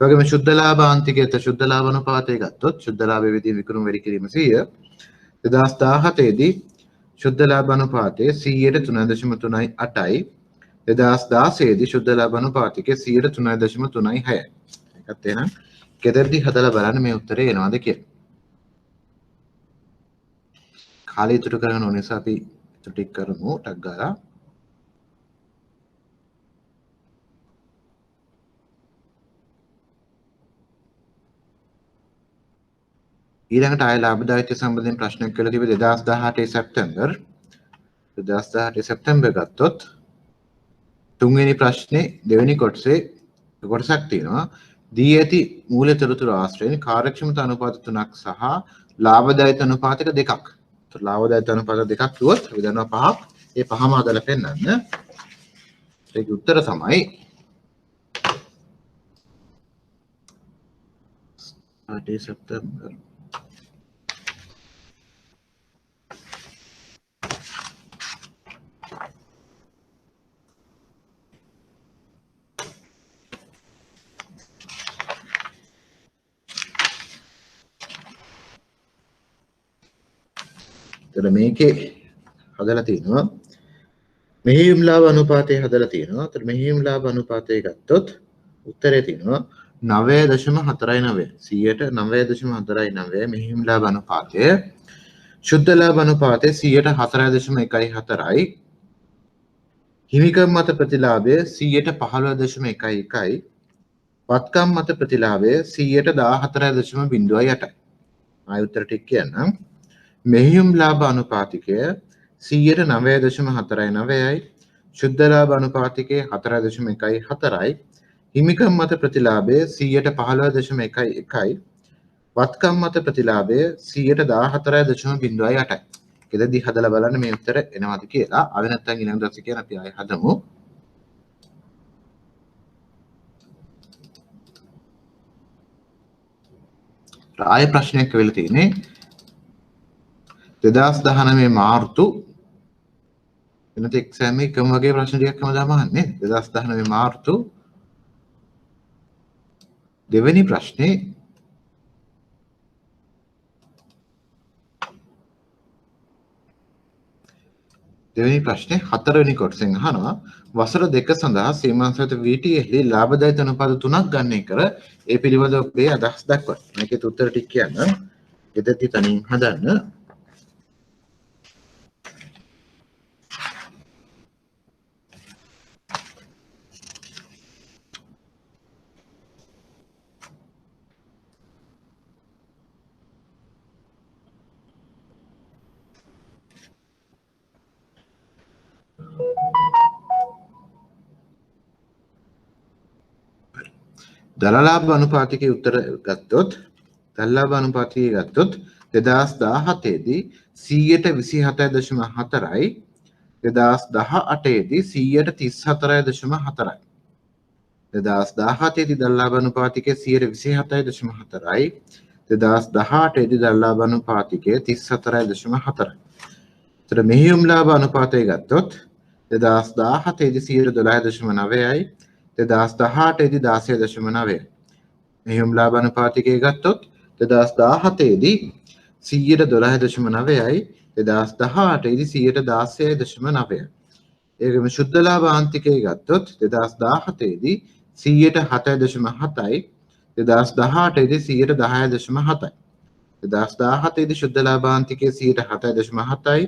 ඒ වගේම ශුද්ධ ලාභාන්තිකයට ශුද්ධ ලාභ අනුපාතය ගත්තොත් ශුද්ධ ලාභ විදීම විකුණුම් වැඩි කිරීම 100. 2017 දී ශුද්ධ ලාභ අනුපාතය 100ට 3.38යි. 2016 දී ශුද්ධ ලාභ අනුපාතිකය 3.36යි. ඒකත් එහෙනම් ගෙදරදී හදලා බලන්න මේ උත්තරේ එනවද කියලා. කාලය ඉතුරු කරගෙන ඕන නිසා අපි ටික කරමු ටක් ගාලා. ඊළඟට ආය ලාභදායීත්ව සම්බන්ධයෙන් ප්‍රශ්නයක් කියලා තිබේ 2018 සැප්තැම්බර් 2018 සැප්තැම්බර් ගත්තොත් තුන්වෙනි ප්‍රශ්නේ දෙවෙනි කොටසේ කොටසක් තියෙනවා. දී ඇති මූල්‍ය තොරතුරු ආශ්‍රයෙන් කාර්යක්ෂමතා අනුපාත 3ක් සහ ලාභදායීත්ව අනුපාතක 2ක්. ඒතර ලාභදායීත්ව අනුපාත 2ක් කිව්වොත් අපි දන්නවා පහක්. ඒ පහම හදලා පෙන්නන්න. ඒකේ උත්තර තමයි 8 සැප්තැම්බර් එතකොට මේකේ හදලා තිනවා මෙහෙයුම් ලාභ අනුපාතය හදලා තියෙනවා. ඒතර මෙහෙයුම් ලාභ අනුපාතය ගත්තොත් උත්තරේ තියෙනවා 9.49. 9.49 මෙහෙයුම් ලාභ අනුපාතය. ශුද්ධ ලාභ අනුපාතය 4.14යි. හිමිකම් මත ප්‍රතිලාභය 15.11යි. වත්කම් මත ප්‍රතිලාභය 14.08යි. ආයෙ උත්තර ටික කියන්නම්. මෙහෙයුම් ලාභ අනුපාතිකය 9.49යි. ශුද්ධ ලාභ අනුපාතිකය 4.14යි. හිමිකම් මත ප්‍රතිලාභය 15.11යි. වත්කම් මත ප්‍රතිලාභය 14.08යි. එතෙන්දී හදලා බලන්න මේ උත්තර එනවාද කියලා. ආවෙ නැත්නම් ඊළඟ දවසේ කියන අපි ආයෙ හදමු. ආයෙ ප්‍රශ්නයක් වෙලා තියෙන්නේ 2019 මාර්තු වෙනත එක්සෑම් එකම වගේ ප්‍රශ්න ටිකක් හැමදාම අහන්නේ. 2019 මාර්තු දෙවෙනි ප්‍රශ්නේ හතරවෙනි කොටසෙන් අහනවා වසර දෙක සඳහා සීමාන්තයට VTLE ලාභදායක අනුපාත 3ක් ගණනය කර ඒ පිළිබඳව ඔබේ අදහස් දක්වන්න. මේකේ උත්තර ටික කියන්න. එතෙන්දී තනින් හදන්න. දලලාභ අනුපාතිකයේ උත්තර ගත්තොත් 2017 දී 127.4යි 2018 දී 134.4යි 2017 දී දලලාභ අනුපාතිකයේ 127.4යි 2018 දී දලලාභ අනුපාතිකයේ 34.4යි. ඒතර මෙහෙයුම් ලාභ අනුපාතය ගත්තොත් 2017 දී 112.9යි 2018 දී 16.9යි. මෙහෙයුම් ලාභ අනුපාතිකය ගත්තොත් 2017 දී 112.9යි 2018 දී 116.9යි. ඒකම ශුද්ධ ලාභ ආන්තිකය ගත්තොත් 2017 දී 107.7යි 2018 දී 110.7යි. 2017 දී ශුද්ධ ලාභ ආන්තිකය 107.7යි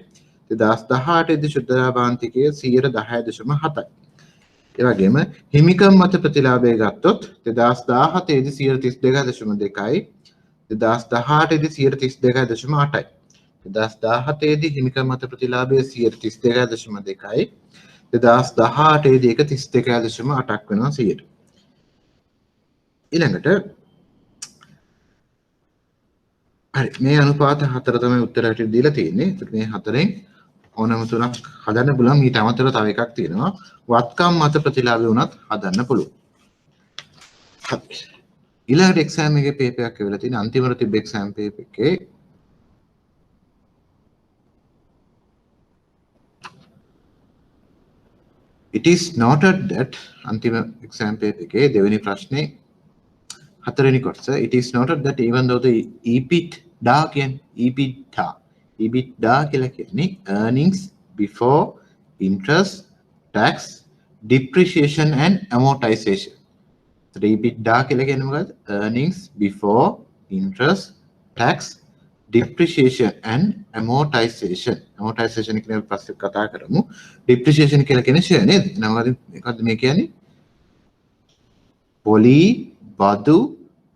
2018 දී ශුද්ධ ලාභ ආන්තිකය 110.7යි. ඒ වගේම හිමිකම් මත ප්‍රතිලාභය ගත්තොත් 2017 දී 132.2යි 2018 දී 132.8යි 2017 දී හිමිකම් මත ප්‍රතිලාභය 132.2යි 2018 දී 132.8ක් වෙනවා 100ට. ඊළඟට හරි මේ අනුපාත හතර තමයි උත්තරයට දීලා තියෙන්නේ. ඒත් මේ හතරෙන් ඕනම තුනක් හදන්න පුළුවන්. ඊට අමතරව තව එකක් තියෙනවා. වත්කම් මත ප්‍රතිලාභය උනත් හදන්න පුළුවන්. හරි. ඊළඟට එක්සෑම් එකේ පේපර් එකක් වෙලා තියෙන අන්තිමට තිබ්බ එක්සෑම් පේපර් එකේ it is noted that අන්තිම එක්සෑම් පේපර් එකේ දෙවෙනි ප්‍රශ්නේ හතරවෙනි කොටස it is noted that even though the EBITDA කියලා කියන්නේ earnings before interest tax depreciation and amortization. So EBITDA කියලා කියන්නේ මොකද්ද? earnings before interest tax depreciation and amortization. amortization කියන එක පස්සේ කතා කරමු. depreciation කියලා කියන්නේ ෂෙයා නේද? මොකද්ද මේ කියන්නේ? පොලි බදු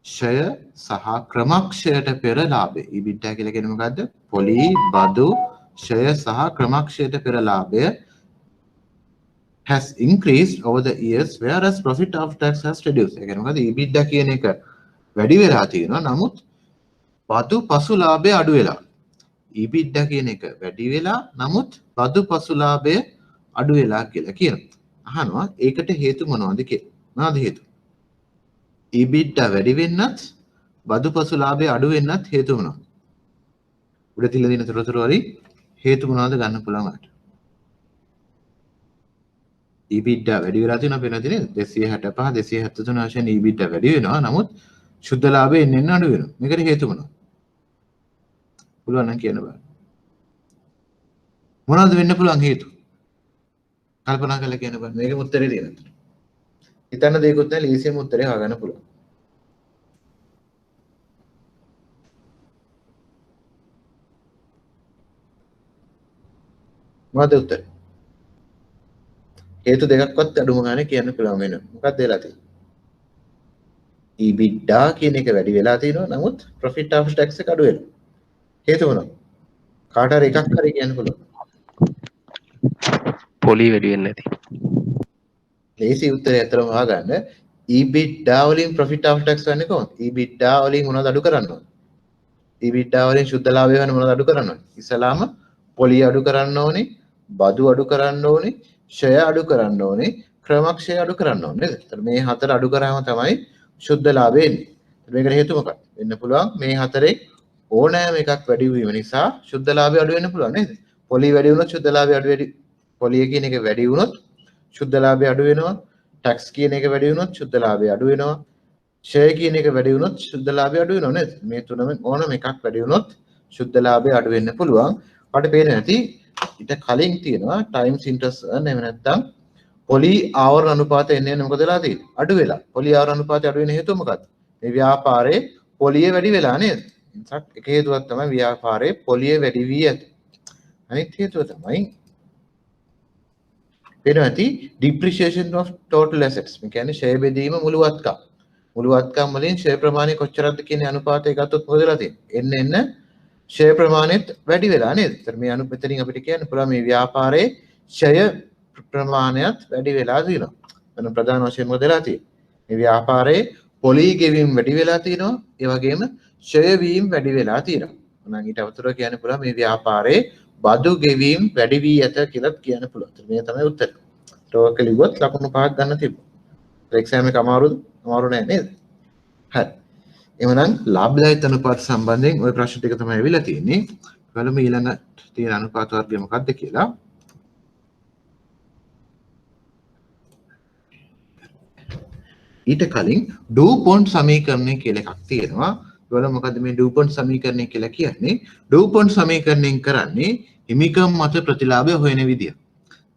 ෂය සහ ක්‍රමක්ෂයට පෙර ලාභය. EBITDA කියලා කියන්නේ මොකද්ද? පොලි බදු ෂය සහ ක්‍රමක්ෂයට පෙර ලාභය has increased over the years whereas profit after tax has reduced. ඒ කියන්නේ මොකද්ද? EBITDA කියන එක වැඩි වෙලා තියෙනවා. නමුත් බදු පසු ලාභය අඩු වෙලා. EBITDA කියන එක වැඩි වෙලා නමුත් බදු පසු ලාභය අඩු වෙලා කියලා කියනවා. අහනවා ඒකට හේතු මොනවද කියලා. මොනවද හේතු? EBITDA වැඩි වෙන්නත් බදු පසු ලාභය අඩු වෙන්නත් හේතු මොනවද? උඩ තියලා දෙන තොරතුරු වලින් හේතු මොනවද ගන්න පුළුවන් අට. EBITDA වැඩි වෙලා තියෙනවා පේනද නේද? 265 273 වශයෙන් EBITDA වැඩි වෙනවා. නමුත් ශුද්ධ ලාභය එන්න අඩු වෙනවා. මේකට හේතු මොනවද? පුළුවන් නම් කියන්න බෑ. මොනවද වෙන්න පුළුවන් හේතු? කල්පනා කරලා කියන්න බෑ. මේකේ උත්තරේ තියෙනවා. හිතන්න දෙයක්වත් නැහැ ලීසියම උත්තරේ හොයාගන්න පුළුවන්. මොකද උත්තරේ? හේතු දෙකක්වත් අඩුම ගානේ කියන්න පුළුවන් වෙනවා. මොකක්ද වෙලා තියෙන්නේ? EBITDA කියන එක වැඩි වෙලා තියෙනවා. නමුත් profit after tax එක අඩු වෙනවා. හේතුව මොනවද? කාට හරි එකක් හරි කියන්න පුළුවන්. පොලි වැඩි වෙන්නේ නැති. ලේසි උත්තරය අතරම හොයාගන්න. EBITDA වලින් profit after tax ගන්න කොහොමද? EBITDA වලින් මොනවද අඩු කරන්න ඕනේ? EBITDA වලින් සුද්ධ ලාභය වෙන මොනවද අඩු කරන්න ඕනේ? ඉස්සලාම පොලි අඩු කරන්න ඕනේ, බදු අඩු කරන්න ඕනේ, ෂය අඩු කරන්න ඕනේ, ක්‍රමක්ෂය අඩු කරන්න ඕනේ නේද? එතකොට මේ හතර අඩු කරාම තමයි සුද්ධ ලාභය එන්නේ. මේකට හේතුව මොකක්ද? වෙන්න පුළුවන් මේ හතරේ ඕනෑම එකක් වැඩි වීම නිසා සුද්ධ ලාභය අඩු වෙන්න පුළුවන් නේද? පොලි වැඩි වුණොත් සුද්ධ ලාභය අඩු වෙයි. පොලිය කියන එක වැඩි වුණොත් සුද්ධ ලාභය අඩු වෙනවා. ටැක්ස් කියන එක වැඩි වුණොත් සුද්ධ ලාභය අඩු වෙනවා. ෂෙය කියන එක වැඩි වුණොත් සුද්ධ ලාභය අඩු වෙනව නේද? මේ තුනම ඕනම එකක් වැඩි වුණොත් සුද්ධ ලාභය අඩු වෙන්න පුළුවන්. අපිට පේන්නේ නැති ඊට කලින් තියෙනවා ටයිම්ස් ඉන්ට්‍රස්ට් එහෙම නැත්නම් පොලි ආවරණ අනුපාතය එන්නේ මොකද වෙලා තියෙන්නේ? අඩු වෙලා. පොලි ආවරණ අනුපාතය අඩු වෙන හේතුව මොකක්ද? මේ ව්‍යාපාරයේ පොලිය වැඩි වෙලා නේද? එක හේතුවක් තමයි ව්‍යාපාරයේ පොලිය වැඩි වී ඇත. අනිත් හේතුව තමයි වෙනවති depreciation of total assets. මේ කියන්නේ ෂෙය බෙදීම මුළුවත්කම්. මුළුවත්කම් වලින් ෂෙය ප්‍රමාණය කොච්චරද කියන අනුපාතය ගත්තොත් මොකද වෙලා තියෙන්නේ? එන්න ෂෙය ප්‍රමාණයත් වැඩි වෙලා නේද? ඒතර මේ මෙතනින් අපිට කියන්න පුළුවන් මේ ව්‍යාපාරයේ ෂෙය ප්‍රමාණයත් වැඩි වෙලා තියෙනවා. වෙන ප්‍රධාන වශයෙන් මොකද වෙලා තියෙන්නේ? මේ ව්‍යාපාරයේ පොලි ගෙවීම වැඩි වෙලා තියෙනවා. ඒ වගේම ෂෙය වීම වැඩි වෙලා තියෙනවා. එහෙනම් ඊට අමතරව කියන්න පුළුවන් මේ ව්‍යාපාරයේ බදු ගෙවීම වැඩි වී ඇත කියලා කියන්න පුළුවන්. මේ තමයි උත්තරය. ඒක ලිව්වොත් ලකුණු 5ක් ගන්න තිබ්බා. එක්සෑම් එක අමාරුද? අමාරු නෑ නේද? හරි. එහෙනම් ලාභදායක අනුපාත සම්බන්ධයෙන් ওই ප්‍රශ්න ටික තමයි ඇවිල්ලා තියෙන්නේ. බලමු ඊළඟ තියෙන අනුපාත වර්ගය මොකක්ද කියලා. ඊට කලින් ඩූපොන්ට් සමීකරණය කියලා එකක් තියෙනවා. බලමු මොකද්ද මේ ඩූපොන්ට් සමීකරණය කියලා කියන්නේ? ඩූපොන්ට් සමීකරණයෙන් කරන්නේ හිමිකම් මත ප්‍රතිලාභය හොයන විදිය.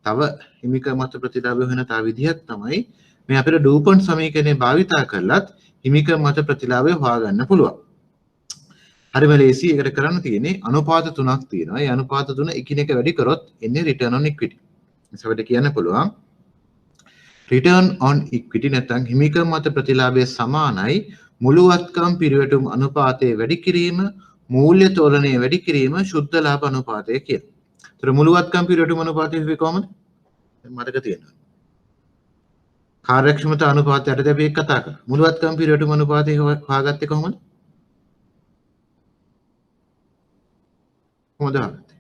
තව හිමිකම් මත ප්‍රතිලාභය හොයන තව විදියක් තමයි මේ අපිට ඩූපොන්ට් සමීකරණය භාවිතා කරලත් හිමිකම් මත ප්‍රතිලාභය හොයාගන්න පුළුවන්. හරිම ලේසි. ඒකට කරන්න තියෙන්නේ අනුපාත තුනක් තියෙනවා. ඒ අනුපාත තුන එකිනෙක වැඩි කරොත් එන්නේ return on equity. ඒසවට කියන්න පුළුවන් return on equity නැත්නම් හිමිකම් මත ප්‍රතිලාභය සමානයි මුළුවත්කම් පිරිවැටුම් අනුපාතය වැඩි කිරීම මූල්‍ය තෝලනය වැඩි කිරීම ශුද්ධ ලාභ අනුපාතය කියලා. ඒතර මුළුවත්කම් පිරිවැටුම් අනුපාතය කිව්වේ කොහමද? මතක තියෙනවා. කාර්යක්ෂමතා අනුපාතයට අපි ඒක කතා කරා. මුළුවත්කම් පිරිවැටුම් අනුපාතය හොයාගත්තේ කොහොමද? කොහොමද හොයාගත්තේ?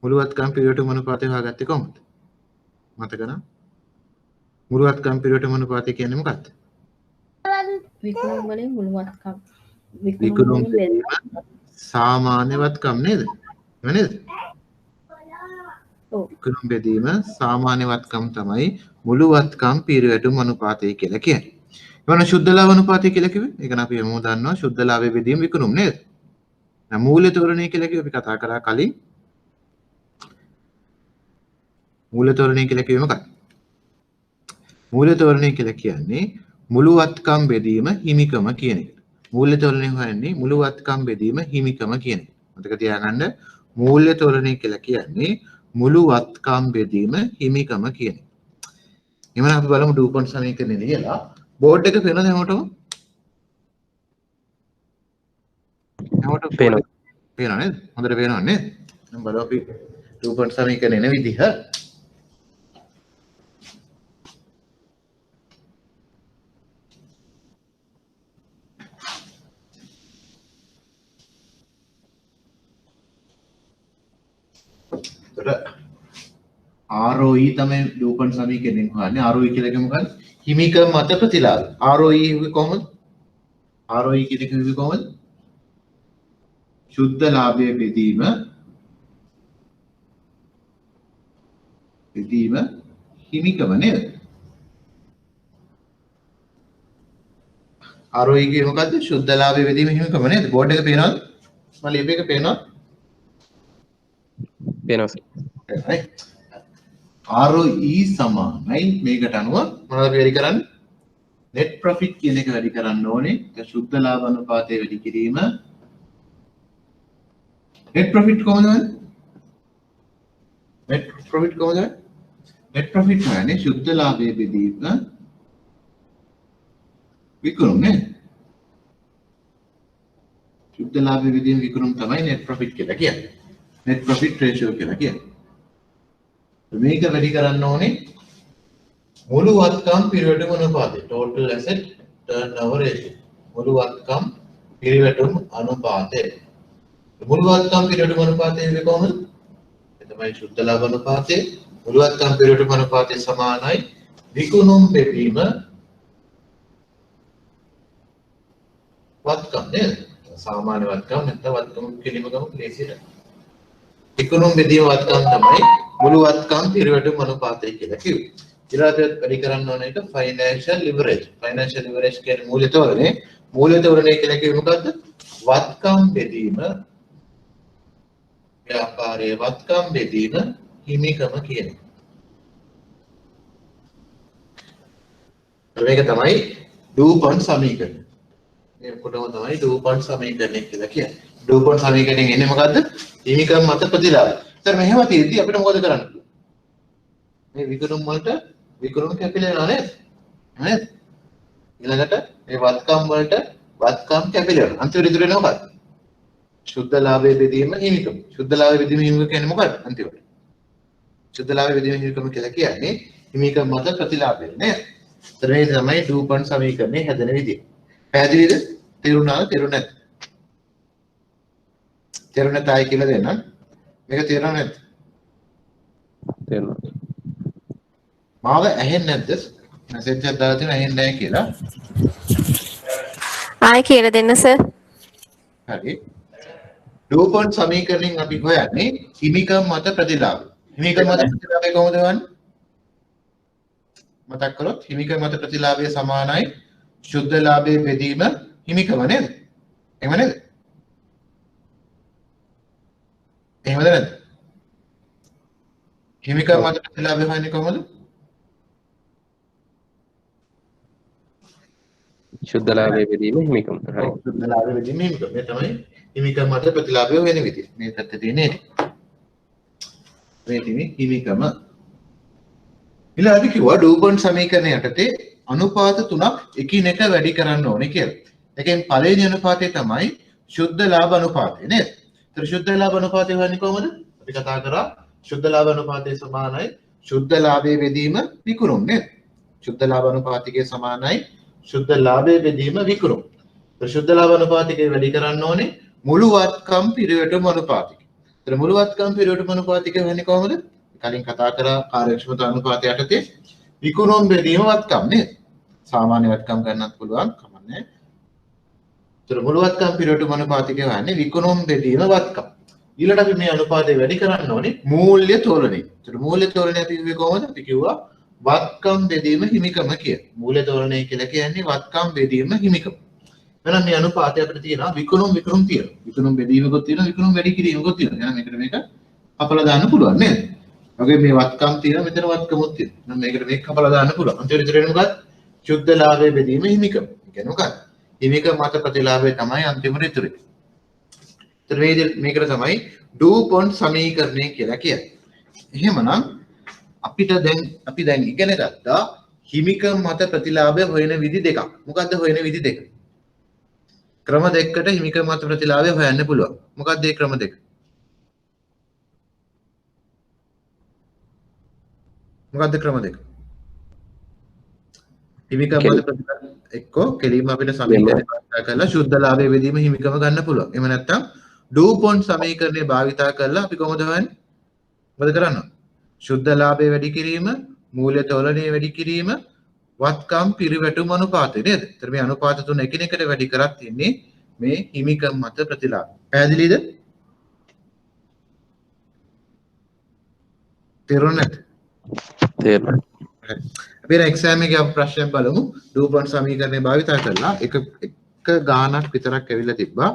මුළුවත්කම් පිරිවැටුම් අනුපාතය හොයාගත්තේ කොහොමද? මතක නැහැ. මුළුවත්කම් පිරිවැටුම් අනුපාතය කියන්නේ මොකක්ද? විකුණුම් වලින් මුළුවත්කම්. විකුණුම් සාමාන්‍ය වත්කම් නේද? නේද? ඔව්. විකුණුම් බෙදීම සාමාන්‍ය වත්කම් තමයි මුළුවත්කම් පිරිවැටුම් අනුපාතය කියලා කියන්නේ. එවන ශුද්ධ ලාභ අනුපාතය කියලා කිව්වේ? ඒක නම් අපි හැමෝම දන්නවා ශුද්ධ ලාභයේ බෙදීම විකුණුම් නේද? දැන් මූල්‍ය තෝරණය කියලා කිව්ව අපි කතා කරා කලින්. මූල්‍ය තෝරණය කියලා කිව්වේ මොකක්ද? මූල්‍ය තෝරණය කියලා කියන්නේ මුළුවත්කම් බෙදීම හිමිකම කියන එක. මූල්‍ය තෝරණය හොයන්නේ මුළුවත්කම් බෙදීම හිමිකම කියන එක. මතක තියාගන්න මූල්‍ය තෝරණය කියලා කියන්නේ මුළුවත්කම් බෙදීම හිමිකම කියන එක. එහමනම් අපි බලමු ඩූපොන්ට් සමීකරණය ලියලා බෝඩ් එක පේනවද හැමෝටම? හැමෝටම පේනව නේද? හොඳට පේනව නේද? දැන් බලමු අපි ඩූපොන්ට් සමීකරණය එන විදිහ. ROE තමයි ඩූපොන්ට් සමීකරණයෙන් හොයන්නේ. ROE කියලා කියන්නේ මොකක්ද? හිමිකම් මත ප්‍රතිලාභ. ROE කිව්වේ කොහොමද? ROE කියන්නේ කොහොමද? ශුද්ධ ලාභයේ බෙදීම හිමිකම නේද? ROE කියන්නේ මොකද්ද? ශුද්ධ ලාභයේ බෙදීම හිමිකම නේද? බෝඩ් එක පේනවද? මම ලියපු එක පේනවද? වෙනස්. ROE සමානයි මේකට අනුව මොනවද වැඩි කරන්නේ? net profit කියන එක වැඩි කරන්න ඕනේ. ඒක සුද්ධ ලාභ අනුපාතය වැඩි කිරීම. net profit කොහොමද වෙන්නේ? net profit කොහොමද? net profit කියන්නේ සුද්ධ ලාභයේ බෙදීම විකුණුම් නේ. සුද්ධ ලාභයේ බෙදීම විකුණුම් තමයි net profit කියලා කියන්නේ. net profit ratio කියලා කියන්නේ. මේක වැඩි කරන්න ඕනේ මුළු වත්කම් පිරිවැටුම් අනුපාතය total asset turnover ratio මුළු වත්කම් පිරිවැටුම් අනුපාතය මුළු වත්කම් පිරිවැටුම් අනුපාතය වෙන්නේ කොහොමද? ඒ තමයි සුද්ධ ලාභ අනුපාතය මුළු වත්කම් පිරිවැටුම් අනුපාතය සමානයි විකුණුම් බෙදීම වත්කම් නේද? සාමාන්‍ය වත්කම් නැත්නම් වත්කම් කිරීම ගමු ලේසියට විකුණුම් බෙදීම වත්කම් තමයි මුළු වත්කම් පිරිවැටුම් අනුපාතය කියලා කිව්වේ. ඊළඟට වැඩි කරන්න ඕන එක ෆයිනෑන්ෂල් ලිවරේජ්. ෆයිනෑන්ෂල් ලිවරේජ් කියන්නේ මූල්‍ය තෝරණය. මූල්‍ය තෝරණය කියලා කිව්වේ මොකද්ද? වත්කම් බෙදීම ව්‍යාපාරයේ වත්කම් බෙදීම හිමිකම කියන එක. මේක තමයි ඩූපන් සමීකරණය. මේ කොටම තමයි ඩූපන් සමීකරණය කියලා කියන්නේ. ඩූපන් සමීකරණයෙන් එන්නේ මොකද්ද? හිමිකම් මත ප්‍රතිලාභය. සර් මෙහෙම තියෙද්දි අපිට මොකද කරන්න පුළුවන්? මේ විකුණුම් වලට විකුණුම් කැපිලා නේද? නේද? ඊළඟට මේ වත්කම් වලට වත්කම් කැපිලා. අන්තිමට ඉතුරු වෙන්නේ මොකක්ද? සුද්ධ ලාභයේ බෙදීම හිමිකම. සුද්ධ ලාභයේ බෙදීම හිමිකම කියන්නේ මොකක්ද? අන්තිමට. සුද්ධ ලාභයේ බෙදීම හිමිකම කියලා කියන්නේ හිමිකම් මත ප්‍රතිලාභය නේද? ඒතර මේ තමයි ඩූපන් සමීකරණය හැදෙන විදිය. පැහැදිලිද? තේරුණාද? තේරුණ නැද්ද? තේරුණ නැතයි කියලා දෙන්නම්. මේක තේරුණා නැද්ද? තේරුණා. මාව ඇහෙන්නේ නැද්ද? මැසේජ් එකක් දාලා තියෙනවා ඇහෙන්නේ නැහැ කියලා. ආයෙ කියලා දෙන්න සර්. හරි. ඩූපන් සමීකරණයෙන් අපි හොයන්නේ හිමිකම් මත ප්‍රතිලාභය. හිමිකම් මත ප්‍රතිලාභය කොහොමද වන්නේ? මතක් කරොත් හිමිකම් මත ප්‍රතිලාභය සමානයි සුද්ධ ලාභයේ බෙදීම හිමිකම නේද? එහෙම නේද? එහෙමද නැද්ද? හිමිකම් මත ප්‍රතිලාභය හොයන්නේ කොහොමද? සුද්ධ ලාභයේ බෙදීම හිමිකම. හරි. සුද්ධ ලාභයේ බෙදීම හිමිකම. මේ තමයි හිමිකම් මත ප්‍රතිලාභය වෙන විදිය. මේ පැත්තේ තියෙන්නේ. මේ තියෙන්නේ හිමිකම. ඊළඟ අපි කිව්වා ඩූපන් සමීකරණය යටතේ අනුපාත තුනක් එකිනෙක වැඩි කරන්න ඕනේ කියලා. ඒකෙන් පළවෙනි අනුපාතය තමයි සුද්ධ ලාභ අනුපාතය නේද? ඒතර සුද්ධ ලාභ අනුපාතය හොයන්නේ කොහොමද? අපි කතා කරා සුද්ධ ලාභ අනුපාතය සමානයි සුද්ධ ලාභයේ බෙදීම විකුණුම් නේද? සුද්ධ ලාභ අනුපාතිකයේ සමානයි සුද්ධ ලාභයේ බෙදීම විකුණුම්. ඒතර සුද්ධ ලාභ අනුපාතිකය වැඩි කරන්න ඕනේ මුළු වත්කම් පිරිවැටුම් අනුපාතිකය. ඒතර මුළු වත්කම් පිරිවැටුම් අනුපාතිකය හොයන්නේ කොහොමද? කලින් කතා කරා කාර්යක්ෂමතා අනුපාතය යටතේ විකුණුම් බෙදීම වත්කම් නේද? සාමාන්‍ය වත්කම් ගන්නත් පුළුවන් කමන්නේ. ඒතර මුළු වත්කම් පිරිවැටුම් අනුපාතිකය හොයන්නේ විකුණුම් බෙදීම වත්කම්. ඊළඟට අපි මේ අනුපාතය වැඩි කරන්න ඕනේ මූල්‍ය තෝරණය. ඒතර මූල්‍ය තෝරණය අපි කිව්වේ කොහොමද? අපි කිව්වා වත්කම් බෙදීම හිමිකම කියලා. මූල්‍ය තෝරණය කියලා කියන්නේ වත්කම් බෙදීම හිමිකම. එහෙනම් මේ අනුපාතය අපිට තියෙනවා විකුණුම් තියෙනවා. විකුණුම් බෙදීමකුත් තියෙනවා විකුණුම් වැඩි කිරීමකුත් තියෙනවා. එහෙනම් මේකට මේක කපලා දාන්න පුළුවන් නේද? ඔගේ මේ වත්කම් තියෙනවා මෙතන වත්කමුත් තියෙනවා. එහෙනම් මේකට මේක කපලා දාන්න පුළුවන්. අන්තිමට ඉතුරු වෙන්නේ මොකක්ද? සුද්ධ ලාභයේ බෙදීම හිමිකම. ඒ කියන්නේ මොකක්ද? හිමිකම මත ප්‍රතිලාභය තමයි අන්තිමට ඉතුරු වෙන්නේ. ඒතර මේකට තමයි ඩූපොන් සමීකරණය කියලා කියන්නේ. එහෙමනම් අපි දැන් ඉගෙන ගත්තා හිමිකම් මත ප්‍රතිලාභය හොයන විදි දෙකක්. මොකද්ද හොයන විදි දෙක? ක්‍රම දෙකකට හිමිකම් මත ප්‍රතිලාභය හොයන්න පුළුවන්. මොකක්ද මේ ක්‍රම දෙක? මොකද්ද ක්‍රම දෙක? හිමිකම් මත ප්‍රතිලාභය එක්කෝ කෙලින්ම අපිට සමීකරණය භාවිතා කරලා සුද්ධ ලාභයේ බෙදීම හිමිකම ගන්න පුළුවන්. එහෙම නැත්නම් ඩූපොන් සමීකරණය භාවිතා කරලා අපි කොහොමද හොයන්නේ? මොකද කරන්නේ? සුද්ධ ලාභය වැඩි කිරීම, මූල්‍ය තෝලනය වැඩි කිරීම, වත්කම් පිරිවැටුම් අනුපාතය නේද? ඒතර මේ අනුපාත තුන එකිනෙකට වැඩි කරක් තියන්නේ මේ හිමිකම් මත ප්‍රතිලාභය. පැහැදිලිද? තේරුණාද? තේරුණා. අපි එක්සෑම් එකේ අපි ප්‍රශ්නයක් බලමු. ඩූපොන් සමීකරණය භාවිතා කරලා එක ගානක් විතරක් ඇවිල්ලා තිබ්බා.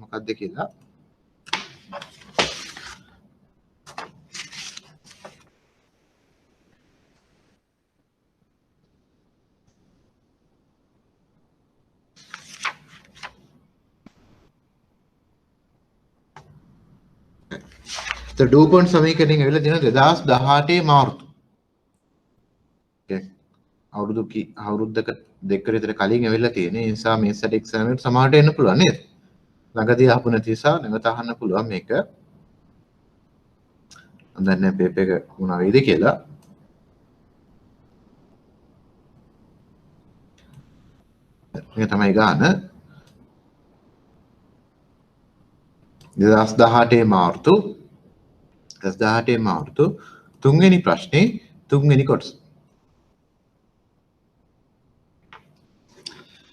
මොකක්ද කියලා. ඩූපොන්ට් සමීකරණයෙන් ඇවිල්ලා තියෙනවා 2018 මාර්තු. අවුරුද්දක දෙකකට විතර කලින් ඇවිල්ලා තියෙන නිසා මේ සැට එක්සෑම් එකට සමහරට එන්න පුළුවන් නේද? ළඟදී ආපු නැති නිසා නැවත අහන්න පුළුවන් මේක. දන්නේ පේපර් එක මොනවා වෙයිද කියලා. මේක තමයි ගාන 2018 මාර්තු තුන්වෙනි ප්‍රශ්නේ තුන්වෙනි කොටස.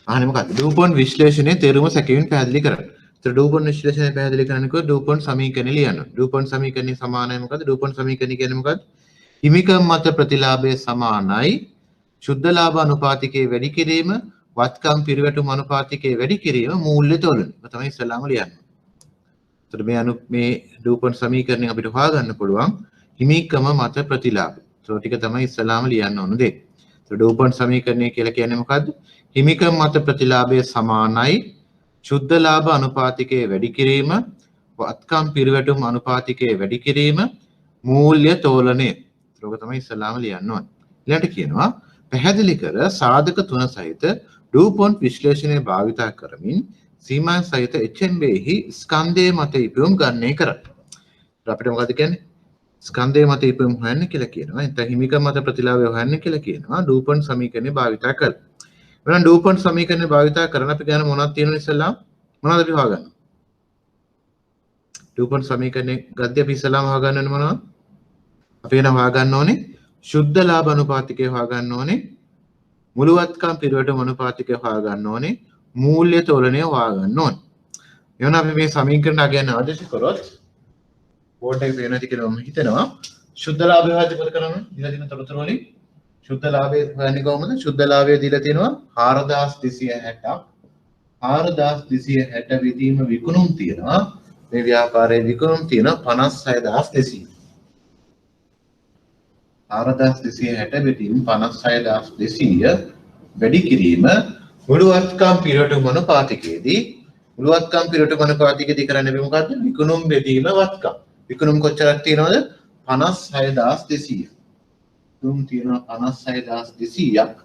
අහන්නේ මොකක්ද? ඩූපොන්ට් විශ්ලේෂණයේ තේරුම සැකෙමින් පැහැදිලි කරන්න. ඒතර ඩූපොන්ට් විශ්ලේෂණය පැහැදිලි කරන්නකෝ ඩූපොන්ට් සමීකරණය ලියන්න. ඩූපොන්ට් සමීකරණය සමානයි මොකද්ද? ඩූපොන්ට් සමීකරණය කියන්නේ මොකද්ද? හිමිකම් මත ප්‍රතිලාභය සමානයි ශුද්ධ ලාභ අනුපාතිකයේ වැඩි කිරීම වත්කම් පිරිවැටුම් අනුපාතිකයේ වැඩි කිරීම මූල්‍ය තොලන. ඒක තමයි ඉස්සෙල්ලාම ලියන්නේ. එතකොට මේ ඩූපොන්ට් සමීකරණයෙන් අපිට හොයාගන්න පුළුවන් හිමිකම මත ප්‍රතිලාභ. ඒක ටික තමයි ඉස්සෙල්ලාම ලියන්න ඕන දේ. එතකොට ඩූපොන්ට් සමීකරණය කියලා කියන්නේ මොකද්ද? හිමිකම් මත ප්‍රතිලාභය සමානයි ශුද්ධ ලාභ අනුපාතිකයේ වැඩි කිරීම වත්කම් පිරිවැටුම් අනුපාතිකයේ වැඩි කිරීම මූල්‍ය තෝලනය. ඒක තමයි ඉස්සෙල්ලාම ලියන්න ඕන. ඊළඟට කියනවා පැහැදිලි කර සාධක තුන සහිත ඩූපොන්ට් විශ්ලේෂණය භාවිතා කරමින් සීමා සහිත HNB-හි ස්කන්ධයේ මත ඉපයුම් ගණනය කරන්න. අපිට මොකද කියන්නේ? ස්කන්ධයේ මත ඉපයුම් හොයන්න කියලා කියනවා. නැත්නම් හිමිකම් මත ප්‍රතිලාභය හොයන්න කියලා කියනවා. ඩූපොන්ට් සමීකරණය භාවිතා කරලා. එහෙනම් ඩූපොන්ට් සමීකරණය භාවිතා කරන අපි ගන්න මොනවද තියෙනවද ඉස්සෙල්ලාම? මොනවද අපි හොයාගන්න? ඩූපොන්ට් සමීකරණය ගද්දී අපි ඉස්සෙල්ලාම හොයාගන්න ඕනේ මොනවද? අපි වෙන හොයාගන්න ඕනේ ශුද්ධ ලාභ අනුපාතිකය හොයාගන්න ඕනේ. මුළුවත්කම් පිරිවැටුම් අනුපාතිකය හොයාගන්න ඕනේ. මූල්‍ය තෝලනය හොයාගන්න ඕනේ. එවන අපි මේ සමීකරණ අගයන් ආදේශ කරොත් බෝඩ් එකේ පේන ඇති කියලා මම හිතනවා. ශුද්ධ ලාභය හොයද්දී මොකද කරන්නේ? දීලා තියෙන තොරතුරු වලින් ශුද්ධ ලාභය හොයන්නේ කොහොමද? ශුද්ධ ලාභය දීලා තියෙනවා 4260ක්. 4260 විදීම විකුණුම් තියෙනවා. මේ ව්‍යාපාරයේ විකුණුම් තියෙනවා 56200. 4260 විදීම 56200 වැඩි කිරීම මුළුවත්කම් පිරිවැටුම් අනුපාතිකයේදී මුළුවත්කම් පිරිවැටුම් අනුපාතිකයේදී කරන්නේ අපි මොකද්ද? විකුණුම් බෙදීම වත්කම්. විකුණුම් කොච්චරක් තියෙනවද? 56200. තුන් තියෙනවා 56200ක්.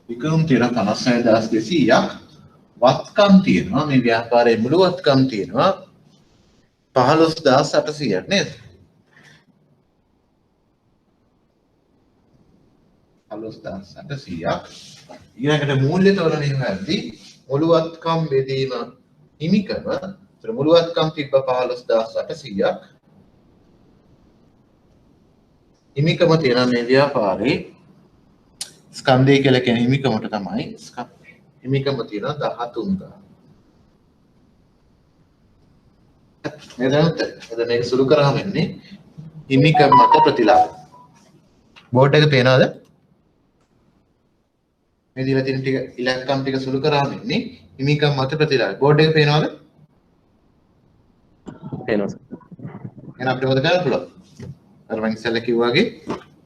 විකුණුම් තියෙනවා 56200ක්. වත්කම් තියෙනවා මේ ව්‍යාපාරයේ මුළුවත්කම් තියෙනවා 15800ක් නේද? 15800ක්. ඊළඟට මූල්‍ය තෝරණය වෙද්දී මුළුවත්කම් බෙදීම හිමිකම මුළුවත්කම් තිබ්බ 15800ක්. හිමිකම තියෙන මේ ව්‍යාපාරේ ස්කන්ධය කියලා කියන හිමිකමට තමයි හිමිකම තියෙනවා 13000. එතන මේක සුළු කරාම එන්නේ හිමිකම් මත ප්‍රතිලාභ. බෝඩ් එක පේනවද? මේ දීලා තියෙන ටික ඉලක්කම් ටික සුළු කරාම එන්නේ හිමිකම් මත ප්‍රතිලාභ. බෝඩ් එක පේනවද? පේනවා සර්. එහෙනම් අපිට මොකද කරන්න පුළුවන්? අර මම ඉස්සෙල්ලා කිව්වා වගේ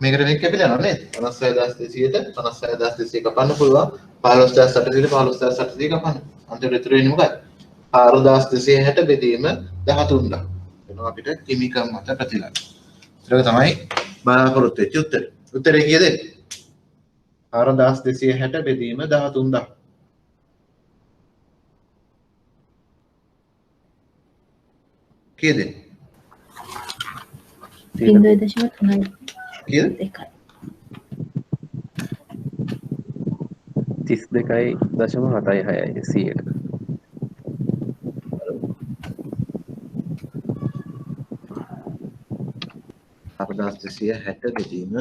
මේකට මේක කැපිලා යනවා නේද? 56200ට 56200 කපන්න පුළුවන්. 15800 15800 කපන්න. අන්තිමට ඉතුරු වෙන්නේ මොකක්ද? 4260 බෙදීම 13000. එනවා අපිට හිමිකම් මත ප්‍රතිලාභ. ඒක තමයි බලාපොරොත්තු වෙච්ච උත්තරේ. උත්තරේ කීයද? 4260 බෙදීම 13000. කීයද? 0.3 කීයද? 32.76යි 100ට. අපදාස් 260 බෙදීම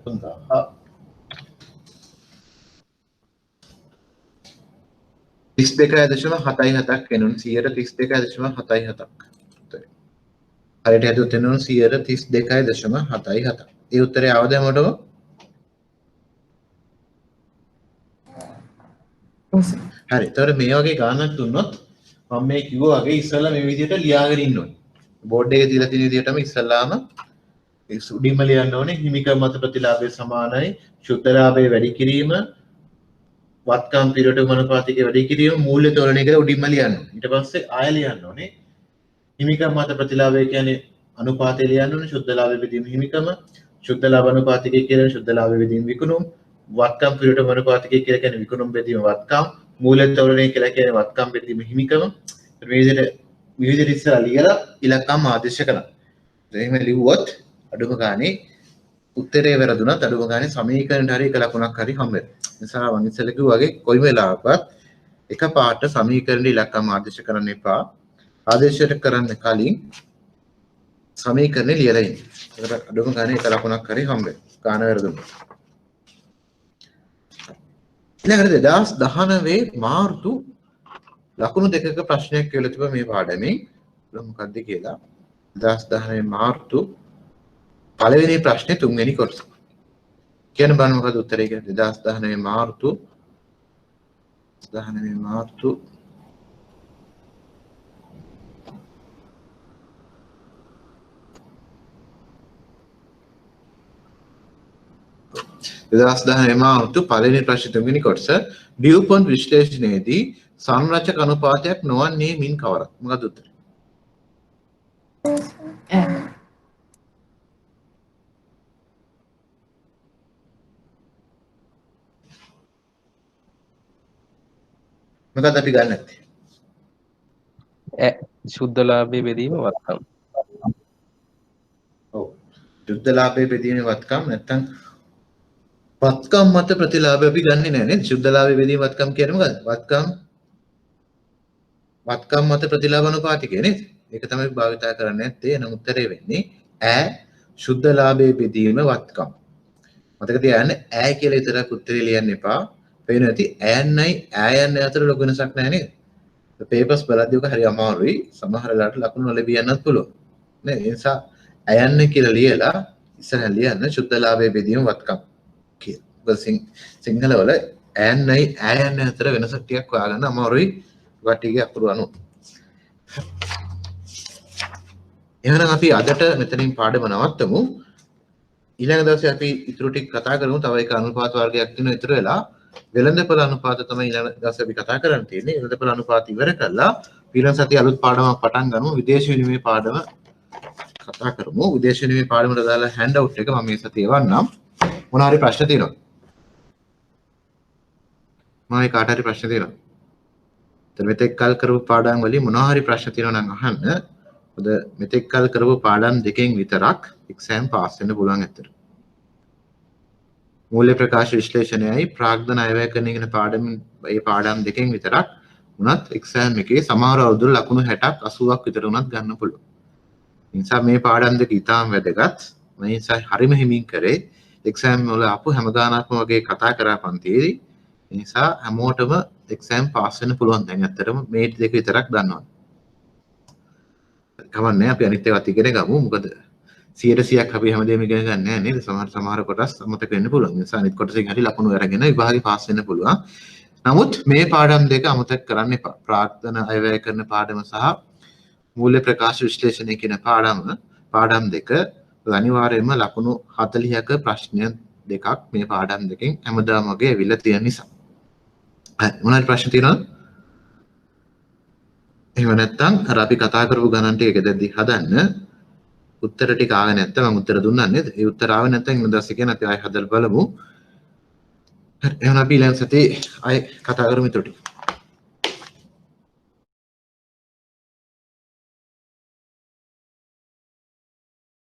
3000. 32.77ක් වෙනුන් 132.77ක්. හරියට හදුවොත් වෙනුන් 132.77. ඒ උත්තරය ආවද මොකටද? හරි. ඒතර මේ වගේ ගානක් දුන්නොත් මම මේ කිව්වා වගේ ඉස්සෙල්ලා මේ විදිහට ලියාගෙන ඉන්න ඕනේ. බෝඩ් එකේ දීලා තියෙන විදිහටම ඉස්සෙල්ලාම ඒ උඩින්ම ලියන්න ඕනේ හිමිකම් මත ප්‍රතිලාභය සමානයි ශුද්ධ ලාභය වැඩි කිරීම වත්කම් පිරියඩ් අනුපාතිකයේ වැඩි කිරීම මූල්‍ය තෝරණය කියලා උඩින්ම ලියන්න. ඊට පස්සේ ආය ලියන්න ඕනේ. හිමිකම් මත ප්‍රතිලාභය කියන්නේ අනුපාතය ලියන්න ඕනේ. ශුද්ධ ලාභ බෙදීම හිමිකම, ශුද්ධ ලාභ අනුපාතිකය කියන්නේ ශුද්ධ ලාභ බෙදීම විකුණුම්, වත්කම් පිරියඩ් අනුපාතිකය කියලා කියන්නේ විකුණුම් බෙදීම වත්කම්, මූල්‍ය තෝරණය කියලා කියන්නේ වත්කම් බෙදීම හිමිකම. මේ විදිහට ඉස්සරහ ලියලා ඉලක්කම් ආදේශ කරනවා. එහෙම ලිව්වොත් අඩුම ගානේ උත්තරේ වැරදුනත් අඩුම ගානේ සමීකරණයට හරි එක ලකුණක් හරි හම්බ වෙනවා. නිසා මම ඉස්සෙල්ලා කිව්වා වගේ කොයි වෙලාවකවත් එකපාරට සමීකරණ ඉලක්කම් ආදේශ කරන්න එපා. ආදේශයට කරන්න කලින් සමීකරණේ ලියලා ඉන්න. ඒකට අඩුම ගානේ එක ලකුණක් හරි හම්බ වෙනවා. ගාන වැරදුනොත්. ඊළඟට 2019 මාර්තු ලකුණු දෙකක ප්‍රශ්නයක් කියලා තිබ්බා මේ පාඩමේ. මොකක්ද කියලා 2019 මාර්තු පළවෙනි ප්‍රශ්නේ තුන්වෙනි කොටස. කියන බලන්න මොකද උත්තරේ කියලා 2019 මාර්තු 2019 මාර්තු පළවෙනි ප්‍රශ්නේ තුන්වෙනි කොටස ඩියුපොන්ට් විශ්ලේෂණයේදී සංරචක අනුපාතයක් නොවන්නේ මින් කවරක්? මොකද උත්තරේ? මොකද අපි ගන්න නැත්තේ? ශුද්ධ ලාභයේ බෙදීම වත්කම්. ඔව්. ශුද්ධ ලාභයේ බෙදීම වත්කම් නැත්තම් වත්කම් මත ප්‍රතිලාභය අපි ගන්නෙ නෑ නේද? ශුද්ධ ලාභයේ බෙදීම වත්කම් කියන්නේ මොකද්ද? වත්කම් මත ප්‍රතිලාභ අනුපාතිකය නේද? ඒක තමයි භාවිතා කරන්නේ නැත්තේ. එන උත්තරේ වෙන්නේ ශුද්ධ ලාභයේ බෙදීම වත්කම්. මතක තියාගන්න කියලා විතරක් උත්තරේ ලියන්න එපා. පේනවා ඇති ඈයන්යි අතර ලොකු වෙනසක් නැහැ නේද? පේපර්ස් බලද්දී ඔක හරි අමාරුයි. සමහර වෙලාවට ලකුණු ලැබියන්නත් පුළුවන්. නේද? ඒ නිසා ඈයන් කියලා ලියලා ඉස්සරහ ලියන්න ශුද්ධ ලාභයේ බෙදීම වත්කම් කියලා. මොකද සිංහල වල ඈයන් අතර වෙනසක් ටිකක් හොයාගන්න අමාරුයි. වටිගේ අකුරු අනුව. එහෙනම් අපි අදට මෙතනින් පාඩම නවත්තමු. ඊළඟ දවසේ අපි ඊටු ටික කතා කරමු. තව එක අනුපාත වර්ගයක් තියෙනවා ඉතුරු වෙලා. වෙළඳපොළ අනුපාත තමයි ඊළඟ දවසේ අපි කතා කරන්න තියෙන්නේ. වෙළඳපොළ අනුපාත ඉවර කරලා ඊළඟ සතියේ අලුත් පාඩමක් පටන් ගමු. විදේශ විනිමය පාඩම කතා කරමු. විදේශ විනිමය පාඩමට දාලා හෑන්ඩ් අවුට් එක මම මේ සතියේ එවන්නම්. මොන හරි ප්‍රශ්න තියෙනවද? මොනවායි කාට හරි ප්‍රශ්න තියෙනවද? මෙතෙක් කල් කරපු පාඩම් වලින් මොනවා හරි ප්‍රශ්න තියෙනවා නම් අහන්න. මොකද මෙතෙක් කල් කරපු පාඩම් දෙකෙන් විතරක් එක්සෑම් පාස් වෙන්න පුළුවන් ඇත්තට. මූල්‍ය ප්‍රකාශ විශ්ලේෂණයයි ප්‍රාග්ධන අයවැය කරන කියන පාඩම් දෙකෙන් විතරක් උනත් එක්සෑම් එකේ සමහර අවුරුදු ලකුණු 60ක් 80ක් විතර උනත් ගන්න පුළුවන්. ඒ නිසා මේ පාඩම් දෙක ඉතාම වැදගත්. මේ නිසා හරිම හිමින් කරේ එක්සෑම් වල ආපු හැම ගානක්ම වගේ කතා කරා පන්තියේදී. ඒ නිසා හැමෝටම එක්සෑම් පාස් වෙන්න පුළුවන්. දැන් ඇත්තටම මේ දෙක විතරක් දන්නවා. කවන්නේ අපි අනිත් ඒවාත් ඉගෙන ගමු. මොකද 100%ක් අපි හැමදේම ඉගෙන ගන්න නැහැ නේද? සමහර කොටස් අමතක වෙන්න පුළුවන්. ඒ නිසා අනිත් කොටසෙන් හරි ලකුණු අරගෙන විභාගේ පාස් වෙන්න පුළුවන්. නමුත් මේ පාඩම් දෙක අමතක කරන්න එපා. ප්‍රාර්ථන අයවැය කරන පාඩම සහ මූල්‍ය ප්‍රකාශ විශ්ලේෂණය කියන පාඩම් දෙක අනිවාර්යයෙන්ම ලකුණු 40ක ප්‍රශ්න දෙකක් මේ පාඩම් දෙකෙන් හැමදාම වගේ ඇවිල්ලා තියෙන නිසා. හරි මොනවාරි ප්‍රශ්න තියෙනවද? එහෙම නැත්නම් අර අපි කතා කරපු ගණන් ටික එකදැද්දි හදන්න. උත්තර ටික ආවේ නැත්නම් මම උත්තර දුන්නා නේද? ඒ උත්තර ආවේ නැත්නම් ඉන්න දවසේ කියන අපි ආයෙ හදලා බලමු. හරි එහෙනම් අපි ඊළඟ සතියේ ආයෙ කතා කරමු ඊට ටික.